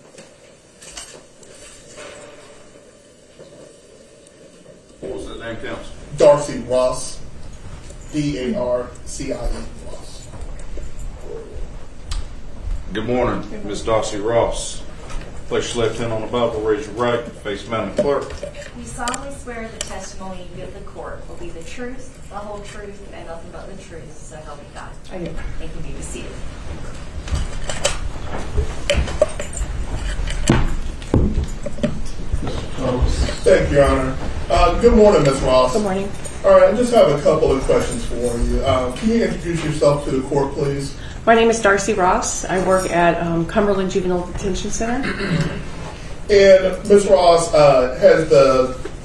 [SPEAKER 3] What was the name, counsel?
[SPEAKER 7] Darcy Ross, D-A-R-C-I-E Ross.
[SPEAKER 3] Good morning, Ms. Darcy Ross. Place your left hand on the Bible, raise your right, face Madam Clerk.
[SPEAKER 5] You solemnly swear the testimony you give the court will be the truth, the whole truth, and nothing but the truth, so help you God.
[SPEAKER 12] I do.
[SPEAKER 5] Thank you. Be seated.
[SPEAKER 7] Thank you, Your Honor. Good morning, Ms. Ross.
[SPEAKER 12] Good morning.
[SPEAKER 7] All right, I just have a couple of questions for you. Can you introduce yourself to the court, please?
[SPEAKER 12] My name is Darcy Ross. I work at Cumberland Juvenile Detention Center.
[SPEAKER 7] And Ms. Ross, has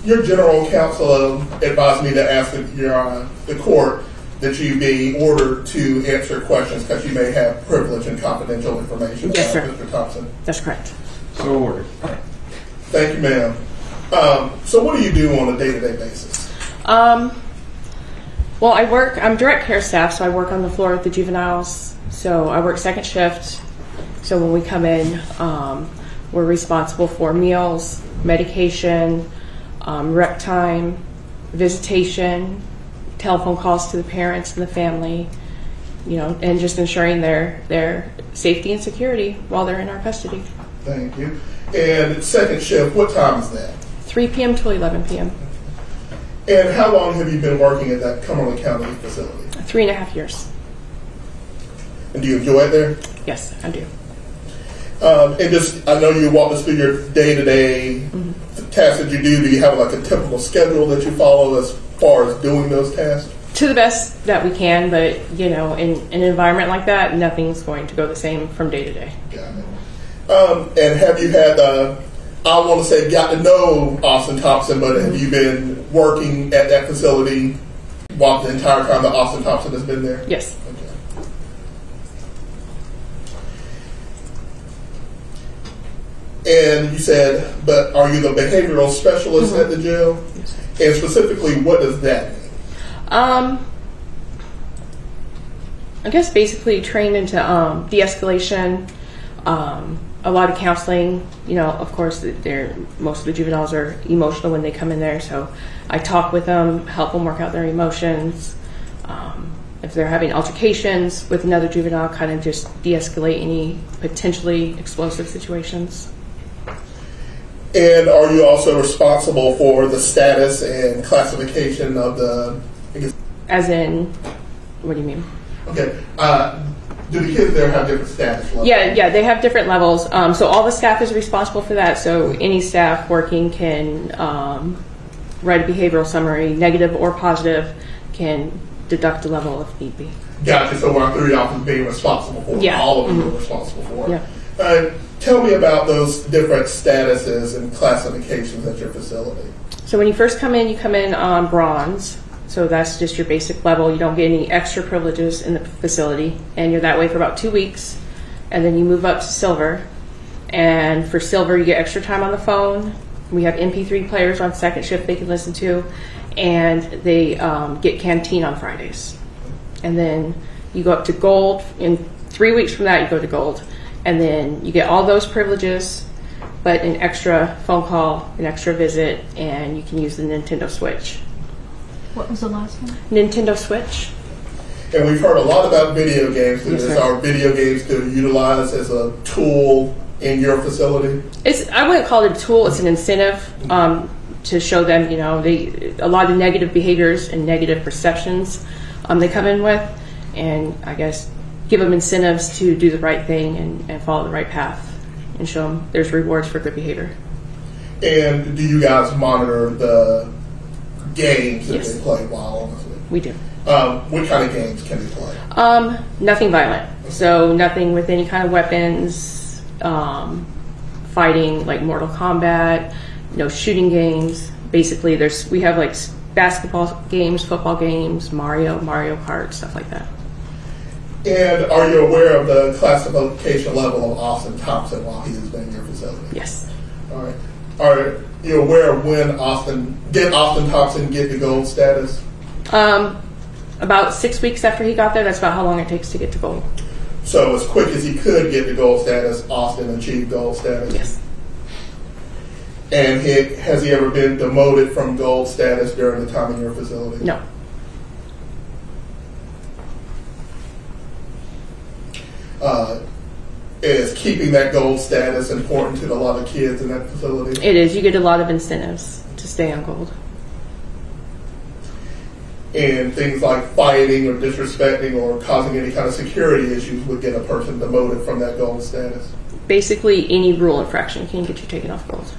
[SPEAKER 7] your general counsel advised me to ask the court that you be ordered to answer questions because you may have privileged and confidential information.
[SPEAKER 12] Yes, sir.
[SPEAKER 7] Mr. Thompson.
[SPEAKER 12] That's correct.
[SPEAKER 1] So ordered.
[SPEAKER 7] Thank you, ma'am. So what do you do on a day-to-day basis?
[SPEAKER 12] Well, I'm direct care staff, so I work on the floor with the juveniles. So I work second shift. So when we come in, we're responsible for meals, medication, rec time, visitation, telephone calls to the parents and the family, and just ensuring their safety and security while they're in our custody.
[SPEAKER 7] Thank you. And second shift, what time is that?
[SPEAKER 12] 3 p.m. to 11 p.m.
[SPEAKER 7] And how long have you been working at that Cumberland County facility?
[SPEAKER 12] 3.5 years.
[SPEAKER 7] And do you enjoy it there?
[SPEAKER 12] Yes, I do.
[SPEAKER 7] And I know you walked us through your day-to-day tasks that you do. Do you have like a typical schedule that you follow as far as doing those tasks?
[SPEAKER 12] To the best that we can, but in an environment like that, nothing's going to go the same from day to day.
[SPEAKER 7] Got it. And have you had I don't want to say got to know Austin Thompson, but have you been working at that facility while the entire time that Austin Thompson has been there?
[SPEAKER 12] Yes.
[SPEAKER 7] And you said, but are you the behavioral specialist at the jail?
[SPEAKER 12] Yes.
[SPEAKER 7] And specifically, what does that mean?
[SPEAKER 12] I guess basically trained into de-escalation, a lot of counseling. Of course, most of the juveniles are emotional when they come in there, so I talk with them, help them work out their emotions. If they're having altercations with another juvenile, kind of just de-escalate any potentially explosive situations.
[SPEAKER 7] And are you also responsible for the status and classification of the...
[SPEAKER 12] As in, what do you mean?
[SPEAKER 7] Okay. Do the kids there have different status levels?
[SPEAKER 12] Yeah, they have different levels. So all the staff is responsible for that. So any staff working can write a behavioral summary, negative or positive, can deduct a level if need be.
[SPEAKER 7] Gotcha. So we're three officers being responsible for it. All of you are responsible for it. Yeah. Tell me about those different statuses and classifications at your facility.
[SPEAKER 12] So when you first come in, you come in on bronze. So that's just your basic level. You don't get any extra privileges in the facility. And you're that way for about 2 weeks. And then you move up to silver. And for silver, you get extra time on the phone. We have MP3 players on second shift they can listen to. And they get canteen on Fridays. And then you go up to gold. In 3 weeks from that, you go to gold. And then you get all those privileges, but an extra phone call, an extra visit, and you can use the Nintendo Switch.
[SPEAKER 13] What was the last one?
[SPEAKER 12] Nintendo Switch.
[SPEAKER 7] And we've heard a lot about video games.
[SPEAKER 12] Yes,
[SPEAKER 7] Is
[SPEAKER 12] sir.
[SPEAKER 7] our video games to utilize as a tool in your facility?
[SPEAKER 12] I wouldn't call it a tool. It's an incentive to show them, a lot of the negative behaviors and negative perceptions they come in with, and I guess give them incentives to do the right thing and follow the right path, and show them there's rewards for good behavior.
[SPEAKER 7] And do you guys monitor the games that
[SPEAKER 12] Yes.
[SPEAKER 7] they play while on this week?
[SPEAKER 12] We do.
[SPEAKER 7] What kind of games can they play?
[SPEAKER 12] Nothing violent. So nothing with any kind of weapons, fighting like Mortal Kombat, no shooting games. Basically, we have like basketball games, football games, Mario Kart, stuff like that.
[SPEAKER 7] And are you aware of the classification level of Austin Thompson while he has been in your facility?
[SPEAKER 12] Yes.
[SPEAKER 7] All right. Are you aware of when Austin Thompson get the gold status?
[SPEAKER 12] About 6 weeks after he got there, that's about how long it takes to get to gold.
[SPEAKER 7] So as quick as he could get to gold status, Austin achieved gold status?
[SPEAKER 12] Yes.
[SPEAKER 7] And has he ever been demoted from gold status during the time in your facility?
[SPEAKER 12] No.
[SPEAKER 7] Is keeping that gold status important to a lot of kids in that facility?
[SPEAKER 12] It is. You get a lot of incentives to stay on gold.
[SPEAKER 7] And things like fighting or disrespecting or causing any kind of security issues would get a person demoted from that gold status?
[SPEAKER 12] Basically, any rule infraction can get you taken off gold.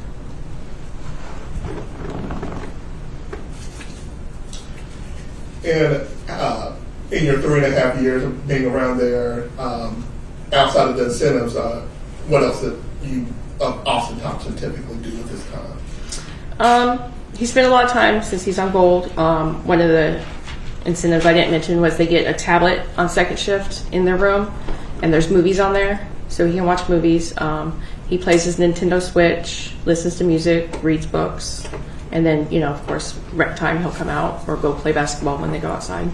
[SPEAKER 7] And in your 3.5 years of being around there, outside of the incentives, what else did you, Austin Thompson, typically do with his time?
[SPEAKER 12] He spent a lot of time since he's on gold. One of the incentives I didn't mention was they get a tablet on second shift in their room, and there's movies on there, so he can watch movies. He plays his Nintendo Switch, listens to music, reads books, and then, of course, rec time he'll come out or go play basketball when they go outside.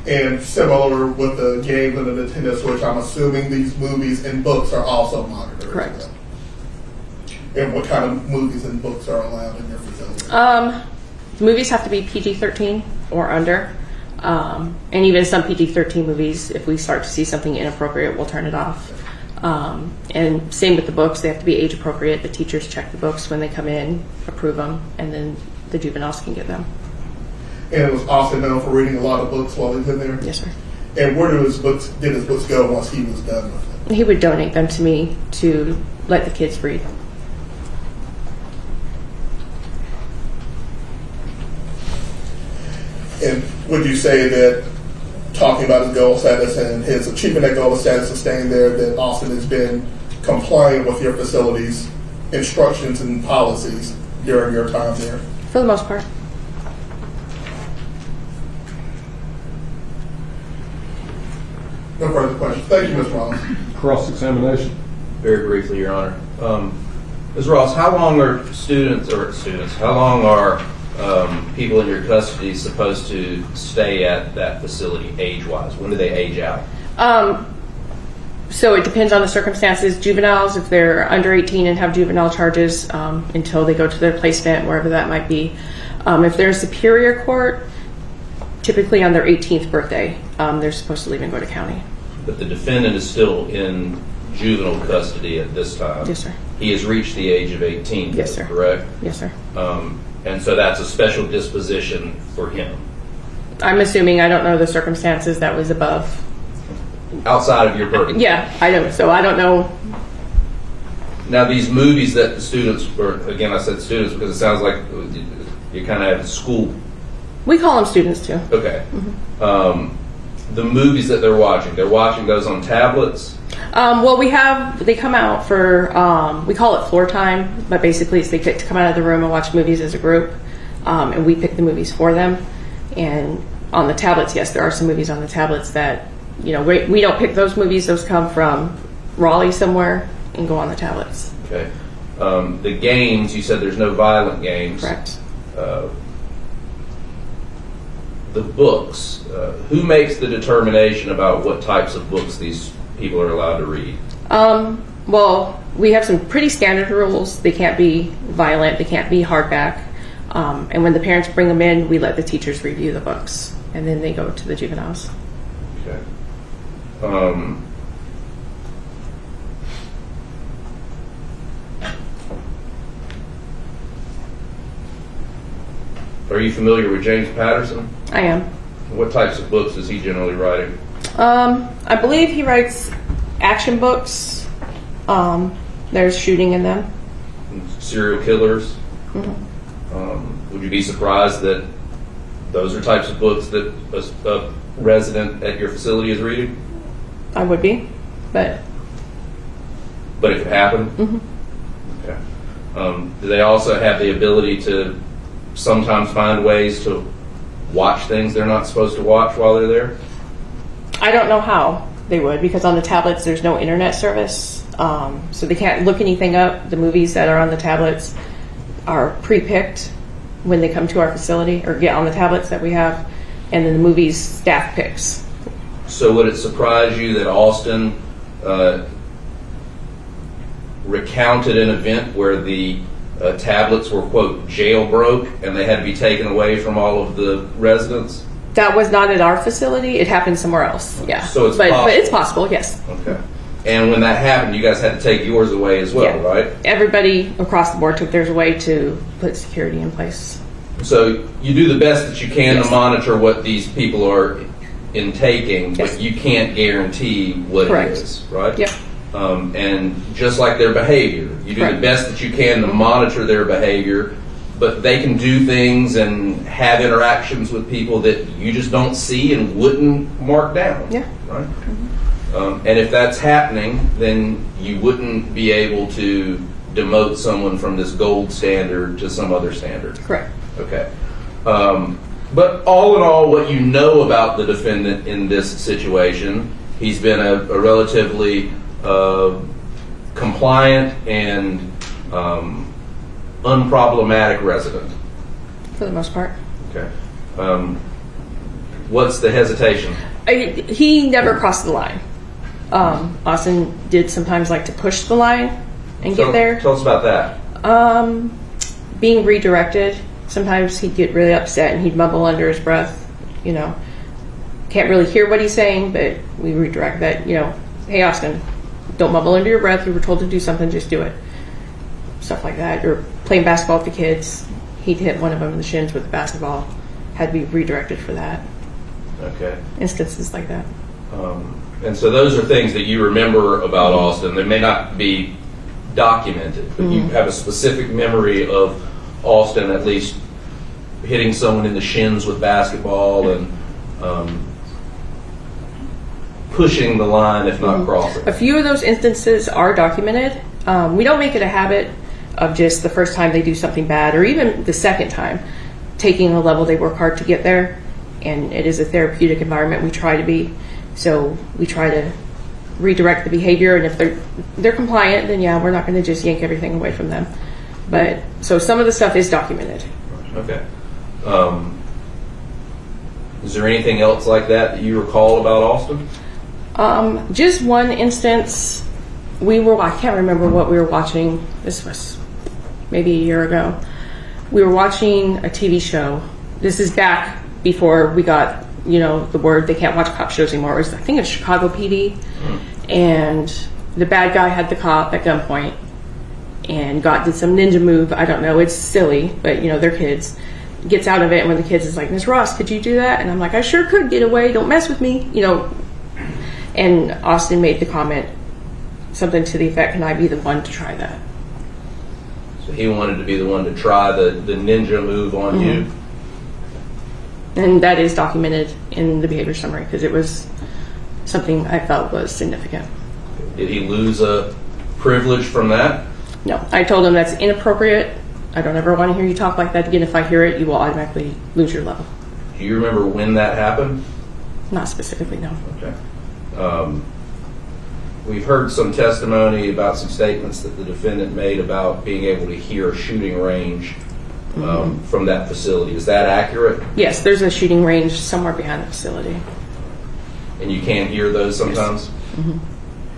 [SPEAKER 7] And similar with the games and the Nintendo Switch, I'm assuming these movies and books are also monitored.
[SPEAKER 12] Correct.
[SPEAKER 7] And what kind of movies and books are allowed in your facility?
[SPEAKER 12] The movies have to be PG-13 or under. And even some PG-13 movies, if we start to see something inappropriate, we'll turn it off. And same with the books. They have to be age appropriate. The teachers check the books when they come in, approve them, and then the juveniles can get them.
[SPEAKER 7] And was Austin known for reading a lot of books while he was in there?
[SPEAKER 12] Yes, sir.
[SPEAKER 7] And where did his books go once he was done with it?
[SPEAKER 12] He would donate them to me to let the kids read.
[SPEAKER 7] And would you say that, talking about his gold status and his achieving that gold status and staying there, that Austin has been compliant with your facility's instructions and policies during your time there?
[SPEAKER 12] For the most part.
[SPEAKER 7] No further questions. Thank you, Ms. Ross.
[SPEAKER 1] Cross-examination.
[SPEAKER 9] Very briefly, Your Honor. Ms. Ross, how long are how long are people in your custody supposed to stay at that facility age-wise? When do they age out?
[SPEAKER 12] So it depends on the circumstances. Juveniles, if they're under 18 and have juvenile charges, until they go to their placement, wherever that might be. If they're in Superior Court, typically on their 18th birthday, they're supposed to leave and go to county.
[SPEAKER 9] But the defendant is still in juvenile custody at this time.
[SPEAKER 12] Yes, sir.
[SPEAKER 9] He has reached the age of 18,
[SPEAKER 12] Yes, sir.
[SPEAKER 9] Correct?
[SPEAKER 12] Yes, sir.
[SPEAKER 9] And so that's a special disposition for him.
[SPEAKER 12] I'm assuming, I don't know the circumstances that was above.
[SPEAKER 9] Outside of your purview.
[SPEAKER 12] Yeah, I don't. So I don't know.
[SPEAKER 9] Now these movies that the students, or again I said students because it sounds like you kind of have school.
[SPEAKER 12] We call them students too.
[SPEAKER 9] Okay. The movies that they're watching those on tablets?
[SPEAKER 12] Well, they come out for, we call it floor time, but basically it's they get to come out of the room and watch movies as a group, and we pick the movies for them. And on the tablets, yes, there are some movies on the tablets that, we don't pick those movies. Those come from Raleigh somewhere and go on the tablets.
[SPEAKER 9] Okay. The games, you said there's no violent games.
[SPEAKER 12] Correct.
[SPEAKER 9] The books, who makes the determination about what types of books these people are allowed to read?
[SPEAKER 12] Well, we have some pretty standard rules. They can't be violent. They can't be hardback. And when the parents bring them in, we let the teachers review the books, and then they go to the juveniles.
[SPEAKER 9] Okay. Are you familiar with James Patterson?
[SPEAKER 12] I am.
[SPEAKER 9] What types of books is he generally writing?
[SPEAKER 12] I believe he writes action books. There's shooting in them.
[SPEAKER 9] Serial killers?
[SPEAKER 12] Mm-hmm.
[SPEAKER 9] Would you be surprised that those are types of books that a resident at your facility is reading?
[SPEAKER 12] I would be, but
[SPEAKER 9] it could happen?
[SPEAKER 12] Mm-hmm.
[SPEAKER 9] Okay. Do they also have the ability to sometimes find ways to watch things they're not supposed to watch while they're there?
[SPEAKER 12] I don't know how they would, because on the tablets there's no internet service, so they can't look anything up. The movies that are on the tablets are pre-picked when they come to our facility or get on the tablets that we have. and then the movie's staff picks.
[SPEAKER 9] So would it surprise you that Austin recounted an event where the tablets were, quote, jailbroke and they had to be taken away from all of the residents?
[SPEAKER 12] That was not at our facility. It happened somewhere else. Yeah.
[SPEAKER 9] So it's
[SPEAKER 12] but
[SPEAKER 9] possible.
[SPEAKER 12] it's possible, yes.
[SPEAKER 9] Okay. And when that happened, you guys had to take yours away as well,
[SPEAKER 12] Yeah.
[SPEAKER 9] right?
[SPEAKER 12] Everybody across the board took theirs away to put security in place.
[SPEAKER 9] So you do the best that you can
[SPEAKER 12] Yes.
[SPEAKER 9] to monitor what these people are intaking,
[SPEAKER 12] Yes.
[SPEAKER 9] but you can't guarantee what
[SPEAKER 12] Correct.
[SPEAKER 9] it is, right?
[SPEAKER 12] Yep.
[SPEAKER 9] And just like their behavior, you do the
[SPEAKER 12] Correct.
[SPEAKER 9] best that you can to monitor their behavior, but they can do things and have interactions with people that you just don't see and wouldn't mark down.
[SPEAKER 12] Yeah.
[SPEAKER 9] Right? And if that's happening, then you wouldn't be able to demote someone from this gold standard to some other standard.
[SPEAKER 12] Correct.
[SPEAKER 9] Okay. But all in all, what you know about the defendant in this situation, he's been a relatively compliant and unproblematic resident.
[SPEAKER 12] For the most part.
[SPEAKER 9] Okay. What's the hesitation?
[SPEAKER 12] He never crossed the line. Austin did sometimes like to push the line and get there.
[SPEAKER 9] Tell us about that.
[SPEAKER 12] Being redirected, sometimes he'd get really upset and he'd mumble under his breath, you know. Can't really hear what he's saying, but we redirect that, you know, hey Austin, don't mumble under your breath, you were told to do something, just do it. Stuff like that. Or playing basketball with the kids, he'd hit one of them in the shins with the basketball, had to be redirected for that.
[SPEAKER 9] Okay.
[SPEAKER 12] Instances like that.
[SPEAKER 9] And so those are things that you remember about Austin. They may not be documented, but you have a specific memory of Austin at least hitting someone in the shins with basketball and pushing the line, if not crossing.
[SPEAKER 12] A few of those instances are documented. We don't make it a habit of just the first time they do something bad, or even the second time, taking a level they work hard to get there. And it is a therapeutic environment we try to be. So we try to redirect the behavior, and if they're compliant, then yeah, we're not going to just yank everything away from them. But so some of the stuff is documented.
[SPEAKER 9] Okay. Is there anything else like that you recall about Austin?
[SPEAKER 12] Just one instance, I can't remember what we were watching. This was maybe a year ago. We were watching a TV show. This is back before we got, you know, the word they can't watch cop shows anymore. It was, I think it's Chicago PD. And the bad guy had the cop at gunpoint and did some ninja move. I don't know. It's silly, but, you know, they're kids. Gets out of it, and when the kids is like, Ms. Ross, could you do that? And I'm like, I sure could. Get away. Don't mess with me. You know. And Austin made the comment, something to the effect, can I be the one to try that?
[SPEAKER 9] So he wanted to be the one to try the ninja move on you?
[SPEAKER 12] And that is documented in the behavior summary because it was something I felt was significant.
[SPEAKER 9] Did he lose a privilege from that?
[SPEAKER 12] No. I told him that's inappropriate. I don't ever want to hear you talk like that again. If I hear it, you will automatically lose your level.
[SPEAKER 9] Do you remember when that happened?
[SPEAKER 12] Not specifically, no.
[SPEAKER 9] Okay. We've heard some testimony about some statements that the defendant made about being able to hear shooting range from that facility. Is that accurate?
[SPEAKER 12] Yes, there's a shooting range somewhere behind the facility.
[SPEAKER 9] And you can't hear those sometimes?
[SPEAKER 12] Yes.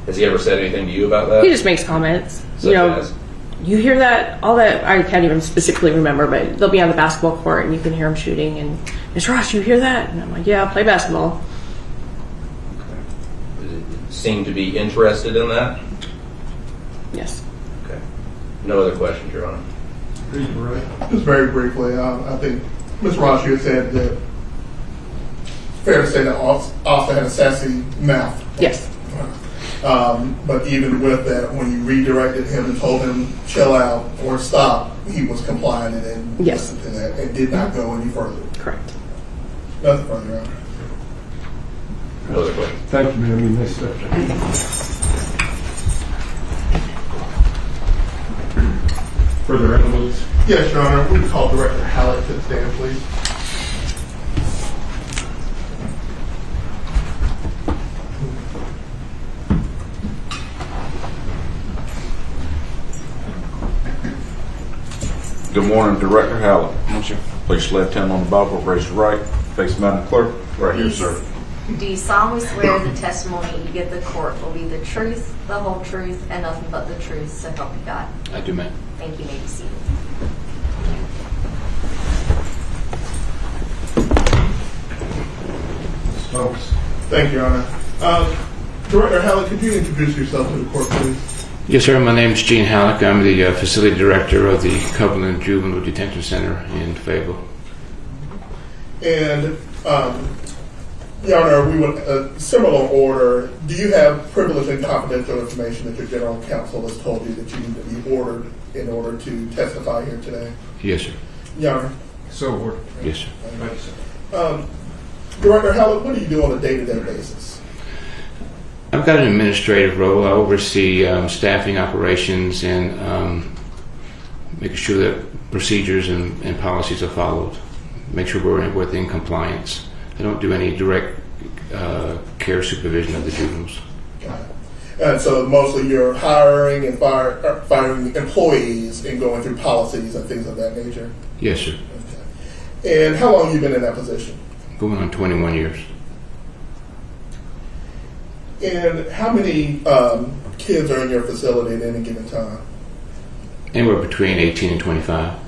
[SPEAKER 9] Has he ever said anything to you about that?
[SPEAKER 12] He just makes comments.
[SPEAKER 9] Such as?
[SPEAKER 12] You hear that, all that, I can't even specifically remember, but they'll be on the basketball court and you can hear them shooting and, Ms. Ross, you hear that? And I'm like, yeah, I play basketball.
[SPEAKER 9] Seem to be interested in that?
[SPEAKER 12] Yes.
[SPEAKER 9] Okay. No other questions, Your Honor.
[SPEAKER 7] Just very briefly, I think Ms. Ross, you had said that it's fair to say that Austin had a sassy mouth.
[SPEAKER 12] Yes.
[SPEAKER 7] But even with that, when you redirected him and told him chill out or stop, he was compliant and
[SPEAKER 12] yes.
[SPEAKER 7] listened to that and did not go any further.
[SPEAKER 12] Correct.
[SPEAKER 7] Nothing further, Your Honor.
[SPEAKER 9] No other questions.
[SPEAKER 1] Thank you, ma'am. You may step down. Further evidence?
[SPEAKER 7] Yes, Your Honor. We call Director Hallett to the stand, please.
[SPEAKER 3] Good morning, Director Hallett. Place your left hand on the Bible, raise your right. Face Madam Clerk. Right here, sir.
[SPEAKER 5] Do you solemnly swear the testimony you give the court will be the truth, the whole truth, and nothing but the truth, so help you God?
[SPEAKER 9] I do, ma'am.
[SPEAKER 5] Thank you. May be seated.
[SPEAKER 7] Thank you, Your Honor. Director Hallett, could you introduce yourself to the court, please?
[SPEAKER 14] Yes, sir. My name is Gene Halleck. I'm the facility director of the Cumberland Juvenile Detention Center in Fayetteville.
[SPEAKER 7] And, Your Honor, we would, similar order, do you have privileged and confidential information that your general counsel has told you that you need to be ordered in order to testify here today?
[SPEAKER 14] Yes, sir.
[SPEAKER 7] Your Honor.
[SPEAKER 3] So ordered.
[SPEAKER 14] Yes, sir.
[SPEAKER 3] Thank you, sir.
[SPEAKER 7] Director Hallett, what do you do on a day-to-day basis?
[SPEAKER 14] I've got an administrative role. I oversee staffing operations and making sure that procedures and policies are followed. Make sure we're within compliance. I don't do any direct care supervision of the juveniles.
[SPEAKER 7] Got it. And so mostly you're hiring and firing employees and going through policies and things of that nature?
[SPEAKER 14] Yes, sir.
[SPEAKER 7] Okay. And how long have you been in that position?
[SPEAKER 14] Going on 21 years.
[SPEAKER 7] And how many kids are in your facility at any given time?
[SPEAKER 14] Anywhere between 18 and 25.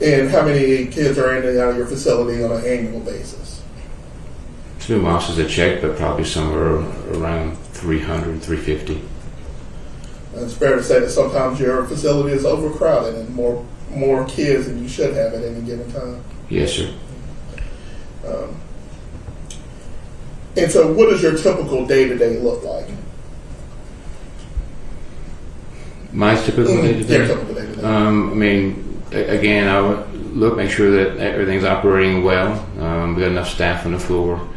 [SPEAKER 7] And how many kids are in and out of your facility on an annual basis?
[SPEAKER 14] Two officers a check, but probably somewhere around 300, 350.
[SPEAKER 7] It's fair to say that sometimes your facility is overcrowded and more kids than you should have at any given time.
[SPEAKER 14] Yes, sir.
[SPEAKER 7] And so what does your typical day-to-day look like?
[SPEAKER 14] My typical day-to-day?
[SPEAKER 7] Your typical day-to-day.
[SPEAKER 14] I mean, again, I would make sure that everything's operating well. We got enough staff on the floor.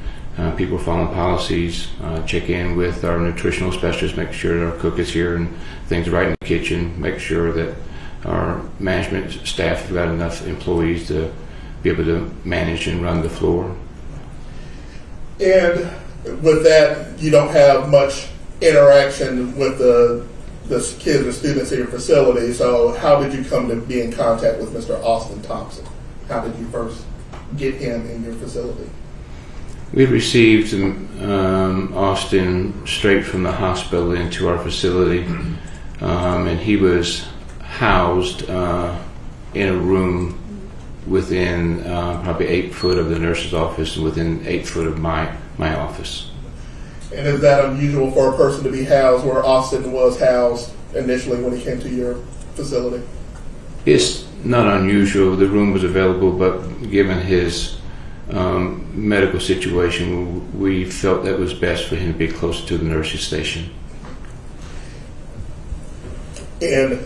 [SPEAKER 14] People are following policies. Check in with our nutritional specialists, make sure that our cook is here and things are right in the kitchen. Make sure that our management staff have got enough employees to be able to manage and run the floor.
[SPEAKER 7] And with that, you don't have much interaction with the kids and students in your facility. So how did you come to be in contact with Mr. Austin Thompson? How did you first get him in your facility?
[SPEAKER 14] We received Austin straight from the hospital into our facility, and he was housed in a room within probably 8 foot of the nurse's office and within 8 foot of my office.
[SPEAKER 7] And is that unusual for a person to be housed where Austin was housed initially when he came to your facility?
[SPEAKER 14] It's not unusual. The room was available, but given his medical situation, we felt that it was best for him to be closer to the nurse's station.
[SPEAKER 7] And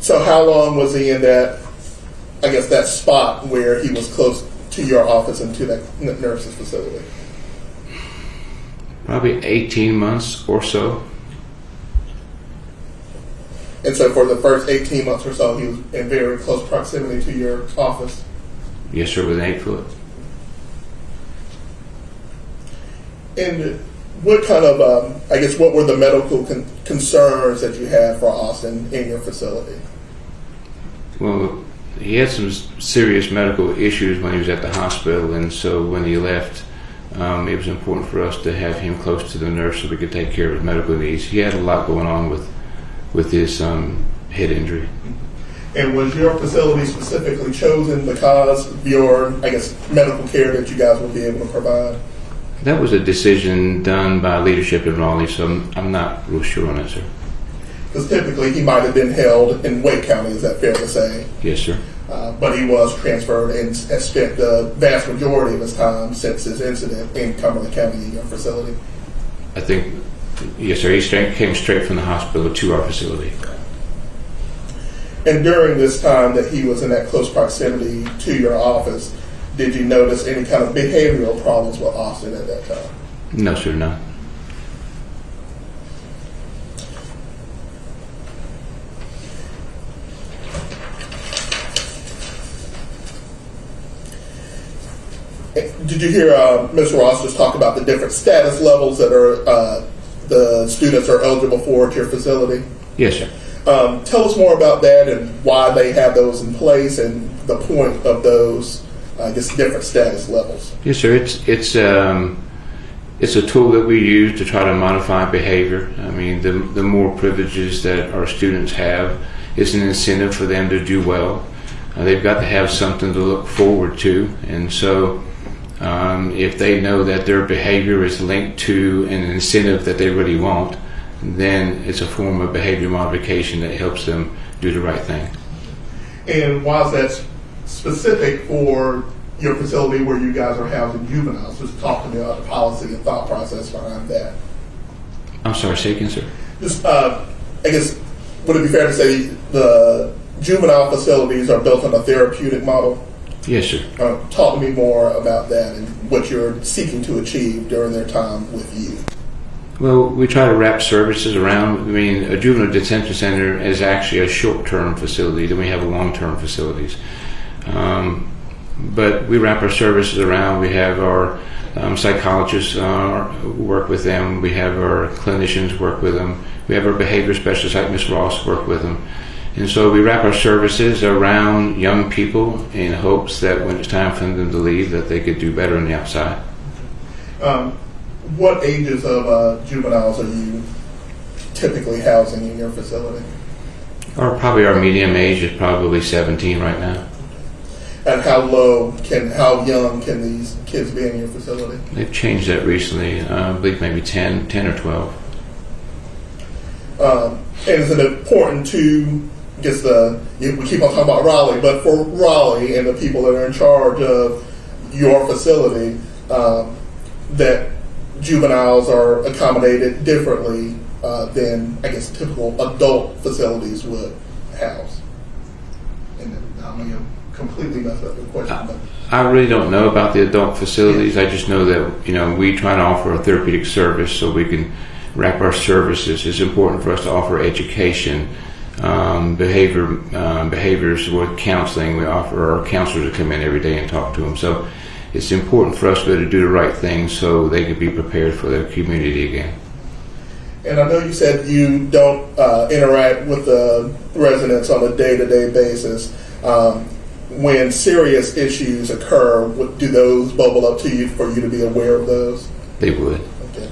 [SPEAKER 7] so how long was he in that, I guess, that spot where he was close to your office and to that nurse's facility?
[SPEAKER 14] Probably 18 months or so.
[SPEAKER 7] And so for the first 18 months or so, he was in very close proximity to your office?
[SPEAKER 14] Yes, sir, within 8 foot.
[SPEAKER 7] And what kind of, I guess, what were the medical concerns that you had for Austin in your facility?
[SPEAKER 14] Well, he had some serious medical issues when he was at the hospital, and so when he left, it was important for us to have him close to the nurse so we could take care of his medical needs. He had a lot going on with his head injury.
[SPEAKER 7] And was your facility specifically chosen because of your, I guess, medical care that you guys would be able to provide?
[SPEAKER 14] That was a decision done by leadership in Raleigh, so I'm not real sure on that, sir.
[SPEAKER 7] Because typically he might have been held in Wake County, is that fair to say?
[SPEAKER 14] Yes, sir.
[SPEAKER 7] But he was transferred and has spent the vast majority of his time since his incident in Cumberland County in your facility.
[SPEAKER 14] I think, yes, sir. He came straight from the hospital to our facility.
[SPEAKER 7] And during this time that he was in that close proximity to your office, did you notice any kind of behavioral problems with Austin at that time?
[SPEAKER 14] No, sir, no.
[SPEAKER 7] Did you hear Ms. Ross just talk about the different status levels that are the students are eligible for at your facility?
[SPEAKER 14] Yes, sir.
[SPEAKER 7] Tell us more about that and why they have those in place and the point of those, I guess, different status levels?
[SPEAKER 14] Yes, sir. It's a tool that we use to try to modify behavior. I mean, the more privileges that our students have, it's an incentive for them to do well. They've got to have something to look forward to, and so if they know that their behavior is linked to an incentive that they really want, then it's a form of behavior modification that helps them do the right thing.
[SPEAKER 7] And why is that specific for your facility where you guys are housing juveniles? Just talk to me about the policy and thought process behind that.
[SPEAKER 14] I'm sorry, say again, sir.
[SPEAKER 7] Just, I guess, would it be fair to say the juvenile facilities are built on a therapeutic model?
[SPEAKER 14] Yes, sir.
[SPEAKER 7] Talk to me more about that and what you're seeking to achieve during their time with you.
[SPEAKER 14] Well, we try to wrap services around. I mean, a juvenile detention center is actually a short-term facility. Then we have long-term facilities. But we wrap our services around. We have our psychologists work with them. We have our clinicians work with them. We have our behavior specialists like Ms. Ross work with them. And so we wrap our services around young people in hopes that when it's time for them to leave, that they could do better on the outside.
[SPEAKER 7] What ages of juveniles are you typically housing in your facility?
[SPEAKER 14] Probably our medium age is probably 17 right now.
[SPEAKER 7] And how young can these kids be in your facility?
[SPEAKER 14] They've changed that recently. I believe maybe 10 or 12.
[SPEAKER 7] And is it important to, I guess we keep on talking about Raleigh, but for Raleigh and the people that are in charge of your facility, that juveniles are accommodated differently than, I guess, typical adult facilities would house? And I may have completely messed up the question. But
[SPEAKER 14] I really don't know about the adult facilities. I just know that we try to offer a therapeutic service so we can wrap our services. It's important for us to offer education, behaviors with counseling. We offer our counselors to come in every day and talk to them. So it's important for us to do the right thing so they can be prepared for their community again.
[SPEAKER 7] And I know you said you don't interact with the residents on a day-to-day basis. When serious issues occur, do those bubble up to you for you to be aware of those?
[SPEAKER 14] They would.
[SPEAKER 7] Okay.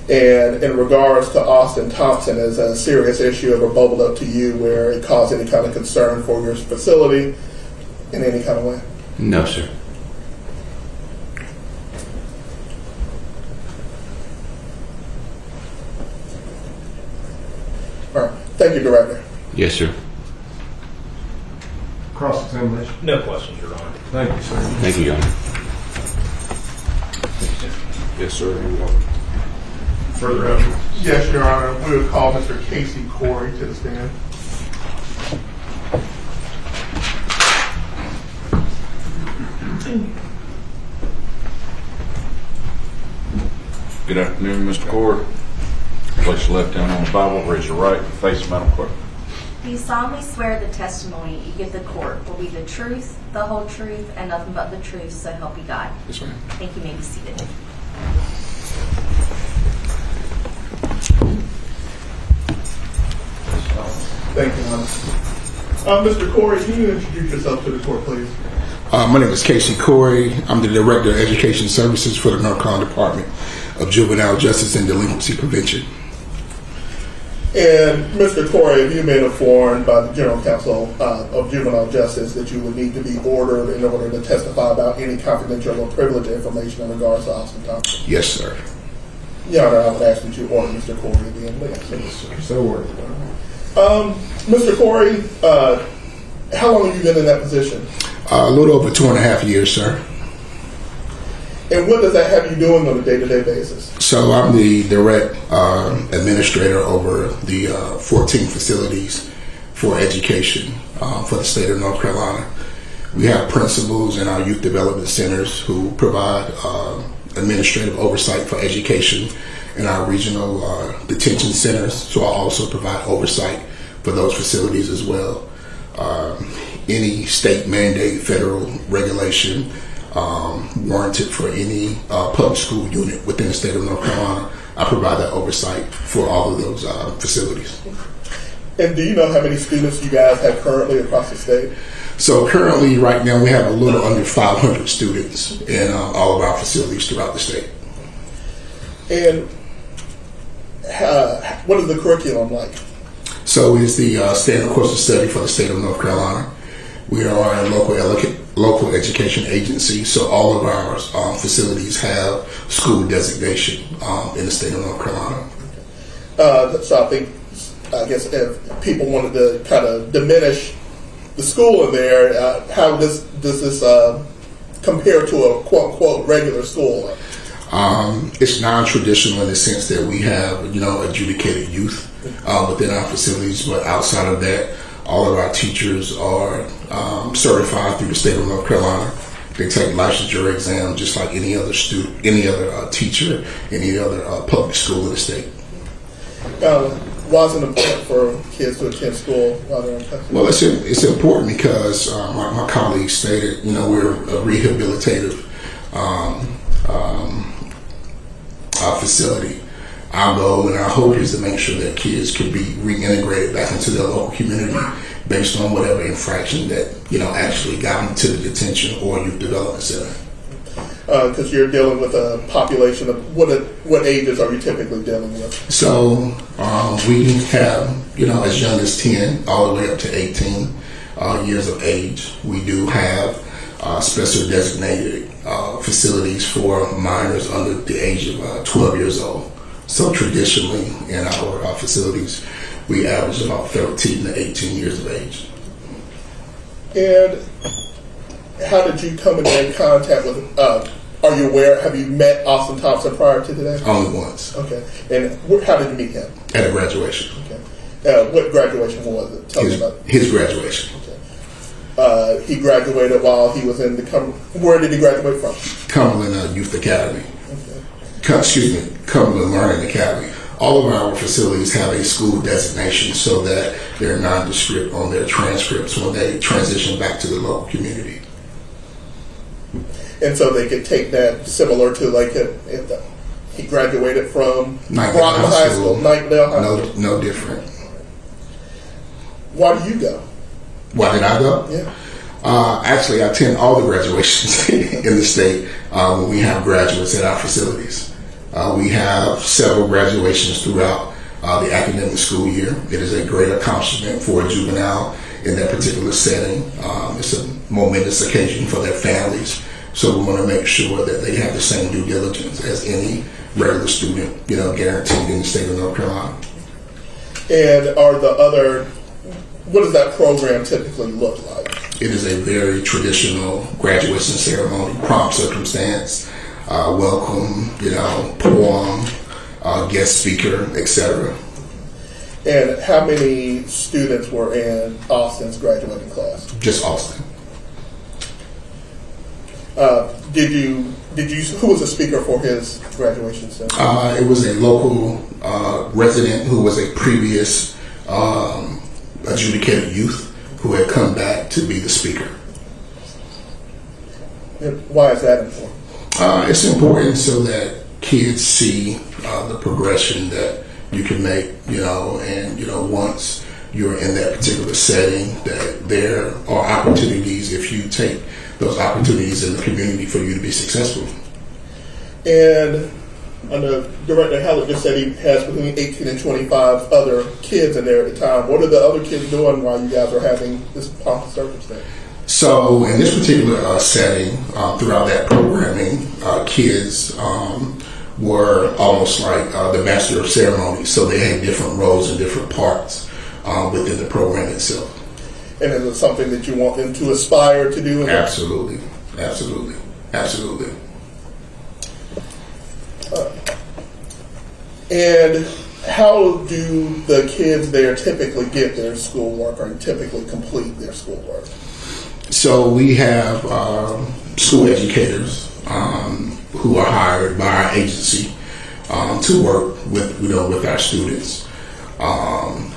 [SPEAKER 7] And in regards to Austin Thompson, has a serious issue ever bubbled up to you where it caused any kind of concern for your facility in any kind of way?
[SPEAKER 14] No, sir.
[SPEAKER 7] All right. Thank you, Director.
[SPEAKER 14] Yes, sir.
[SPEAKER 1] Cross-examination.
[SPEAKER 6] No questions, Your Honor.
[SPEAKER 1] Thank you, sir.
[SPEAKER 14] Thank you, Your Honor.
[SPEAKER 3] Yes, sir.
[SPEAKER 1] Further evidence.
[SPEAKER 7] Yes, Your Honor. We would call Mr. Casey Corey to the stand.
[SPEAKER 3] Good afternoon, Mr. Corey. Place your left hand on the Bible, raise your right, face Madam Clerk.
[SPEAKER 5] Do you solemnly swear the testimony you give the court will be the truth, the whole truth, and nothing but the truth, so help you God?
[SPEAKER 3] Yes, ma'am.
[SPEAKER 5] Thank you. You may be seated.
[SPEAKER 7] Thank you, Honor. Mr. Corey, can you introduce yourself to the court, please?
[SPEAKER 15] My name is Casey Corey. I'm the Director of Education Services for the North Carolina Department of Juvenile Justice and Delinquency Prevention.
[SPEAKER 7] And Mr. Corey, have you been informed by the General Counsel of Juvenile Justice that you would need to be ordered in order to testify about any confidential or privileged information in regards to Austin Thompson?
[SPEAKER 15] Yes, sir.
[SPEAKER 7] Your Honor, I would ask that you order Mr. Corey to be in there.
[SPEAKER 1] Yes, sir. So ordered.
[SPEAKER 7] Mr. Corey, how long have you been in that position?
[SPEAKER 15] A little over 2.5 years, sir.
[SPEAKER 7] And what does that have you doing on a day-to-day basis?
[SPEAKER 15] So I'm the direct administrator over the 14 facilities for education for the state of North Carolina. We have principals in our youth development centers who provide administrative oversight for education in our regional detention centers. So I also provide oversight for those facilities as well. Any state mandate, federal regulation warranted for any public school unit within the state of North Carolina, I provide that oversight for all of those facilities.
[SPEAKER 7] And do you know how many students you guys have currently across the state?
[SPEAKER 15] So currently, right now, we have a little under 500 students in all of our facilities throughout the state.
[SPEAKER 7] And what is the curriculum like?
[SPEAKER 15] So it's the standard course of study for the state of North Carolina. We are a local education agency, so all of our facilities have school designation in the state of North Carolina.
[SPEAKER 7] So I guess if people wanted to kind of diminish the school in there, how does this compare to a quote-unquote regular school?
[SPEAKER 15] It's non-traditional in the sense that we have, adjudicated youth within our facilities, but outside of that, all of our teachers are certified through the state of North Carolina. They take licensure exam just like any other student, any other teacher, any other public school in the state.
[SPEAKER 7] Why is it important for kids to attend school while they're in custody?
[SPEAKER 15] Well, it's important because, like my colleagues stated, we're a rehabilitative facility. Our goal and our hope is to make sure that kids can be reintegrated back into their local community based on whatever infraction that actually got them to the detention or youth development center.
[SPEAKER 7] Because you're dealing with a population of what ages are you typically dealing with?
[SPEAKER 15] So we have as young as 10 all the way up to 18 years of age. We do have special designated facilities for minors under the age of 12 years old. So traditionally in our facilities, we average about 13 to 18 years of age.
[SPEAKER 7] And how did you come in contact with, are you aware, have you met Austin Thompson prior to today?
[SPEAKER 15] Only once.
[SPEAKER 7] Okay. And how did you meet him?
[SPEAKER 15] At a graduation.
[SPEAKER 7] Okay. What graduation was it? Tell me about it.
[SPEAKER 15] His graduation.
[SPEAKER 7] Okay. He graduated while he was in the, where did he graduate from?
[SPEAKER 15] Cumberland Youth Academy. Cumberland Learning Academy. All of our facilities have a school designation so that they're nondescript on their transcripts when they transition back to the local community.
[SPEAKER 7] And so they could take that similar to like if he graduated from Brockman High School, Nightdale High School.
[SPEAKER 15] No different.
[SPEAKER 7] Why do you go?
[SPEAKER 15] Why did I go?
[SPEAKER 7] Yeah.
[SPEAKER 15] Actually, I attend all the graduations in the state when we have graduates at our facilities. We have several graduations throughout the academic school year. It is a great accomplishment for a juvenile in that particular setting. It's a momentous occasion for their families. So we want to make sure that they have the same due diligence as any regular student, guaranteed in the state of North Carolina.
[SPEAKER 7] And what does that program typically look like?
[SPEAKER 15] It is a very traditional graduation ceremony, prompt circumstance, welcome, poem, guest speaker, etc.
[SPEAKER 7] And how many students were in Austin's graduating class?
[SPEAKER 15] Just Austin.
[SPEAKER 7] Who was the speaker for his graduation ceremony?
[SPEAKER 15] It was a local resident who was a previous adjudicated youth who had come back to be the speaker.
[SPEAKER 7] And why is that important?
[SPEAKER 15] It's important so that kids see the progression that you can make, and once you're in that particular setting, that there are opportunities if you take those opportunities in the community for you to be successful.
[SPEAKER 7] And I know Director Hallett just said he has between 18 and 25 other kids in there at the time. What are the other kids doing while you guys are having this pomp circumstance?
[SPEAKER 15] So in this particular setting, throughout that programming, kids were almost like the master of ceremonies. So they had different roles and different parts within the program itself.
[SPEAKER 7] And is it something that you want them to aspire to do?
[SPEAKER 15] Absolutely. Absolutely. Absolutely.
[SPEAKER 7] And how do the kids there typically get their schoolwork or typically complete their schoolwork?
[SPEAKER 15] So we have school educators who are hired by our agency to work with our students.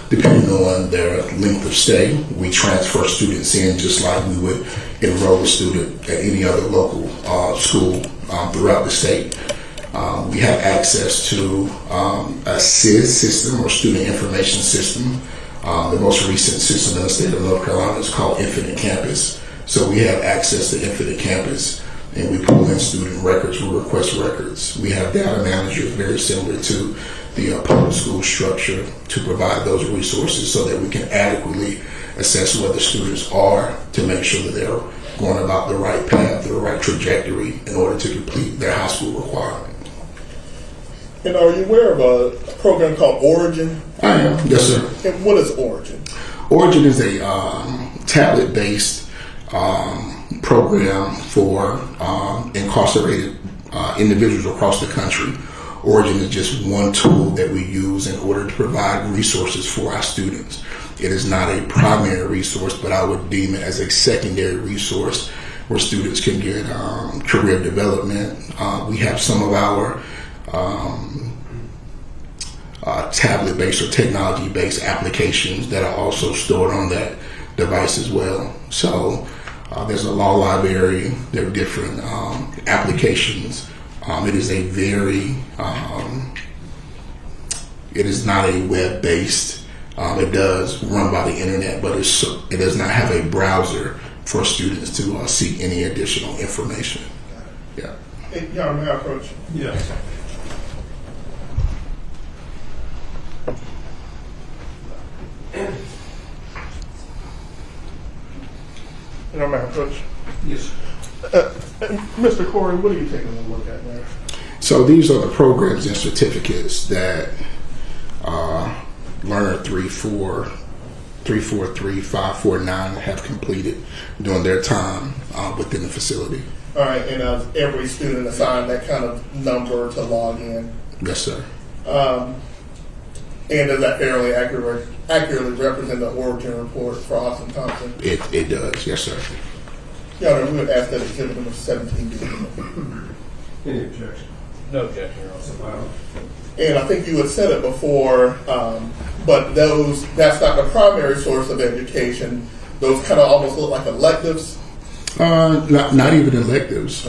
[SPEAKER 15] Depending on their length of stay, we transfer students in just like we would enroll a student at any other local school throughout the state. We have access to a SIS system or student information system The most recent system in the state of North Carolina is called Infinite Campus. So we have access to Infinite Campus, and we pull in student records, we request records. We have data managers very similar to the public school structure to provide those resources so that we can adequately assess where the students are to make sure that they're going about the right path, the right trajectory in order to complete their high school requirement.
[SPEAKER 7] And are you aware of a program called Origin?
[SPEAKER 15] I am, yes, sir.
[SPEAKER 7] And what is Origin?
[SPEAKER 15] Origin is a tablet-based program for incarcerated individuals across the country. Origin is just one tool that we use in order to provide resources for our students. It is not a primary resource, but I would deem it as a secondary resource where students can get career development. We have some of our tablet-based or technology-based applications that are also stored on that device as well. So there's a law library, there are different applications. It is a very, it is not a web-based, it does run by the internet, but it does not have a browser for students to seek any additional information. Yeah.
[SPEAKER 7] Hey, y'all may I approach?
[SPEAKER 1] Yes.
[SPEAKER 7] You know, may I approach?
[SPEAKER 1] Yes.
[SPEAKER 7] Mr. Corey, what are you taking a look at there?
[SPEAKER 15] So these are the programs and certificates that learner 343, 549 have completed during their time within the facility.
[SPEAKER 7] All right, and every student assigned that kind of number to log in?
[SPEAKER 15] Yes, sir.
[SPEAKER 7] And does that fairly accurately represent the Origin report for Austin Thompson?
[SPEAKER 15] It does, yes, sir.
[SPEAKER 7] Your Honor, we would ask that exhibit number 17 be
[SPEAKER 1] Any objection?
[SPEAKER 6] No objection, Your Honor.
[SPEAKER 7] And I think you had said it before, but that's not the primary source of education. Those kind of almost look like electives.
[SPEAKER 15] Not even electives.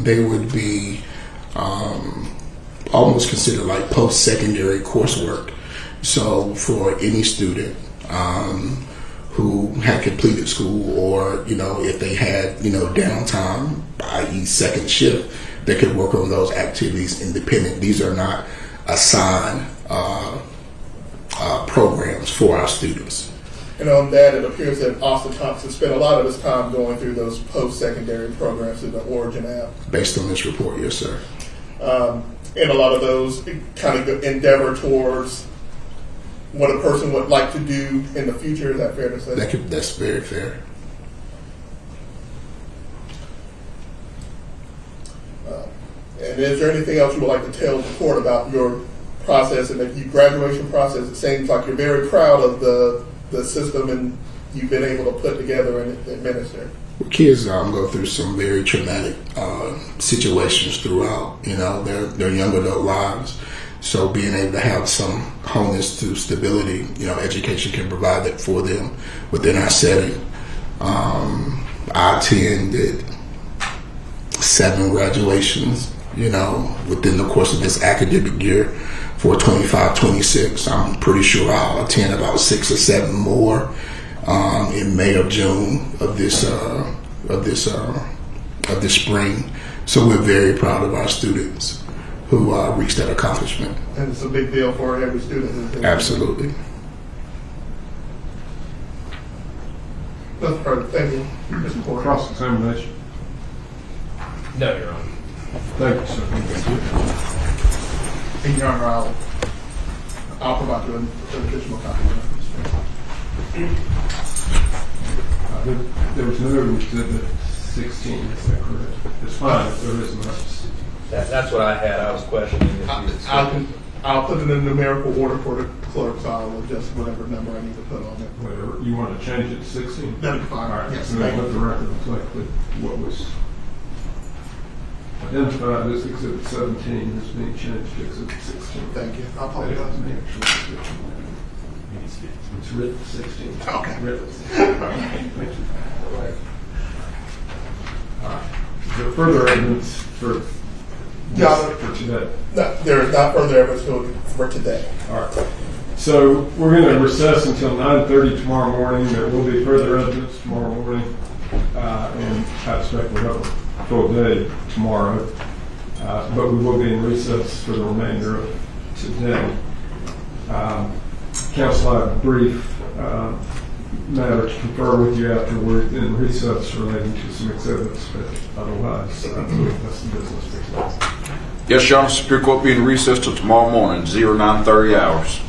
[SPEAKER 15] They would be almost considered like post-secondary coursework. So for any student who had completed school, or if they had downtime, i.e. second shift, they could work on those activities independent. These are not assigned programs for our students.
[SPEAKER 7] And on that, it appears that Austin Thompson spent a lot of his time going through those post-secondary programs through the Origin app.
[SPEAKER 15] Based on this report, yes, sir.
[SPEAKER 7] And a lot of those kind of endeavor towards what a person would like to do in the future. Is that fair to say?
[SPEAKER 15] That's very fair.
[SPEAKER 7] And is there anything else you would like to tell the court about your process and your graduation process? It seems like you're very proud of the system and you've been able to put together and administer.
[SPEAKER 15] Kids go through some very traumatic situations throughout, their young adult lives. So being able to have some wholeness to stability, education can provide that for them within our setting. I attended 7 graduations, within the course of this academic year for 25-26. I'm pretty sure I'll attend about 6 or 7 more in May or June of this spring. So we're very proud of our students who reached that accomplishment.
[SPEAKER 7] And it's a big deal for every student.
[SPEAKER 15] Absolutely.
[SPEAKER 7] That's perfect. Thank you, Mr. Porter.
[SPEAKER 1] Cross-examination.
[SPEAKER 6] No, Your Honor.
[SPEAKER 1] Thank you, sir.
[SPEAKER 7] And Your Honor, I'll provide you an additional copy of that.
[SPEAKER 1] There was no exhibit 16, is that correct? It's fine if there isn't.
[SPEAKER 6] That's what I had. I was questioning if
[SPEAKER 7] I'll put it in numerical order for the clerk, so I'll adjust whatever number I need to put on it.
[SPEAKER 1] Whatever. You want to change it to 16?
[SPEAKER 7] That'd be fine.
[SPEAKER 1] All right.
[SPEAKER 7] Yes,
[SPEAKER 1] So let the record reflect what was identified as exhibit 17 is being changed to exhibit 16.
[SPEAKER 7] Thank you. I apologize.
[SPEAKER 1] It's written 16.
[SPEAKER 7] Okay.
[SPEAKER 1] Written 16. All right. Is there further evidence for today?
[SPEAKER 7] No, there is not further evidence for today.
[SPEAKER 1] All right. So we're going to recess until 9:30 tomorrow morning. There will be further evidence tomorrow morning, and I expect we'll have a full day tomorrow. But we will be in recess for the remainder of today. Council, I have a brief matter to confer with you after we're in recess relating to some exhibits, but otherwise, that's the business for today.
[SPEAKER 3] Yes, Your Honor, Superior Court be in recess till tomorrow morning, 09:30 hours.